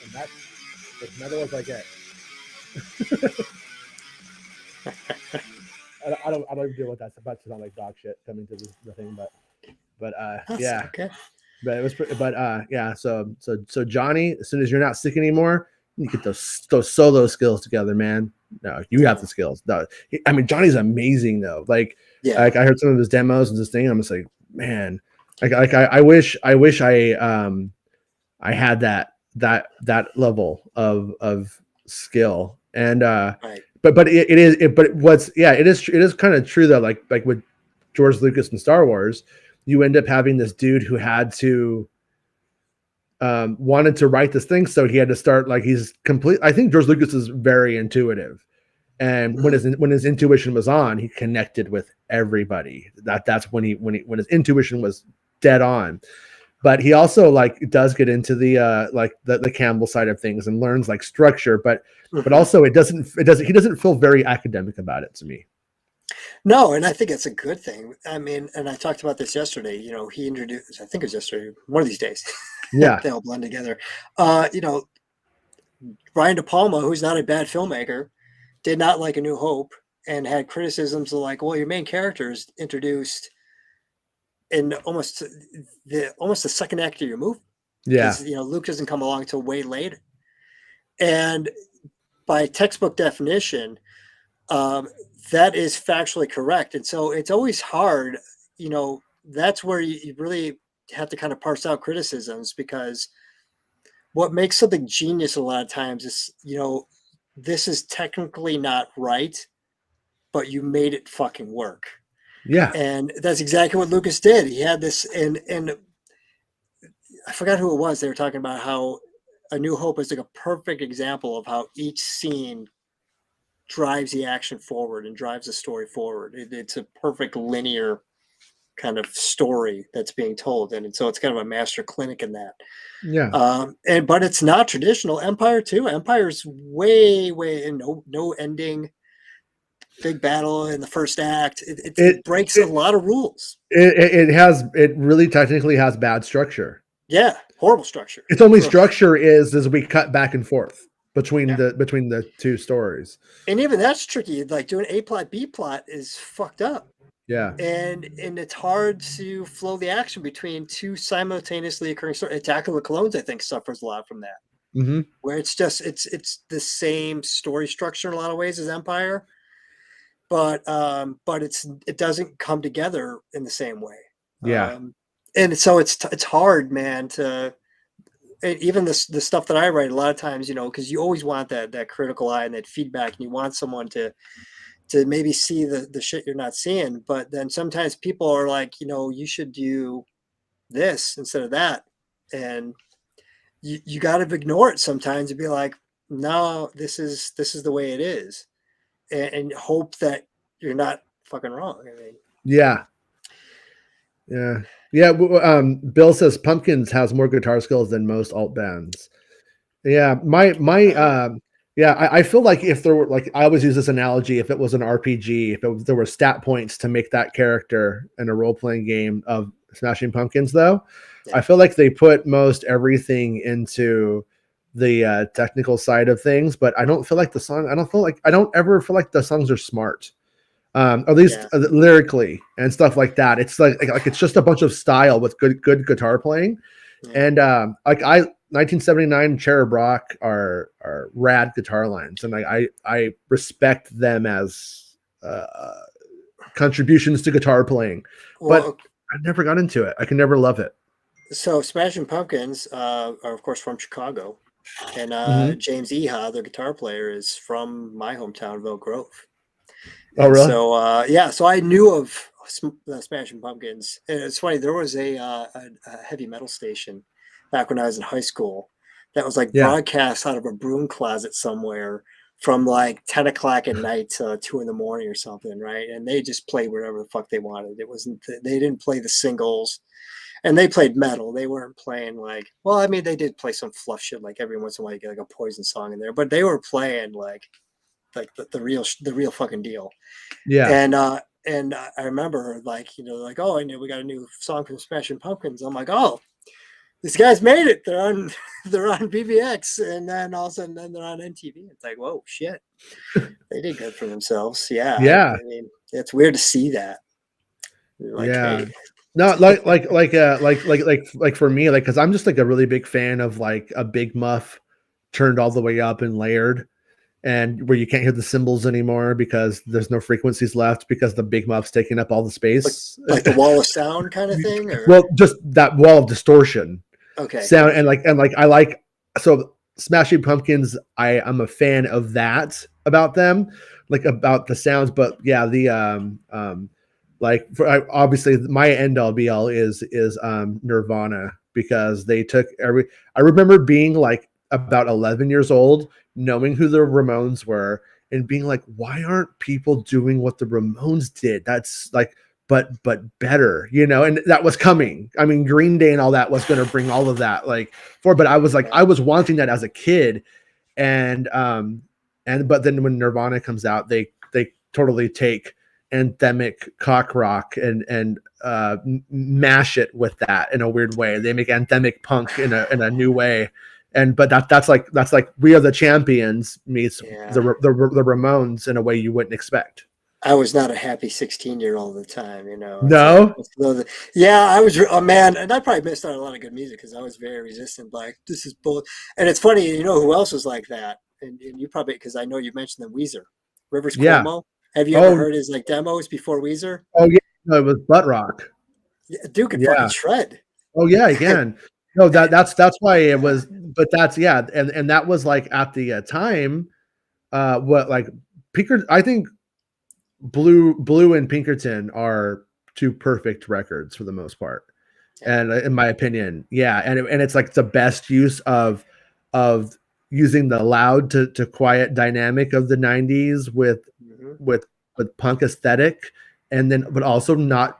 And that's as metal as I get. I don't even deal with that. It's about to sound like dog shit coming to the thing, but yeah. Okay. But it was, yeah. So Johnny, as soon as you're not sick anymore, you get those solo skills together, man. No, you have the skills. No, I mean Johnny's amazing though. Like I heard some of his demos and this thing. I'm just like, man, I wish I had that level of skill and right. But it is kind of true though. Like with George Lucas and Star Wars, you end up having this dude who had to wanted to write this thing, so he had to start like he's complete. I think George Lucas is very intuitive, and when his intuition was on, he connected with everybody. That's when his intuition was dead on. But he also like does get into the like the Campbell side of things and learns like structure, but also he doesn't feel very academic about it to me. No, and I think it's a good thing. I mean, and I talked about this yesterday. You know, he introduced, I think it was yesterday, one of these days. Yeah. They all blend together. You know, Brian De Palma, who's not a bad filmmaker, did not like A New Hope and had criticisms of like, well, your main character is introduced in almost the second act of your movie. Yeah. You know, Luke doesn't come along until way later. And by textbook definition, that is factually correct. And so it's always hard, you know, that's where you really have to kind of parse out criticisms, because what makes something genius a lot of times is, you know, this is technically not right, but you made it fucking work. Yeah. And that's exactly what Lucas did. He had this, and I forgot who it was. They were talking about how A New Hope is like a perfect example of how each scene drives the action forward and drives the story forward. It's a perfect linear kind of story that's being told, and so it's kind of a master clinic in that. Yeah. And but it's not traditional. Empire too. Empire's way and no ending, big battle in the first act. It It breaks a it lot of rules. it really technically has bad structure. Yeah, horrible structure. Its only For structure is we cut back and forth between yeah, the two stories. and even that's tricky. Like doing A plot B plot is fucked up. Yeah. And it's hard to flow the action between two simultaneously occurring stories. Attack of the Clones, I think, suffers a lot from that, Mm-hmm. where it's just it's the same story structure in a lot of ways as Empire, but it doesn't come together in the same way. Yeah. And so it's hard, man, to even the stuff that I write a lot of times, because you always want that critical eye and that feedback, and you want someone to maybe see the shit you're not seeing. But then sometimes people are like, you should do this instead of that. And you got to ignore it sometimes and be like, no, this is the way it is. And hope that you're not fucking wrong. I mean, Yeah. Yeah. Yeah. Bill says Pumpkins has more guitar skills than most alt bands. Yeah. Yeah, I feel like if there were, like, I always use this analogy, if it was an RPG, there were stat points to make that character in a role playing game of Smashing Pumpkins, though, yeah, I feel like they put most everything into the technical side of things, but I don't ever feel like the songs are smart. At least yeah, lyrically and stuff like that. It's like it's just a bunch of style with good guitar playing, yeah. and like 1979 Cherub Rock are rad guitar lines, and I respect them as contributions to guitar playing, but Well, I never got into it. I can never love it. so Smashing Pumpkins are of course from Chicago, and Mm-hmm. James Eha, the guitar player, is from my hometown of Oak Grove. Oh, And really? so yeah, so I knew of the Smashing Pumpkins. And it's funny, there was a heavy metal station back when I was in high school that was like Yeah. broadcast out of a broom closet somewhere from like 10 o'clock at night to 2 in the morning or something, right? And they just played whatever the fuck they wanted. It wasn't they didn't play the singles, and they played metal. They weren't playing like, well, I mean, they did play some fluff shit like every once in a while you get like a Poison song in there, but they were playing like the real fucking deal. Yeah. And I remember like, like, oh, I know we got a new song from Smashing Pumpkins. I'm like, oh, these guys made it. They're on they're on BBX, and then all of a sudden then they're on MTV. It's like, whoa, shit, they did good for themselves. Yeah, Yeah. I mean, it's weird to see that. You're like, Yeah. hey, No, like for me, like, because I'm just like a really big fan of like a big muff turned all the way up and layered, and where you can't hear the cymbals anymore because there's no frequencies left because the big muff's taking up all the like space. like the wall of sound kind of thing, or Well, just that wall of distortion okay, sound, gotcha. and like I like, so Smashing Pumpkins, I'm a fan of that about them, like about the sounds. But yeah, the like obviously my end all be all is Nirvana, because they took I remember being like about 11 years old, knowing who the Ramones were, and being like, why aren't people doing what the Ramones did? That's like, but better, and that was coming. I mean, Green Day and all that was going to bring all of that, like, but I was like, Yeah, I was wanting that as a kid, and but then when Nirvana comes out, they totally take anthemic cock rock and mash it with that in a weird way. They make anthemic punk in a new way, and but that's like We Are the Champions meets yeah. the Ramones in a way you wouldn't expect. I was not a happy 16-year-old at the time, It's like, No. yeah, I was, oh man, and I probably missed out on a lot of good music because I was very resistant. Like, this is bull. And it's funny, who else was like that? And you probably, because I know you mentioned the Weezer, Rivers Yeah. Cuomo. Have you ever Oh. heard his like demos before Weezer? Oh yeah. No, it was butt rock. Yeah, dude could fucking Yeah. shred. Oh yeah. Again. No, And that's why it yeah, was. But that's, yeah, and that was like at the time. what like Pinker? I think Blue and Pinkerton are two perfect records for the most part, Yeah. and in my opinion, yeah, and it's like the best use of using the loud to quiet dynamic of the '90s Mm-hmm. with with punk aesthetic, and then but also not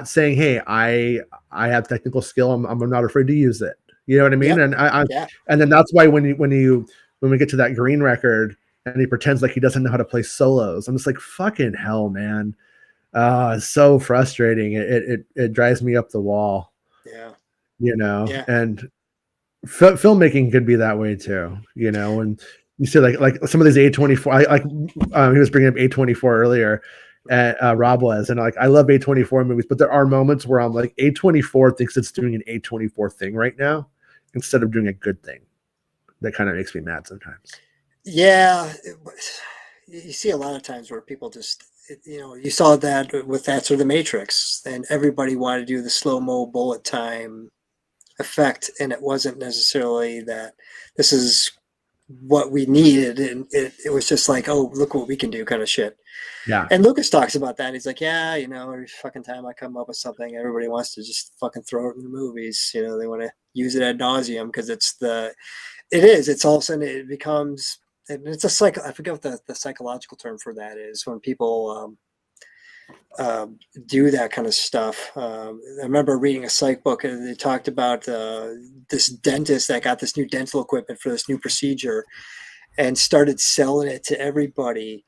saying, hey, I have technical skill, I'm not afraid to use it. You know what I mean? Yep. And I Yeah. and then that's why when we get to that Green record and he pretends like he doesn't know how to play solos, I'm just like, fucking hell, man. It's so frustrating. It drives me up the wall, Yeah. you know. Yeah. And filmmaking could be that way too, you know. And you see like some of these A24, he was bringing up A24 earlier, at Rob was, and like I love A24 movies, but there are moments where I'm like, A24 thinks it's doing an A24 thing right now instead of doing a good thing. That kind of makes me mad sometimes. Yeah. You see a lot of times where people just, you saw that with That's or the Matrix, and everybody wanted to do the slow mo bullet time effect, and it wasn't necessarily that this is what we needed, and it was just like, oh, look what we can do kind of shit. Yeah. And Lucas talks about that. He's like, yeah, every fucking time I come up with something, everybody wants to just fucking throw it in the movies. They want to use it ad nauseum because it's all of a sudden it becomes, and it's a I forget what the psychological term for that is, when people do that kind of stuff. I remember reading a psych book, and they talked about this dentist that got this new dental equipment for this new procedure and started selling it to everybody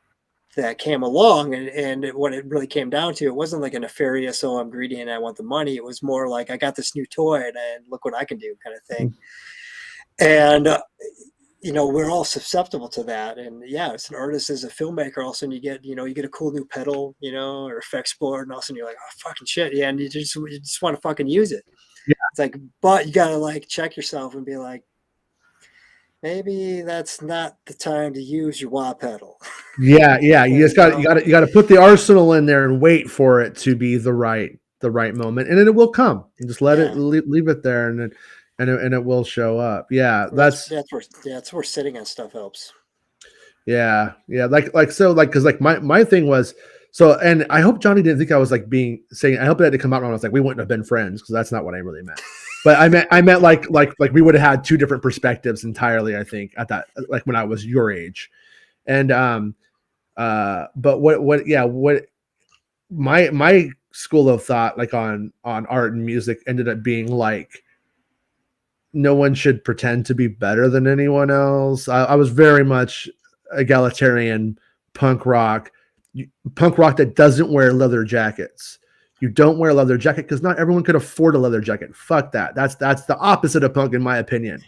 that came along. And what it really came down to, it wasn't like a nefarious, oh, I'm greedy and I want the money. It was more like, I got this new toy and look what I can do kind of thing. And we're all susceptible to that. And yeah, as an artist, as a filmmaker, all of a sudden you get a cool new pedal, or effects board, and all of a sudden you're like, oh, fucking shit. Yeah. And you just want to fucking use it. Yeah. It's like, but you got to like check yourself and be like, maybe that's not the time to use your wah pedal. Yeah. You just got to put the arsenal in there and wait for it to be the right moment, and then it will come. And just let it leave it there, and it will show up. Yeah, that's where sitting on stuff helps. Yeah, because my thing was and I hope Johnny didn't think I was like saying, I hope that didn't come out wrong. I was like, we wouldn't have been friends, because that's not what I really meant. But I meant like we would have had two different perspectives entirely, I think, at that, like when I was your age. And but what my school of thought, like on art and music, ended up being like, no one should pretend to be better than anyone else. I was very much egalitarian punk rock that doesn't wear leather jackets. You don't wear a leather jacket because not everyone could afford a leather jacket. Fuck that. That's the opposite of punk, in my opinion.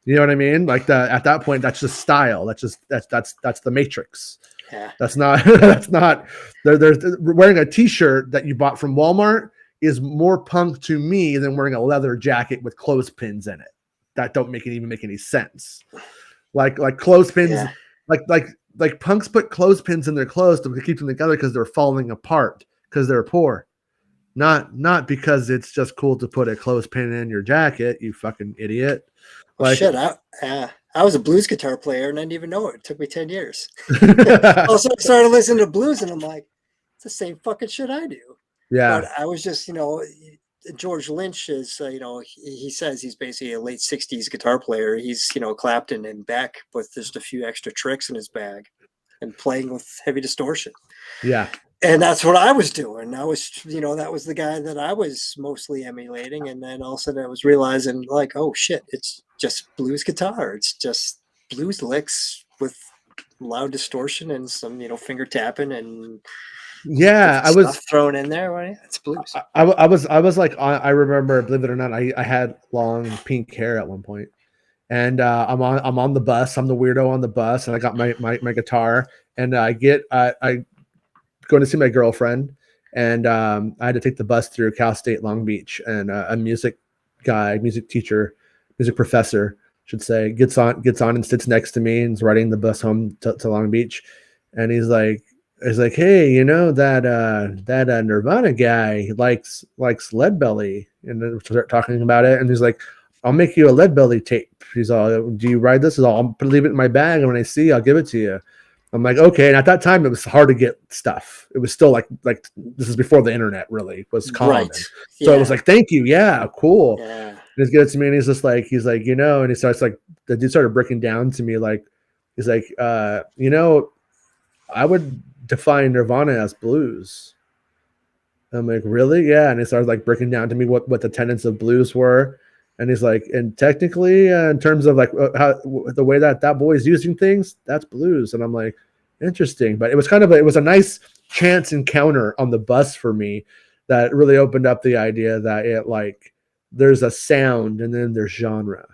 You know what I mean? Like at that point, that's just style. That's the Matrix. Yeah. That's not there's wearing a t-shirt that you bought from Walmart is more punk to me than wearing a leather jacket with clothespins in it. That don't even make any sense. Like clothespins, yeah. like punks put clothespins in their clothes to keep them together because they're falling apart because they're poor. Not because it's just cool to put a clothespin in your jacket, you fucking idiot. Well, shit, I was a blues guitar player and I didn't even know it. It took me 10 years. Also, I started listening to blues and I'm like, it's the same fucking shit I do. Yeah. But I was just, George Lynch is, he says he's basically a late 60s guitar player. He's, Clapton and Beck with just a few extra tricks in his bag and playing with heavy distortion. Yeah. And that's what I was doing. I was, that was the guy that I was mostly emulating. And then all of a sudden I was realizing, like, oh shit, it's just blues guitar. It's just blues licks with loud distortion and some, finger tapping and I was thrown in there. Right? It's blues. I was like, I remember, believe it or not, I had long pink hair at one point, and I'm on the bus. I'm the weirdo on the bus, and I got my guitar, and I going to see my girlfriend, and I had to take the bus through Cal State Long Beach, and a music professor, should say, gets on and sits next to me and is riding the bus home to Long Beach, and he's like, hey, that Nirvana guy likes Leadbelly, and then we start talking about it, and he's like, I'll make you a Leadbelly tape. He's all, do you ride this? I'll leave it in my bag, and when I see, I'll give it to you. I'm like, okay. And at that time, it was hard to get stuff. It was still like this is before the internet really was Right. common. So it was Yeah. like, thank you, yeah, cool. Yeah. And he's good to me, and he's just like, you know, and he starts like the dude started breaking down to me like, he's like, you know, I would define Nirvana as blues. I'm like, really? Yeah. And he started like breaking down to me what the tenets of blues were. And he's like, and technically, in terms of like how the way that boy is using things, that's blues. And I'm like, interesting. But it was kind of it was a nice chance encounter on the bus for me that really opened up the idea that it like there's a sound and then there's genre,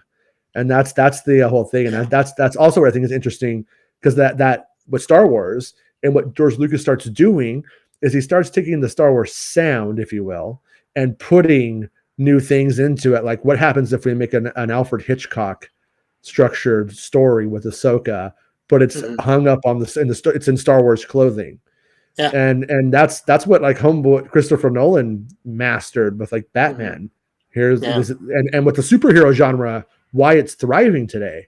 and that's the whole thing. And that's also what I think is interesting, because that with Star Wars and what George Lucas starts doing is he starts taking the Star Wars sound, if you will, and putting new things into it. Like, what happens if we make an Alfred Hitchcock structured story with Ahsoka, but it's hung up on it's in Star Wars clothing. Yeah. And that's what like homeboy Christopher Nolan mastered with like Batman. Here's this, and with the superhero genre, why it's thriving today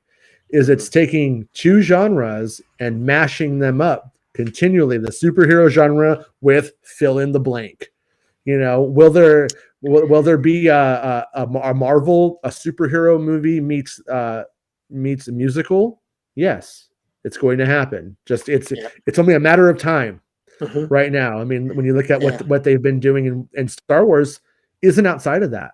is it's taking two genres and mashing them up continually. The superhero genre with fill in the blank. You know, will there be a Marvel a superhero movie meets a musical? Yes, it's going to happen. Just it's only a matter of time right now. I mean, when you look at what they've been doing in Star Wars, isn't outside of that.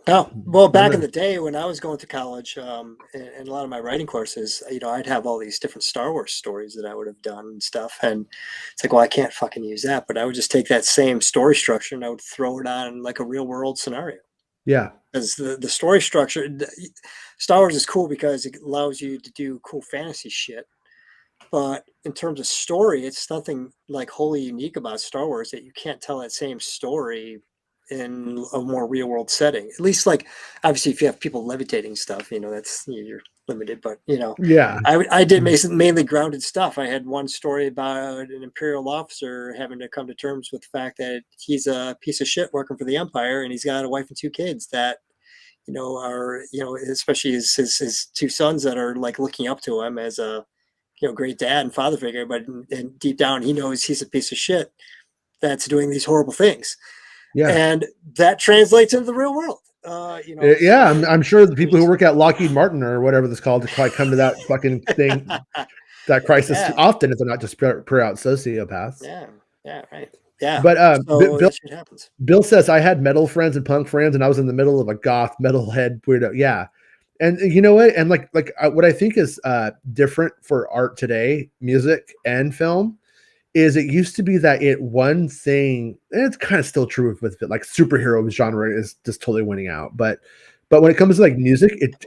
Oh, well, back in the day when I was going to college, and a lot of my writing courses, you know, I'd have all these different Star Wars stories that I would have done and stuff. And it's like, well, I can't fucking use that. But I would just take that same story structure and I would throw it on like a real world scenario. Yeah. Because the story structure, Star Wars is cool because it allows you to do cool fantasy shit. But in terms of story, it's nothing like wholly unique about Star Wars that you can't tell that same story in a more real world setting. At least, like, obviously, if you have people levitating stuff, you know, that's you're limited. But you know, yeah, I did mainly grounded stuff. I had one story about an Imperial officer having to come to terms with the fact that he's a piece of shit working for the Empire, and he's got a wife and two kids that you know are especially his two sons that are like looking up to him as a great dad and father figure, but and deep down he knows he's a piece of shit that's doing these horrible things. Yeah. And that translates into the real world. Yeah, I'm sure the people who work at Lockheed Martin or whatever this called to probably come to that fucking thing, that crisis often if they're not just pure out sociopaths. Yeah, right. Yeah. But so that shit happens. Bill says I had metal friends and punk friends, and I was in the middle of a goth metalhead weirdo. Yeah. And you know what? And like what I think is different for art today, music and film, is it used to be that one thing, and it's kind of still true with like superhero genre is just totally winning out. But when it comes to like music, it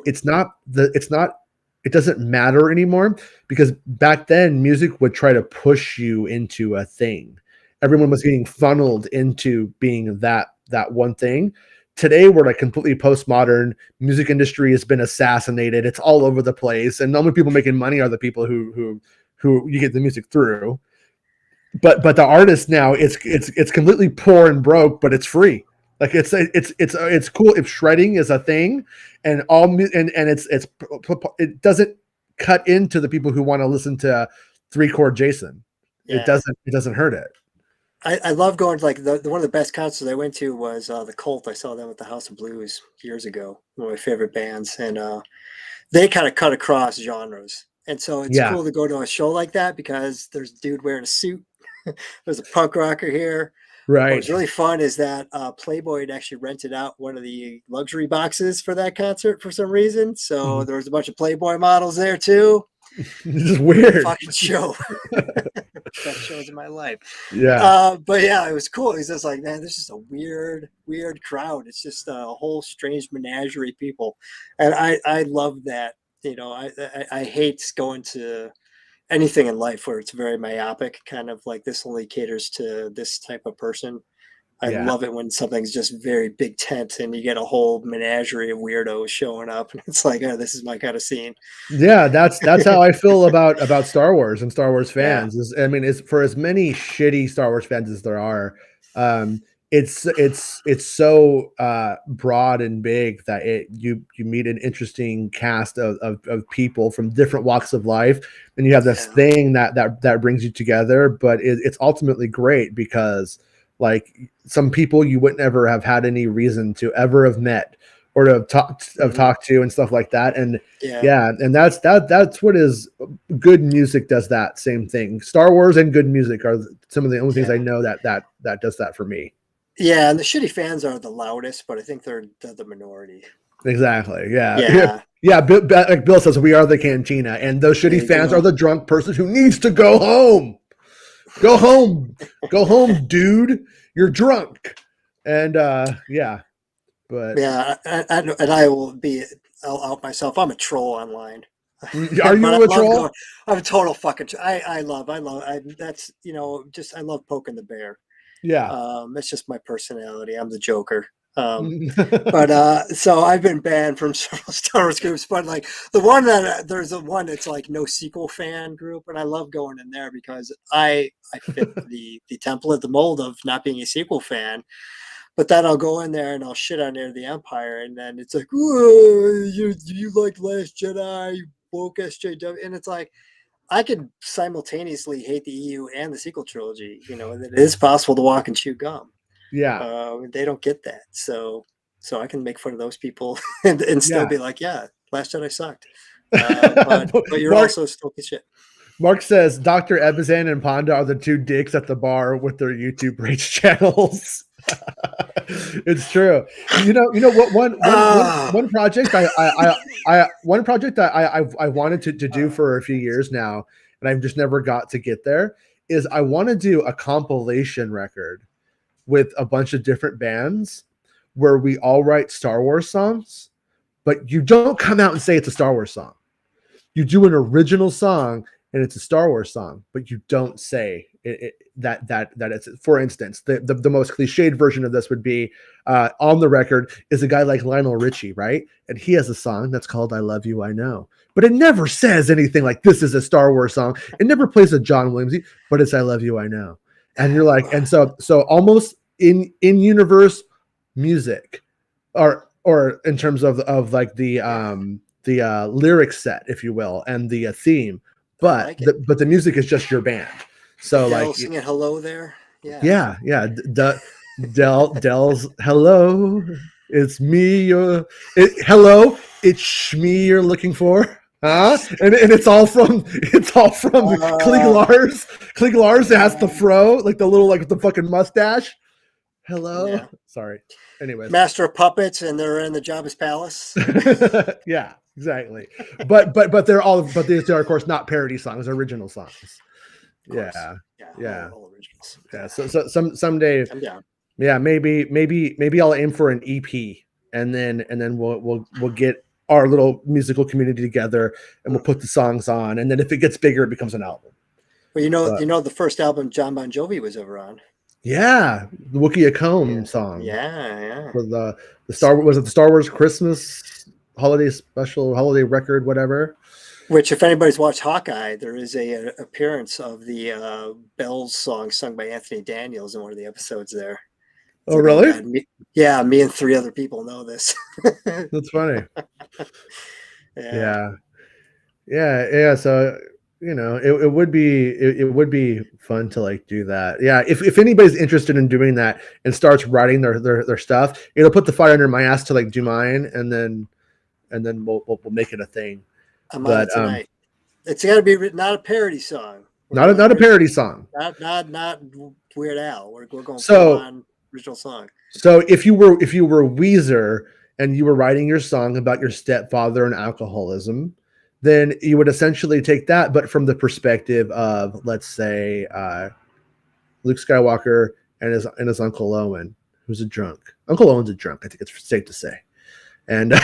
doesn't matter anymore, because back then music would try to push you into a thing. Everyone was getting funneled into being that one thing. Today we're like completely postmodern. Music industry has been assassinated. It's all over the place, and the only people making money are the people who you get the music through. But the artist now, it's completely poor and broke, but it's free. Like it's cool if shredding is a thing, and it doesn't cut into the people who want to listen to 3-chord Jason. Yeah. It doesn't hurt it. I love going to like one of the best concerts I went to was the Cult. I saw them at the House of Blues years ago. One of my favorite bands, and they kind of cut across genres, and so it's cool to go to a show like that because there's a dude wearing a suit. There's a punk rocker here. Right. What's really fun is that Playboy had actually rented out one of the luxury boxes for that concert for some reason. So there was a bunch of Playboy models there too. This is weird. Fucking show. Best shows in my life. Yeah. But yeah, it was cool. He's just like, man, this is a weird crowd. It's just a whole strange menagerie of people. And I love that. You know, I hate going to anything in life where it's very myopic, kind of like this only caters to this type of person. I love it when something's just very big tent and you get a whole menagerie of weirdos showing up, and it's like, oh, this is my kind of scene. Yeah, that's how I feel about Star Wars and Star Wars fans. I mean, it's for as many shitty Star Wars fans as there are. it's so broad and big that you meet an interesting cast of people from different walks of life, and you have this Yeah. thing that brings you together. But it's ultimately great because like some people you wouldn't ever have had any reason to ever have met or to have Mhm. talked to and stuff like that. And Yeah. yeah, and that's what is good music does that same thing. Star Wars and good music are some of the only things I Yeah. know that does that for me. Yeah, and the shitty fans are the loudest, but I think they're the minority. Exactly. Yeah. Yeah. Yeah. Like Bill says, we are the cantina, and those There shitty you fans are go. the drunk person who needs to go home. Go home. Go home, dude. You're drunk. And yeah, but Yeah, and I will be. I'll out myself. I'm a troll online, are but I you a love going. troll? I'm a total fucking. That's I love poking the bear. Yeah. It's just my personality. I'm the Joker. But so I've been banned from several Star Wars groups, but like there's a one that's like no sequel fan group, and I love going in there because I fit the template, the mold of not being a sequel fan. But then I'll go in there and I'll shit on Air the Empire, and then it's like, you like Last Jedi, you woke SJW, and it's like I could simultaneously hate the EU and the sequel trilogy. And it is possible to walk and chew gum. Yeah. They don't get that, so I can make fun of those people and still Yeah. be like, yeah, Last Jedi sucked. But you're Mark also still shit. Mark says Dr. Ebizan and Ponda are the two dicks at the bar with their YouTube rage channels. It's true. You know what Ah, one project one project that I wanted to do for a few years now, and I've just never got to get there, is I want to do a compilation record with a bunch of different bands where we all write Star Wars songs, but you don't come out and say it's a Star Wars song. You do an original song and it's a Star Wars song, but you don't say that it's. For instance, the most cliched version of this would be on the record is a guy like Lionel Richie, right? And he has a song that's called "I Love You, I Know," but it never says anything like this is a Star Wars song. It never plays a John Williams, but it's "I Love You, I Know," and you're like, and so almost in universe music, or in terms of like yeah, the lyric set, if you will, and the theme, I but like it. the music is just your band. So Adele like, singing "Hello" there. Yeah. yeah, Dell's hello, it's me. Hello, it's me you're looking for. Huh? And it's all from Klieg Uh, Lars. Klieg Lars has the uh, fro, like the little like the fucking mustache. Hello. yeah. Sorry. Anyways. Master of Puppets, and they're in the Jabba's palace. Yeah, exactly. But these are of course not parody songs, original songs. Of course. Yeah, Yeah, yeah, all originals. yeah. So someday, I'm down. yeah, maybe I'll aim for an EP, and then we'll get our little musical community together and we'll put the songs on, and then if it gets bigger, it becomes an album. Well, But the first album John Bon Jovi was ever on. yeah, the Wookiee Yeah, Comb song yeah. for the Star was it the Star Wars Christmas holiday special holiday record whatever. Which, if anybody's watched Hawkeye, there is a appearance of the Bells song sung by Anthony Daniels in one of the episodes there. It's Oh like, oh really? god, me and three other people know this. That's funny. Yeah, Yeah, yeah. So it would be it would be fun to like do that. Yeah, if anybody's interested in doing that and starts writing their stuff, it'll put the fire under my ass to like do mine, and then we'll make it a thing. I'm on But it tonight. It's got to be not a parody song. We're not going a parody song. not Weird Al. We're going full So on original song. so if you were Weezer and you were writing your song about your stepfather and alcoholism, then you would essentially take that, but from the perspective of, let's say, Luke Skywalker and his Uncle Owen, who's a drunk. Uncle Owen's a drunk. I think it's safe to say, and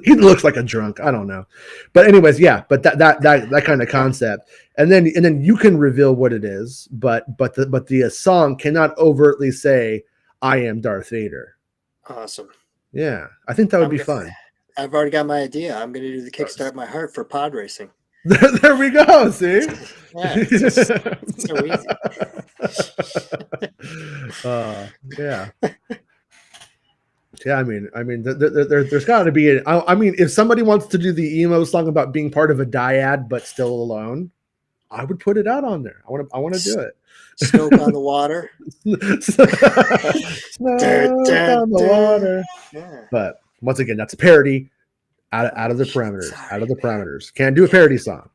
he looks like a drunk. I don't know, but anyways, yeah. But that kind of concept, and then you can reveal what it is, but the song cannot overtly say, "I am Darth Vader." Awesome. Yeah, I think that would I'm be go- fun. I've already got my idea. I'm going to do the Kickstart My Heart for pod racing. There we go. See, Yeah, it's just so easy. Yeah. Yeah, there's got to be. I mean, if somebody wants to do the emo song about being part of a dyad but still alone, I would put it out on there. I want to do it. Snoke on the water. Snoke on the water. Yeah. But once again, that's a parody out of the parameters. Sorry, Out of the man. parameters. Can't do a parody song.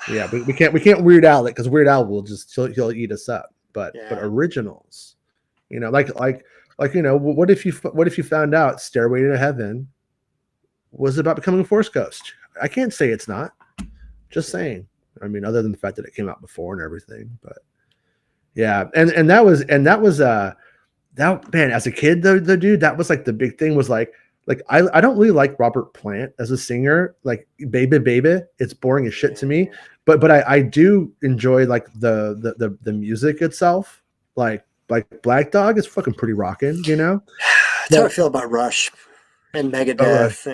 Yeah, we can't Weird Al it because Weird Al will just he'll eat us up. But originals, like what if you found out Stairway to Heaven was about becoming a Force ghost? I can't say it's not. Just saying. I mean, other than the fact that it came out before and everything, but yeah, and that was that man, as a kid, the dude, that was like the big thing was like I don't really like Robert Plant as a singer, like baby, it's boring as shit to me. But I do enjoy like the music itself. Like Black Dog is fucking pretty rocking, That's how I feel about Rush and Megadeth.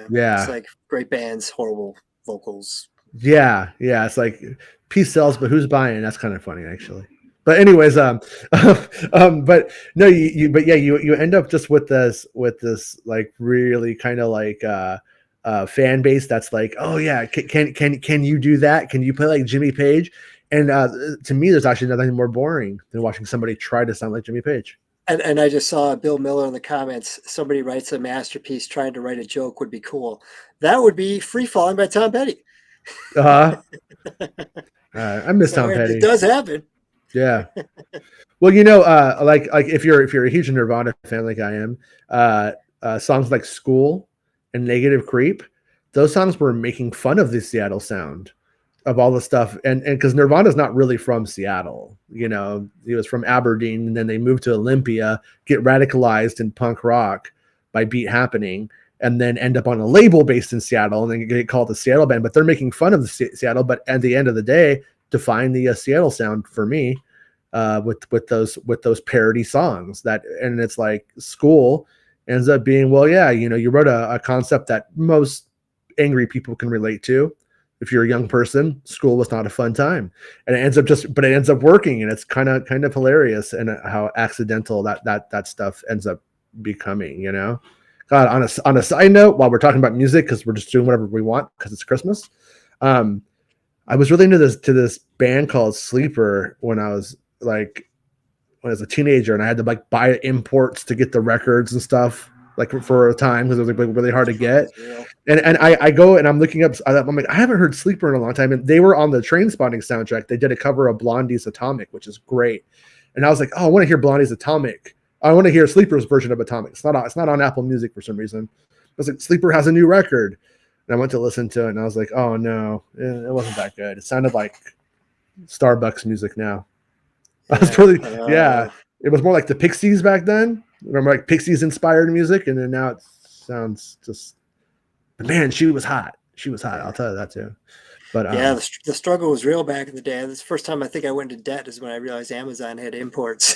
Yeah. It's like great bands, horrible vocals. Yeah. It's like peace sells, but who's buying? That's kind of funny, actually. But anyways, but no, you end up just with this like really kind of like fan base that's like, oh yeah, can you do that? Can you play like Jimmy Page? And to me, there's actually nothing more boring than watching somebody try to sound like Jimmy Page. And I just saw Bill Miller in the comments. Somebody writes a masterpiece trying to write a joke would be cool. That would be Free Falling by Tom Petty. I miss Tom Petty. It does happen. Yeah. Well, like if you're a huge Nirvana fan like I am, songs like School and Negative Creep, those songs were making fun of the Seattle sound of all the stuff. And because Nirvana's not really from Seattle, he was from Aberdeen, and then they moved to Olympia, get radicalized in punk rock by Beat Happening, and then end up on a label based in Seattle and then get called the Seattle Band. But they're making fun of the Seattle, but at the end of the day, define the Seattle sound for me with those parody songs and it's like School ends up being, well, yeah, you wrote a concept that most angry people can relate to. If you're a young person, school was not a fun time, and it ends up working, and it's kind of hilarious, and how accidental that stuff ends up becoming, God, on a side note, while we're talking about music, because we're just doing whatever we want because it's Christmas, I was really into this band called Sleeper when I was a teenager, and I had to like buy imports to get the records and stuff like for a time because it was like really hard to get. And I go and I'm looking up. I'm like, I haven't heard Sleeper in a long time, and they were on the Trainspotting soundtrack. They did a cover of Blondie's Atomic, which is great. And I was like, oh, I want to hear Blondie's Atomic. I want to hear Sleeper's version of Atomic. It's not on Apple Music for some reason. I was like, Sleeper has a new record. And I went to listen to it, and I was like, oh, no, it wasn't that good. It sounded like Starbucks music now. I was really, it was more like the Pixies back then. Remember, like Pixies-inspired music, and then now it sounds just, man, she was hot. She was hot. I'll tell you that, too. But yeah, the struggle was real back in the day. This first time I think I went into debt is when I realized Amazon had imports.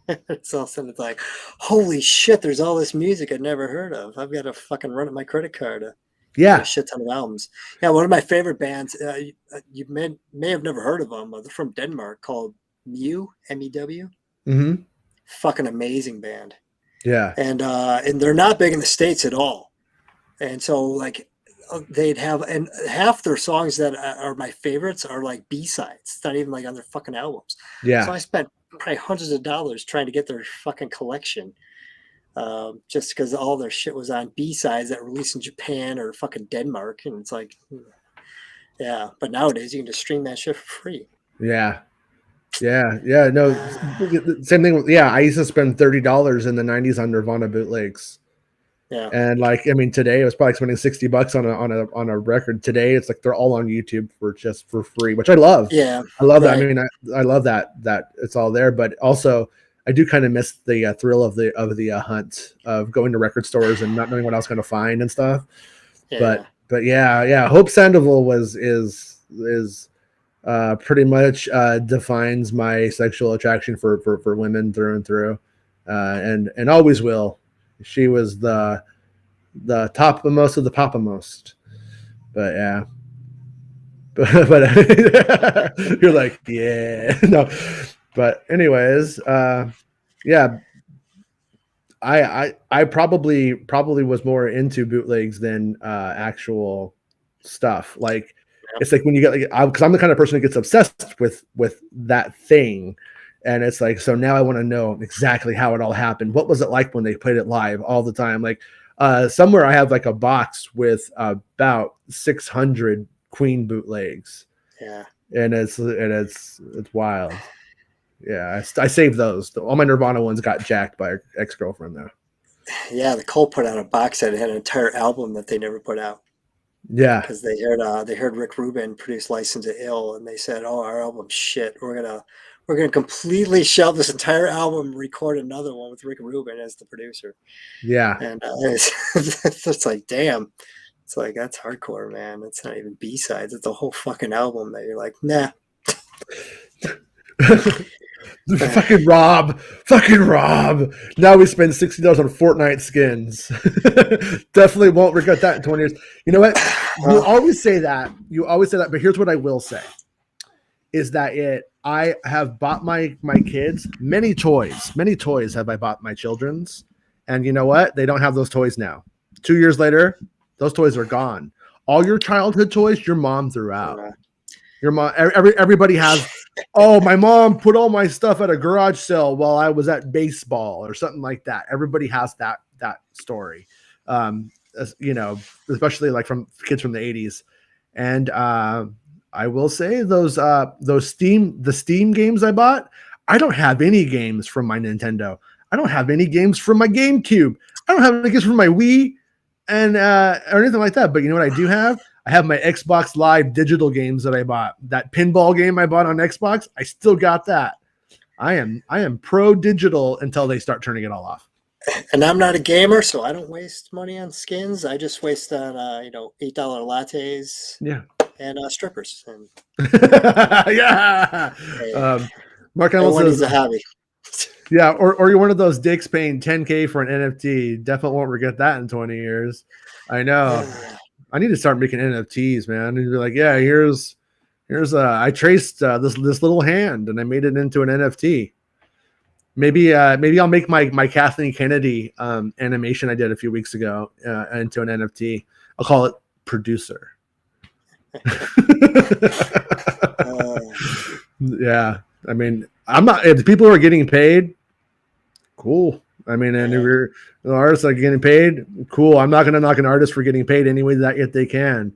It's all of a sudden it's like, holy shit, there's all this music I'd never heard of. I've got to fucking run up my credit card to get a shit ton of albums. Yeah, one of my favorite bands, you may have never heard of them. They're from Denmark, called Mew, M-E-W. Mm-hmm. Fucking amazing band. Yeah. And they're not big in the States at all. And so like they'd have, and half their songs that are my favorites are like B-sides. It's not even like on their fucking albums. Yeah. So I spent probably hundreds of dollars trying to get their fucking collection, just because all their shit was on B-sides that released in Japan or fucking Denmark. And it's like, yeah, but nowadays you can just stream that shit for free. Yeah. No, same thing. Yeah, I used to spend $30 in the 90s on Nirvana bootlegs. Yeah. And like, I mean, today I was probably spending $60 on a record. Today it's like they're all on YouTube for free, which I love. Yeah, I love that. I mean, I love that it's all there, but also I do kind of miss the thrill of the hunt of going to record stores and not knowing what I was going to find and stuff. Yeah. But yeah, Hope Sandoval is pretty much defines my sexual attraction for women through and through, and always will. She was the topmost of the popmost. But yeah. but you're like, yeah, no. But anyways, yeah, I probably was more into bootlegs than actual stuff. Like it's like when you get like because I'm the kind of person who gets obsessed with that thing, and it's like so now I want to know exactly how it all happened. What was it like when they played it live all the time? Like somewhere I have like a box with about 600 Queen bootlegs. Yeah. And it's wild. Yeah, I saved those. All my Nirvana ones got jacked by her ex-girlfriend though. Yeah, the Cole put out a box set. It had an entire album that they never put out Yeah, because they heard Rick Rubin produce "License to Ill," and they said, "Oh, our album's shit. We're gonna completely shelve this entire album, and record another one with Rick Rubin as the producer." yeah. And it's like, damn, it's like that's hardcore, man. It's not even B sides. It's a whole fucking album that you're like, nah. Fucking Rob. Fucking Rob. Now we spend $60 on Fortnite skins. Definitely won't regret that in 20 years. You know what? You always say that. You always say that, but here's what I will say. Is that I have bought my kids many toys. Many toys have I bought my children's. And you know what? They don't have those toys now. 2 years later, those toys are gone. All your childhood toys, your mom threw out. Your mom, everybody has. Oh, my mom put all my stuff at a garage sale while I was at baseball or something like that. Everybody has that story, you know, especially like from kids from the 80s. And I will say the Steam games I bought. I don't have any games from my Nintendo. I don't have any games from my GameCube. I don't have any games from my Wii and or anything like that. But you know what I do have? I have my Xbox Live digital games that I bought. That pinball game I bought on Xbox, I still got that. I am pro digital until they start turning it all off. And I'm not a gamer, so I don't waste money on skins. I just waste on $8 lattes, and strippers. And yeah. Mark Hamel says a hobby. Yeah, or you're one of those dicks paying $10K for an NFT. Definitely won't regret that in 20 years. I know. I need to start making NFTs, man. I need to be like, yeah, here's I traced this little hand and I made it into an NFT. Maybe I'll make my Kathleen Kennedy animation I did a few weeks ago into an NFT. I'll call it Producer. Yeah, I mean, I'm not. If people are getting paid, cool. I mean, and if you're artists like getting paid, cool. I'm not going to knock an artist for getting paid any way that if they can,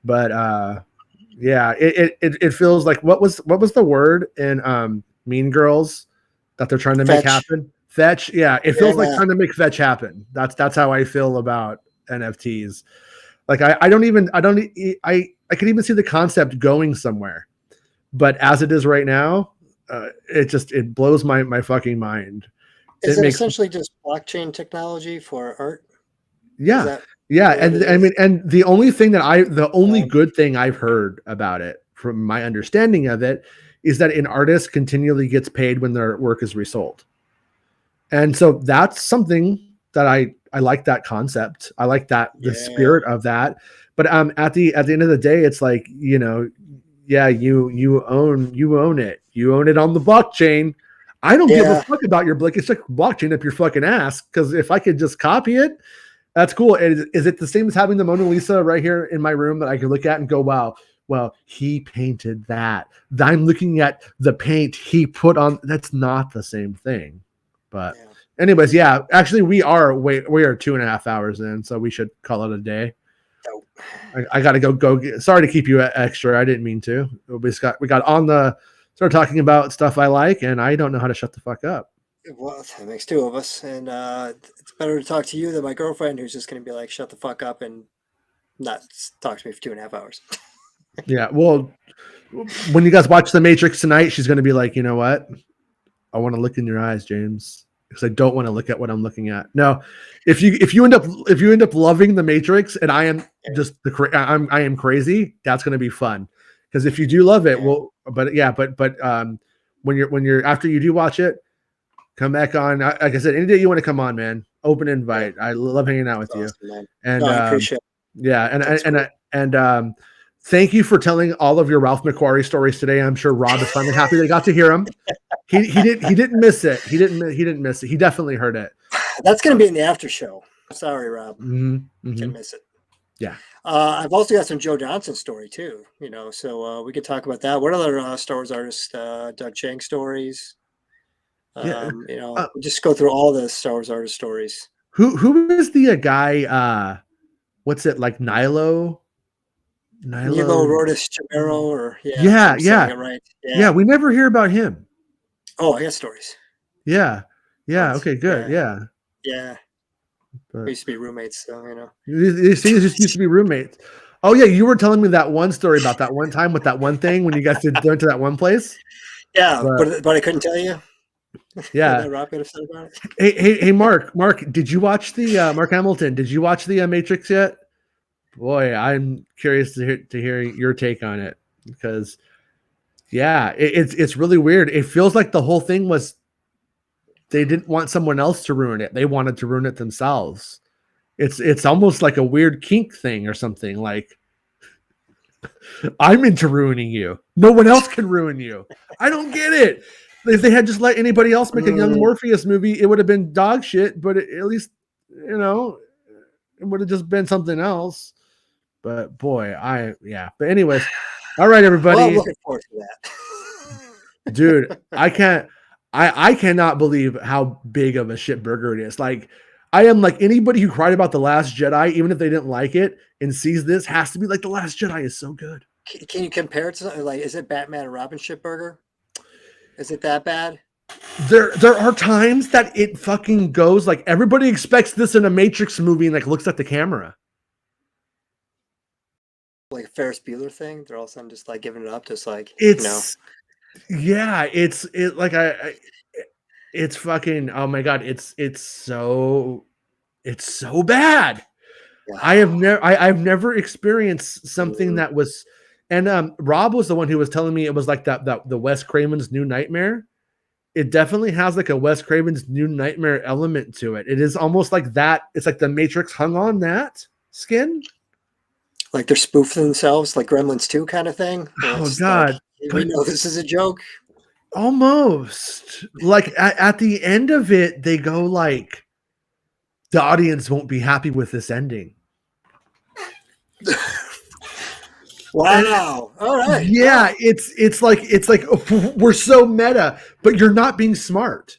but yeah, it feels like what was the word in Mean Girls that they're trying to make happen? Fetch. Yeah, it feels like trying to make fetch happen. That's how I feel about NFTs. Like I could even see the concept going somewhere, but as it is right now, it blows my fucking mind. Is it essentially just blockchain technology for art? Yeah. Yeah. And I mean, and the only good thing I've heard about it from my understanding of it is that an artist continually gets paid when their work is resold. And so that's something that I like that concept. I like that the spirit of that. But at the end of the day, it's like, you know, yeah, you own it. You own it on the blockchain. I don't give a fuck about your it's like blockchain up your fucking ass. Because if I could just copy it, that's cool. Is it the same as having the Mona Lisa right here in my room that I can look at and go, wow, well, he painted that. I'm looking at the paint he put on. That's not the same thing. But anyways, yeah, actually we are 2.5 hours in, so we should call it a day. I got to go. Sorry to keep you extra. I didn't mean to. We got on the start talking about stuff I like, and I don't know how to shut the fuck up. Well, that makes two of us, and it's better to talk to you than my girlfriend, who's just going to be like, "Shut the fuck up," and not talk to me for 2.5 hours. Yeah, well, when you guys watch The Matrix tonight, she's going to be like, you know what? I want to look in your eyes, James, because I don't want to look at what I'm looking at. No, if you end up loving The Matrix, and I am just I am crazy, that's going to be fun. Because if you do love it, when you're after you do watch it, come back on. Like I said, any day you want to come on, man, open invite. I love hanging out with you. Man. And I appreciate it. Yeah, and Thank you for telling all of your Ralph McQuarrie stories today. I'm sure Rob is finally happy they got to hear them. He didn't miss it. He didn't miss it. He definitely heard it. That's going to be in the after show. Sorry, Rob. Mm-hmm. Can miss it. Yeah. I've also got some Joe Johnson story too, so we could talk about that. What other Star Wars artists? Doug Chang stories. We'll just go through all the Star Wars artist stories. Who is the guy? What's it like? Nilo Rodas Chamero, or yeah. Right. Yeah, we never hear about him. Oh, I got stories. Yeah. Okay, good. Yeah. But we used to be roommates, so These things just used to be roommates. Oh yeah, you were telling me that one story about that one time with that one thing when you guys went to that one place. Yeah, but I couldn't tell you. Yeah. Rob got upset about it. Hey, Mark, did you watch the Mark Hamilton? Did you watch the Matrix yet? Boy, I'm curious to hear your take on it, because it's really weird. It feels like the whole thing was they didn't want someone else to ruin it. They wanted to ruin it themselves. It's almost like a weird kink thing or something. Like, I'm into ruining you. No one else can ruin you. I don't get it. If they had just let anybody else make a young Morpheus movie, it would have been dog shit, but at least, it would have just been something else. But boy, But anyways, all right, everybody. Well, I'm looking forward to that. Dude, I cannot believe how big of a shit burger it is. Like, I am like anybody who cried about The Last Jedi, even if they didn't like it, and sees this, has to be like, The Last Jedi is so good. Can you compare it to something like, is it Batman and Robin shit burger? Is it that bad? There are times that it fucking goes like everybody expects this in a Matrix movie and like looks at the camera. Like a Ferris Bueller thing. They're all of a sudden just like giving it up, just like Yeah, it's fucking, oh my god, it's so bad. Wow. I've never experienced something that was, and Rob was the one who was telling me it was like that the Wes Craven's New Nightmare. It definitely has like a Wes Craven's New Nightmare element to it. It is almost like that. It's like the Matrix hung on that skin. Like they're spoofing themselves, like Gremlins 2 kind of thing. Oh god. Like, we know this is a joke. Almost. Like at the end of it, they go like, the audience won't be happy with this ending. Wow. All right. Yeah, it's like we're so meta, but you're not being smart.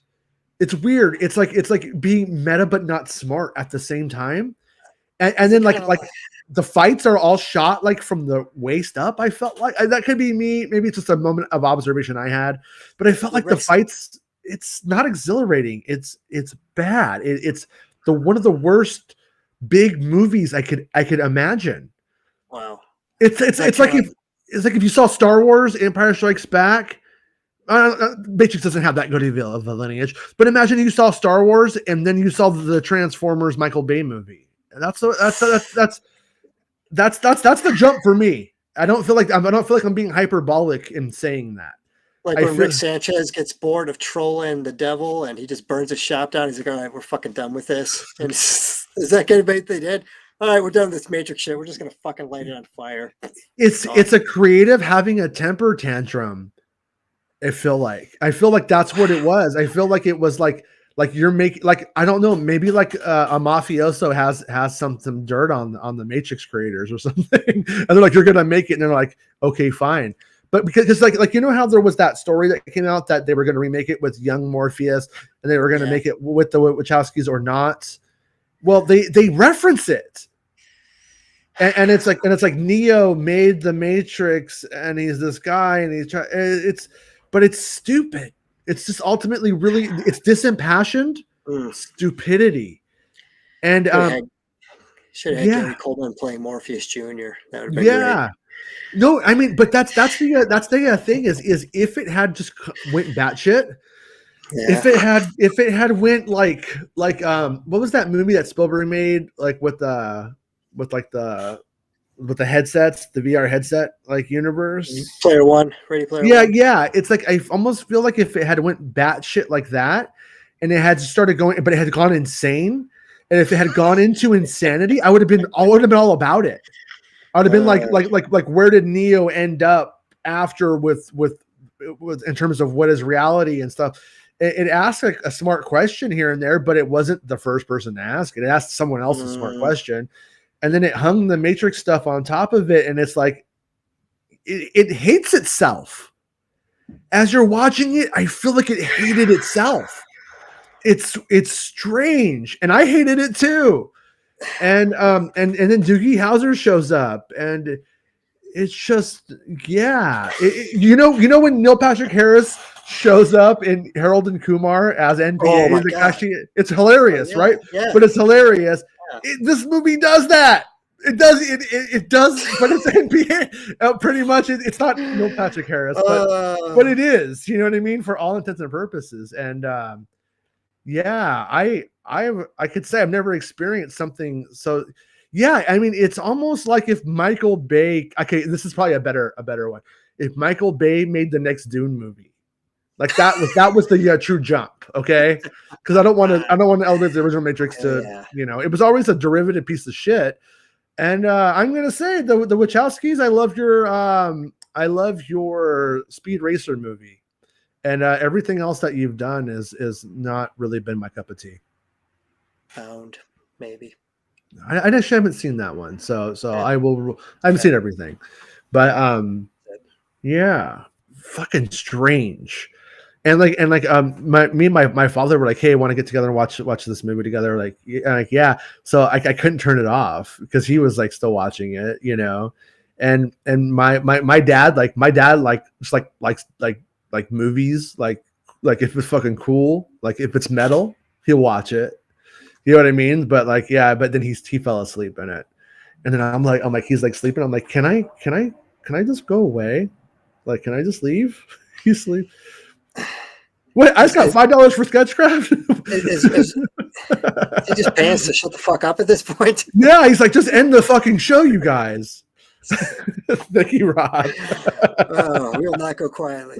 It's weird. It's like being meta but not smart at the same time. And then like the fights are all shot like from the waist up. I felt like that could be me. Maybe it's just a moment of observation I had, but I felt like the fights, it's not exhilarating. It's bad. It's one of the worst big movies I could imagine. Wow. It's like if you saw Star Wars, Empire Strikes Back. Matrix doesn't have that good of a lineage, but imagine you saw Star Wars and then you saw the Transformers Michael Bay movie. That's the jump for me. I don't feel like I'm being hyperbolic in saying that. Like when Rick Sanchez gets bored of trolling the devil and he just burns his shop down. He's like, all right, we're fucking done with this. And is that good debate they did? All right, we're done with this Matrix shit. We're just gonna fucking light it on fire. It's a creative having a temper tantrum. I feel like that's what it was. I feel like it was like you're making, like, I don't know, maybe like a mafioso has some dirt on the Matrix creators or something, and they're like, you're gonna make it, and they're like, okay, fine. But because like how there was that story that came out that they were gonna remake it with young Morpheus and they were gonna make it with the Wachowskis or not. Well, they reference it. And it's like Neo made the Matrix and he's this guy and but it's stupid. It's just ultimately really, it's disimpassioned stupidity. And should have had Gary Coleman playing Morpheus Jr. That would have been great. No, I mean, but that's the thing is if it had just went batshit, if it had went like what was that movie that Spielberg made, like with the headsets, the VR headset like universe? Ready Player One. Yeah. It's like I almost feel like if it had went batshit like that, and it had started going, but it had gone insane, and if it had gone into insanity, I would have been all about it. I'd have been like, where did Neo end up after with in terms of what is reality and stuff? It asked like a smart question here and there, but it wasn't the first person to ask it. It asked someone else a smart question, and then it hung the Matrix stuff on top of it, and it's like it hates itself. As you're watching it, I feel like it hated itself. It's strange, and I hated it too. And then Doogie Howser shows up, and it's just you know when Neil Patrick Harris shows up in Harold and Kumar as NBA, actually it's hilarious, right? Yeah. But it's hilarious. Yeah. This movie does that. It does, but it's NBA. Pretty much, it's not Neil Patrick Harris, but it is. You know what I mean? For all intents and purposes, and yeah, I could say I've never experienced something so. Yeah, I mean, it's almost like if Michael Bay. Okay, this is probably a better one. If Michael Bay made the next Dune movie, like that was the true jump. Okay, because I don't want to elevate the original Matrix to it was always a derivative piece of shit. And I'm gonna say the Wachowskis. I love your Speed Racer movie, and everything else that you've done is not really been my cup of tea. Found maybe. I actually haven't seen that one, so I haven't seen everything, but yeah, fucking strange, and my father were like, hey, want to get together and watch this movie together, yeah, so I couldn't turn it off because he was like still watching it, and my dad just like movies, like if it's fucking cool, like if it's metal, he'll watch it. You know what I mean? But but then he fell asleep in it. And then I'm like, he's like sleeping. I'm like, can I just go away? Like, can I just leave? You sleep. Wait, I just got $5 for Sketchcraft. He just pants to shut the fuck up at this point. Yeah, he's like, just end the fucking show, you guys. Thank you, Rob. Oh, we will not go quietly.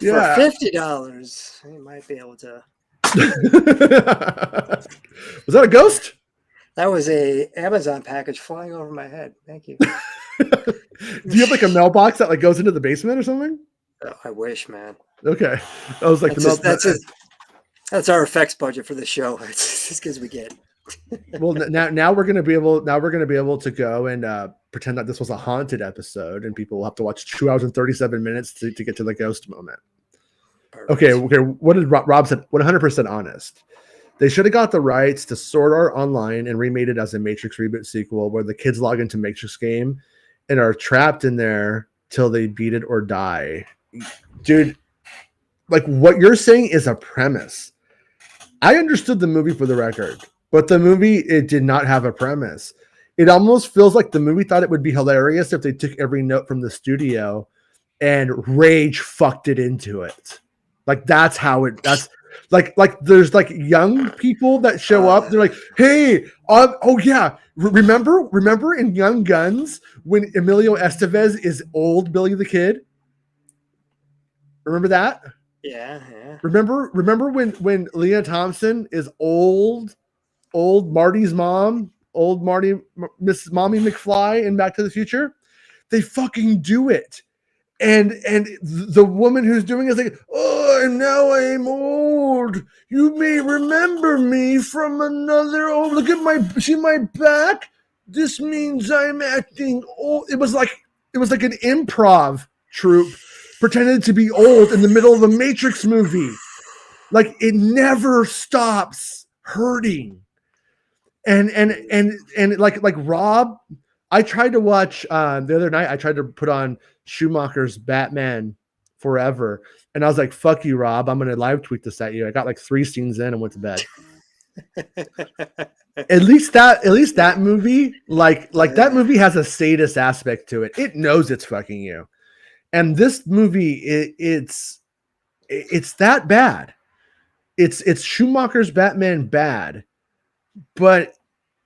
Yeah. For $50, we might be able to. Was that a ghost? That was a Amazon package flying over my head. Thank you. Do you have like a mailbox that like goes into the basement or something? Oh, I wish, man. Okay, I was like, that's our effects budget for the show. It's as good as we get. Well, now we're gonna be able to go and pretend that this was a haunted episode, and people will have to watch 2 hours and 37 minutes to get to the ghost moment. Okay. What did Rob said? 100% honest. They should have got the rights to Sword Art Online and remade it as a Matrix reboot sequel where the kids log into Matrix game and are trapped in there till they beat it or die. Dude, like what you're saying is a premise. I understood the movie for the record, but the movie, it did not have a premise. It almost feels like the movie thought it would be hilarious if they took every note from the studio and rage fucked it into it. Like that's like there's like young people that show up. They're like, hey, oh yeah, remember in Young Guns when Emilio Estevez is old Billy the Kid? Remember that? Yeah. Remember when Leah Thompson is old Marty's mom, old Marty, Mrs. Mommy McFly in Back to the Future? They fucking do it. And the woman who's doing it is like, oh, and now I'm old. You may remember me from another. Oh, look at see my back. This means I'm acting old. It was like an improv troupe pretended to be old in the middle of a Matrix movie. Like it never stops hurting. And like Rob, I tried to watch the other night. I tried to put on Schumacher's Batman Forever, and I was like, "Fuck you, Rob! I'm gonna live tweet this at you." I got like 3 scenes in and went to bed. At least that movie, like that movie has a sadist aspect to it. It knows it's fucking you, and this movie, it's that bad. It's Schumacher's Batman bad, but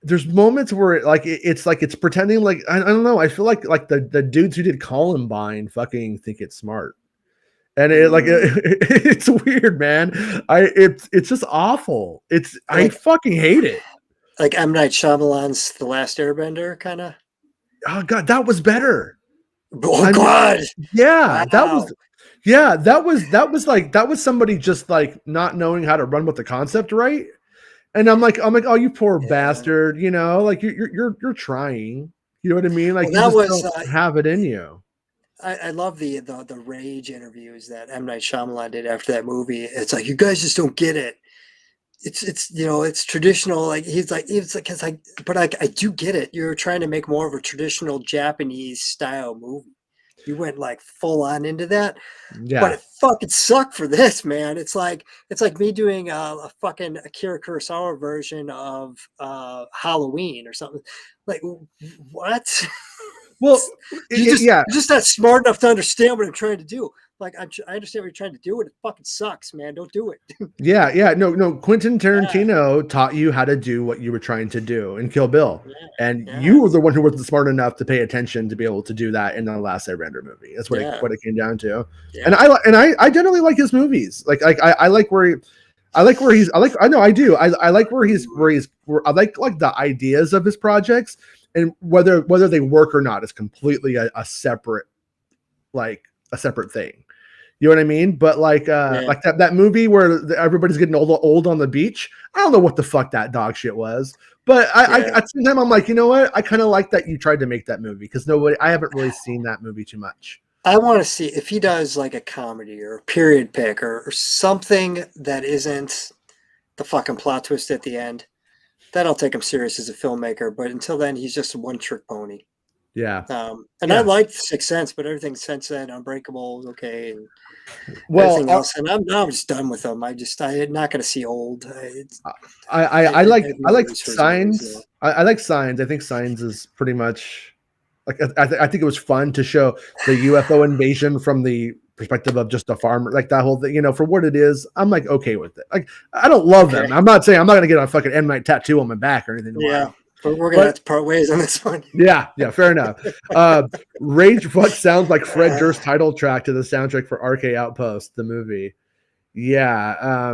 there's moments where it's pretending like I don't know. I feel like the dudes who did Columbine fucking think it's smart, and it's weird, man. It's just awful. I fucking hate it. Like M. Night Shyamalan's The Last Airbender, kind of. Oh God, that was better. Oh God! Yeah, Wow! that was somebody just like not knowing how to run with the concept right. And I'm like, oh, you poor Yeah. bastard, you know, like you're trying, you know what I mean? Like Well, you that just was don't have it in you. I love the rage interviews that M Night Shyamalan did after that movie. It's like you guys just don't get it. It's it's traditional. Like he's like it's like, but I do get it. You're trying to make more of a traditional Japanese style movie. You went like full on into that, but Yeah, it fucking sucked for this, man. It's like me doing a fucking Akira Kurosawa version of Halloween or something. Like what? well, yeah, You're just not smart enough to understand what I'm trying to do. Like I understand what you're trying to do, and it fucking sucks, man. Don't do it. yeah. No. Quentin Yeah, Tarantino taught you how to do what you were trying to do in Kill Bill, yeah, and yeah, you were the one who wasn't smart enough to pay attention to be able to do that in the last Airbender movie. That's yeah, what it came down to. And yeah, I generally like his movies. I like where I like where he's. I like. I know. I do. I like where I like the ideas of his projects, and whether they work or not is completely a separate a separate thing. You know what I mean? But yeah, like that movie where everybody's getting old on the beach. I don't know what the fuck that dog shit was, but yeah. at the same time I'm like, you know what? I kind of like that you tried to make that movie because I haven't really seen that movie too much. I want to see if he does like a comedy or a period pick or something that isn't the fucking plot twist at the end. Then I'll take him serious as a filmmaker. But until then, he's just a one trick pony. Yeah, And I yeah. liked Sixth Sense, but everything since then, Unbreakable was okay, and Well, everything else. And I'm just done with him. I'm not going to see old. I have I no like use for his movies now. Signs. I like Signs. I think Signs is pretty much like I think it was fun to show the UFO invasion from the perspective of just a farmer, like that whole thing. You know, for what it is, I'm like okay with it. Like I don't love Okay, them. I'm not saying I'm not gonna get a fucking M Night tattoo on my back or anything yeah, tomorrow. but we're gonna But have to part ways on this one. yeah, fair enough. Rage Fuck sounds like Fred Uh, Durst's title track to the soundtrack for RK Outpost, the movie. Yeah,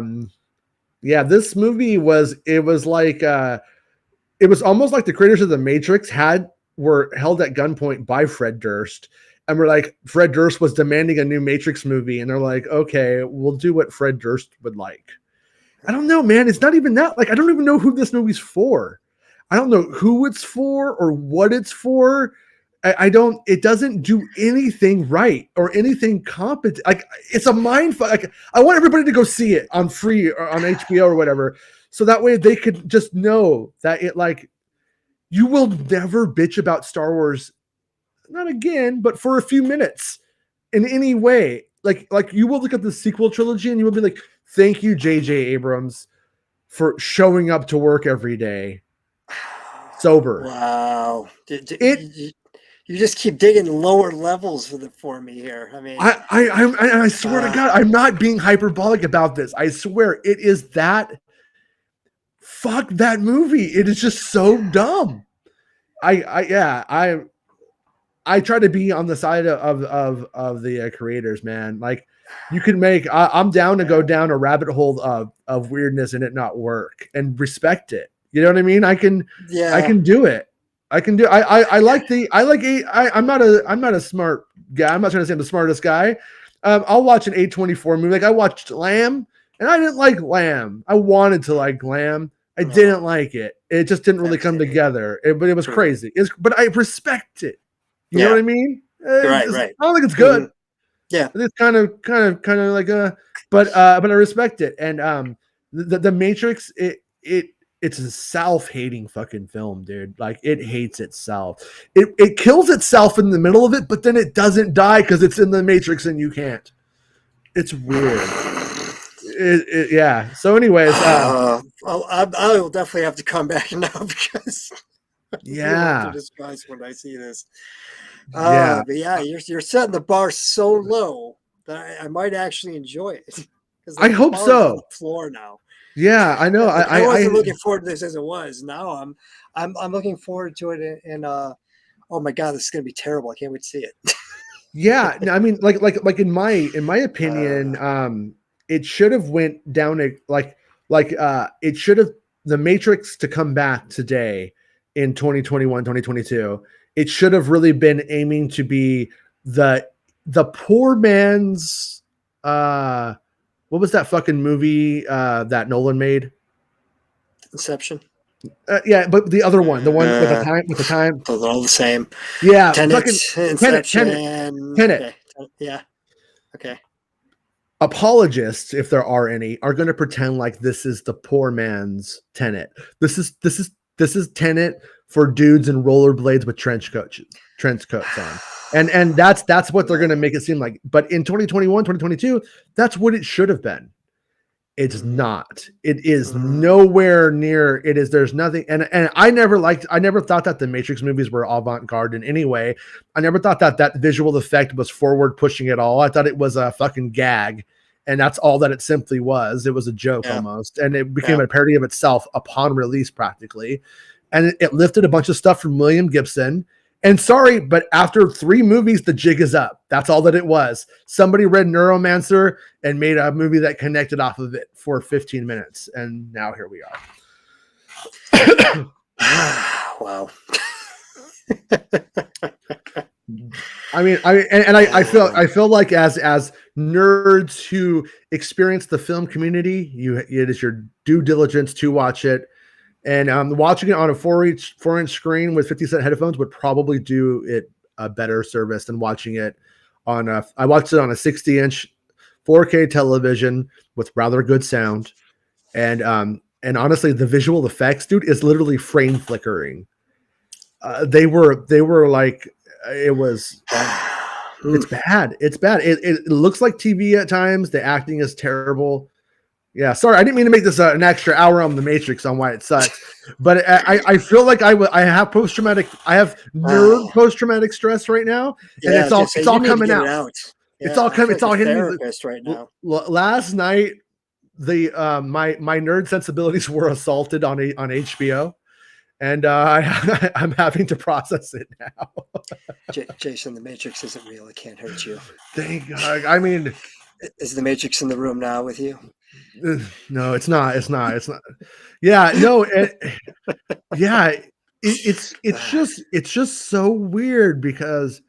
yeah. This movie was it was almost like the creators of the Matrix were held at gunpoint by Fred Durst. And we're like, Fred Durst was demanding a new Matrix movie, and they're like, okay, we'll do what Fred Durst would like. I don't know, man. It's not even that. Like, I don't even know who this movie's for. I don't know who it's for or what it's for. I don't. It doesn't do anything right or anything competent. Like, it's a mind fuck. Like, I want everybody to go see it on free or on HBO or whatever, so that way they could just know that it like you will never bitch about Star Wars, not again, but for a few minutes in any way. Like you will look at the sequel trilogy and you will be like, thank you, J.J. Abrams, for showing up to work every day sober. wow, It you just keep digging lower levels for me here. I mean, I swear to God, I'm not being hyperbolic about this. I swear it is that fuck that movie. It is just so dumb. Yeah, I try to be on the side of the creators, man. Like you can make, I'm down to go down a rabbit hole of weirdness and it not work and respect it. You know what I mean? I yeah, can do it. I can do. I like the. I like. I'm not a smart guy. I'm not trying to say I'm the smartest guy. I'll watch an A24 movie. Like I watched Lamb, and I didn't like Lamb. I wanted to like Lamb. I no, didn't like it. It just didn't really come together. But it was crazy. But I respect it. You know what yeah, I mean? right, right. I don't think it's Hmm. good. Yeah, It's kind of like a, but I respect it. And the Matrix, it's a self-hating fucking film, dude. Like it hates itself. It kills itself in the middle of it, but then it doesn't die because it's in the Matrix and you can't. It's weird. Yeah. So, anyways, I will definitely have to come back now because I feel under yeah, disgust when I see this. yeah. But yeah, you're setting the bar so low that I might actually enjoy it because I the hope bar is on the so. floor now. Yeah, I know. Like I wasn't looking forward to this as it was. Now I'm looking forward to it. And oh my god, this is gonna be terrible. I can't wait to see it. Yeah, no, I mean, like in my opinion, uh, it should have went down a it should have the Matrix to come back today. in 2021, 2022. It should have really been aiming to be the poor man's what was that fucking movie that Nolan made? Inception. Yeah, but the other one, the one with Uh, the time. they're all the same. Yeah, Tenet, fucking Inception. Tenet. Okay. Yeah. Okay. Apologists, if there are any, are going to pretend like this is the poor man's Tenet. This is Tenet for dudes in rollerblades with trench coats on. And that's what they're going to make it seem like. But in 2021, 2022, that's what it should have been. It's not. It is nowhere near. It is. There's nothing. And I never thought that the Matrix movies were avant-garde in any way. I never thought that visual effect was forward pushing at all. I thought it was a fucking gag, and that's all that it simply was. It was a joke almost, and it became a parody of itself upon release practically. And it lifted a bunch of stuff from William Gibson. And sorry, but after 3 movies, the jig is up. That's all that it was. Somebody read Neuromancer and made a movie that connected off of it for 15 minutes. And now here we are. Wow. I feel like as nerds who experience the film community, it is your due diligence to watch it. And watching it on a 4-inch screen with 50-cent headphones would probably do it a better service than watching it on I watched it on a 60-inch 4K television with rather good sound. And honestly, the visual effects, dude, is literally frame flickering. They were like, it was, it's bad. It's bad. It looks like TV at times. The acting is terrible. Yeah, sorry, I didn't mean to make this an extra hour on the Matrix on why it sucks, but I feel like I have post-traumatic, I have nerd post-traumatic stress right now, and it's all coming out. Yeah, it's all coming. It's all hitting me right now. Last night, the my nerd sensibilities were assaulted on HBO, and I'm having to process it now. Jason, the Matrix isn't real. It can't hurt you. Thank God. I mean, is the Matrix in the room now with you? No, it's not. Yeah, no. It's just so weird because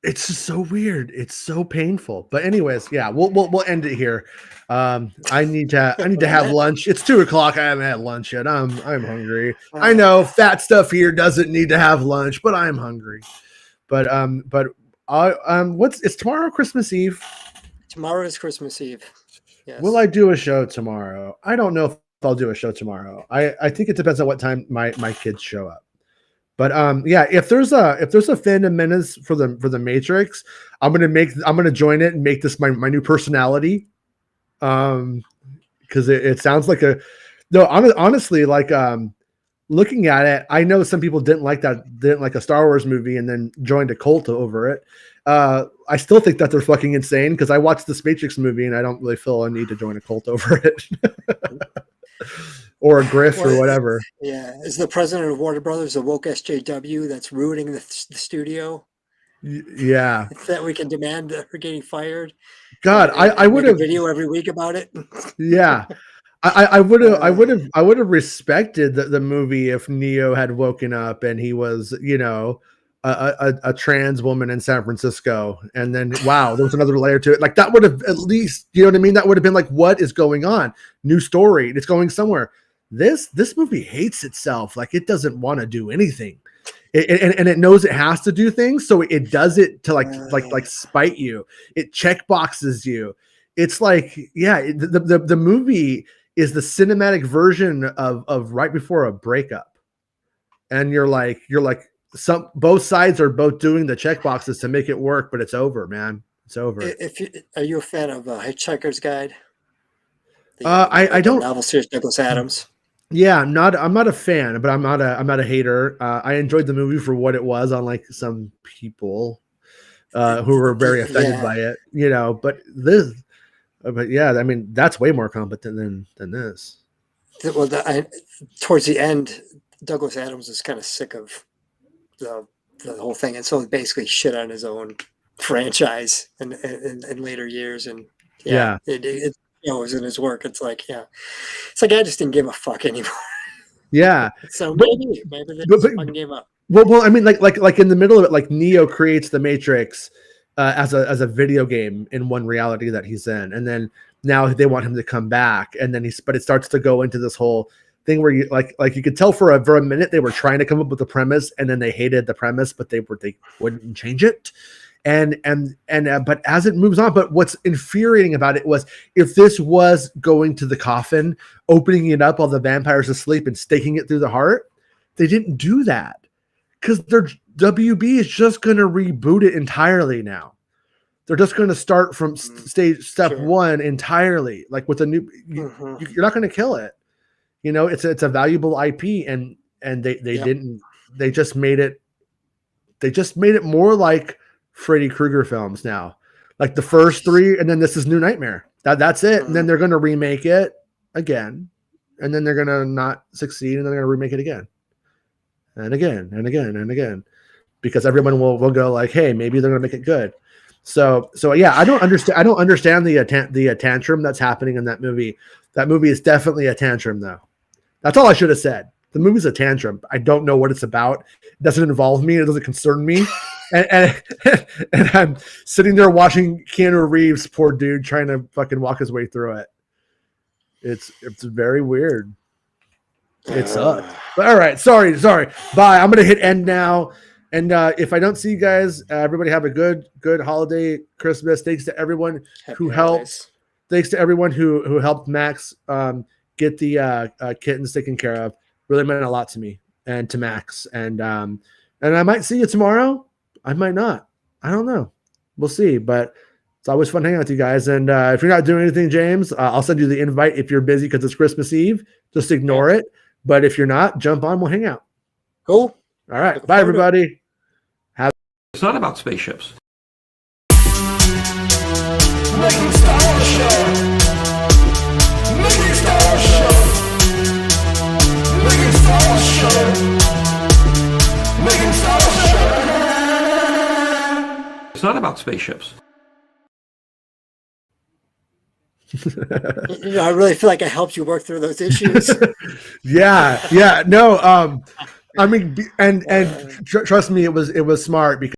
it's just so weird. It's so painful. But anyways, yeah, we'll end it here. I need to have lunch. It's 2:00. I haven't had lunch yet. I'm hungry. I know fat stuff here doesn't need to have lunch, but I'm hungry. But it's tomorrow Christmas Eve? Tomorrow is Christmas Eve. Yes. Will I do a show tomorrow? I don't know if I'll do a show tomorrow. I think it depends on what time my kids show up. But yeah, if there's a Phantom Menace for the Matrix, I'm gonna join it and make this my new personality. Because it sounds like honestly, like looking at it, I know some people didn't like a Star Wars movie and then joined a cult over it. I still think that they're fucking insane because I watched this Matrix movie and I don't really feel a need to join a cult over it. Or a grift or whatever. Yeah. Is the president of Warner Brothers a woke SJW that's ruining the studio? Yeah. That we can demand that we're getting fired? God, I would have video every week about it. Yeah. I would have respected the movie if Neo had woken up and he was, a trans woman in San Francisco, and then wow, there was another layer to it. Like that would have at least, you know what I mean? That would have been like, what is going on? New story. It's going somewhere. This movie hates itself. Like it doesn't want to do anything. And it knows it has to do things, so it does it to like spite you. It check boxes you. It's like, yeah, the movie is the cinematic version of right before a breakup, and you're like both sides are both doing the check boxes to make it work, but it's over, man. It's over. Are you a fan of Hitchhiker's Guide? I don't. Novel series Douglas Adams. Yeah, I'm not a fan, but I'm not a hater. I enjoyed the movie for what it was, unlike some people who were very offended by it, but yeah, I mean, that's way more competent than this. Well, towards the end, Douglas Adams is kind of sick of the whole thing, and so basically shit on his own franchise in later years, and it shows in his work. It's like I just didn't give a fuck anymore. Yeah. So But, maybe they but, just fucking gave up. well, I mean, like in the middle of it, like Neo creates the Matrix as a video game in one reality that he's in, and then now they want him to come back, and then but it starts to go into this whole thing where you like you could tell for a minute they were trying to come up with the premise, and then they hated the premise, but they wouldn't change it. And but as it moves on, but what's infuriating about it was if this was going to the coffin, opening it up while the vampire's asleep and staking it through the heart, they didn't do that because their WB is just going to reboot it entirely now. They're just going to start from step one entirely, like with a new. You're not going to kill it. You know, it's a valuable IP, and they didn't. They just made it. They just made it more like Freddy Krueger films now, like the first three, and then this is New Nightmare. That's it, and then they're going to remake it again, and then they're going to not succeed, and then they're going to remake it again, and again, and again, and again, because everyone will go like, hey, maybe they're going to make it good. So yeah, I don't understand the tantrum that's happening in that movie. That movie is definitely a tantrum, though. That's all I should have said. The movie's a tantrum. I don't know what it's about. It doesn't involve me. It doesn't concern me. And I'm sitting there watching Keanu Reeves, poor dude, trying to fucking walk his way through it. It's very weird. It sucks. But all right, sorry. Bye. I'm gonna hit end now. And if I don't see you guys, everybody have a good holiday, Christmas. Thanks to everyone who helped. Thanks to everyone who helped Max get the kittens taken care of. Really meant a lot to me and to Max. And I might see you tomorrow. I might not. I don't know. We'll see. But it's always fun hanging out with you guys. And if you're not doing anything, James, I'll send you the invite if you're busy because it's Christmas Eve. Just ignore it. But if you're not, jump on. We'll hang out. Cool. All right. Bye, everybody. It's not about spaceships. Making Star Wars Show. Making Star Wars Show. Making Star Wars Show. Making Star Wars Show. It's not about spaceships. You know, I really feel like I helped you work through those issues. Yeah. No. I mean, and trust me, it was smart because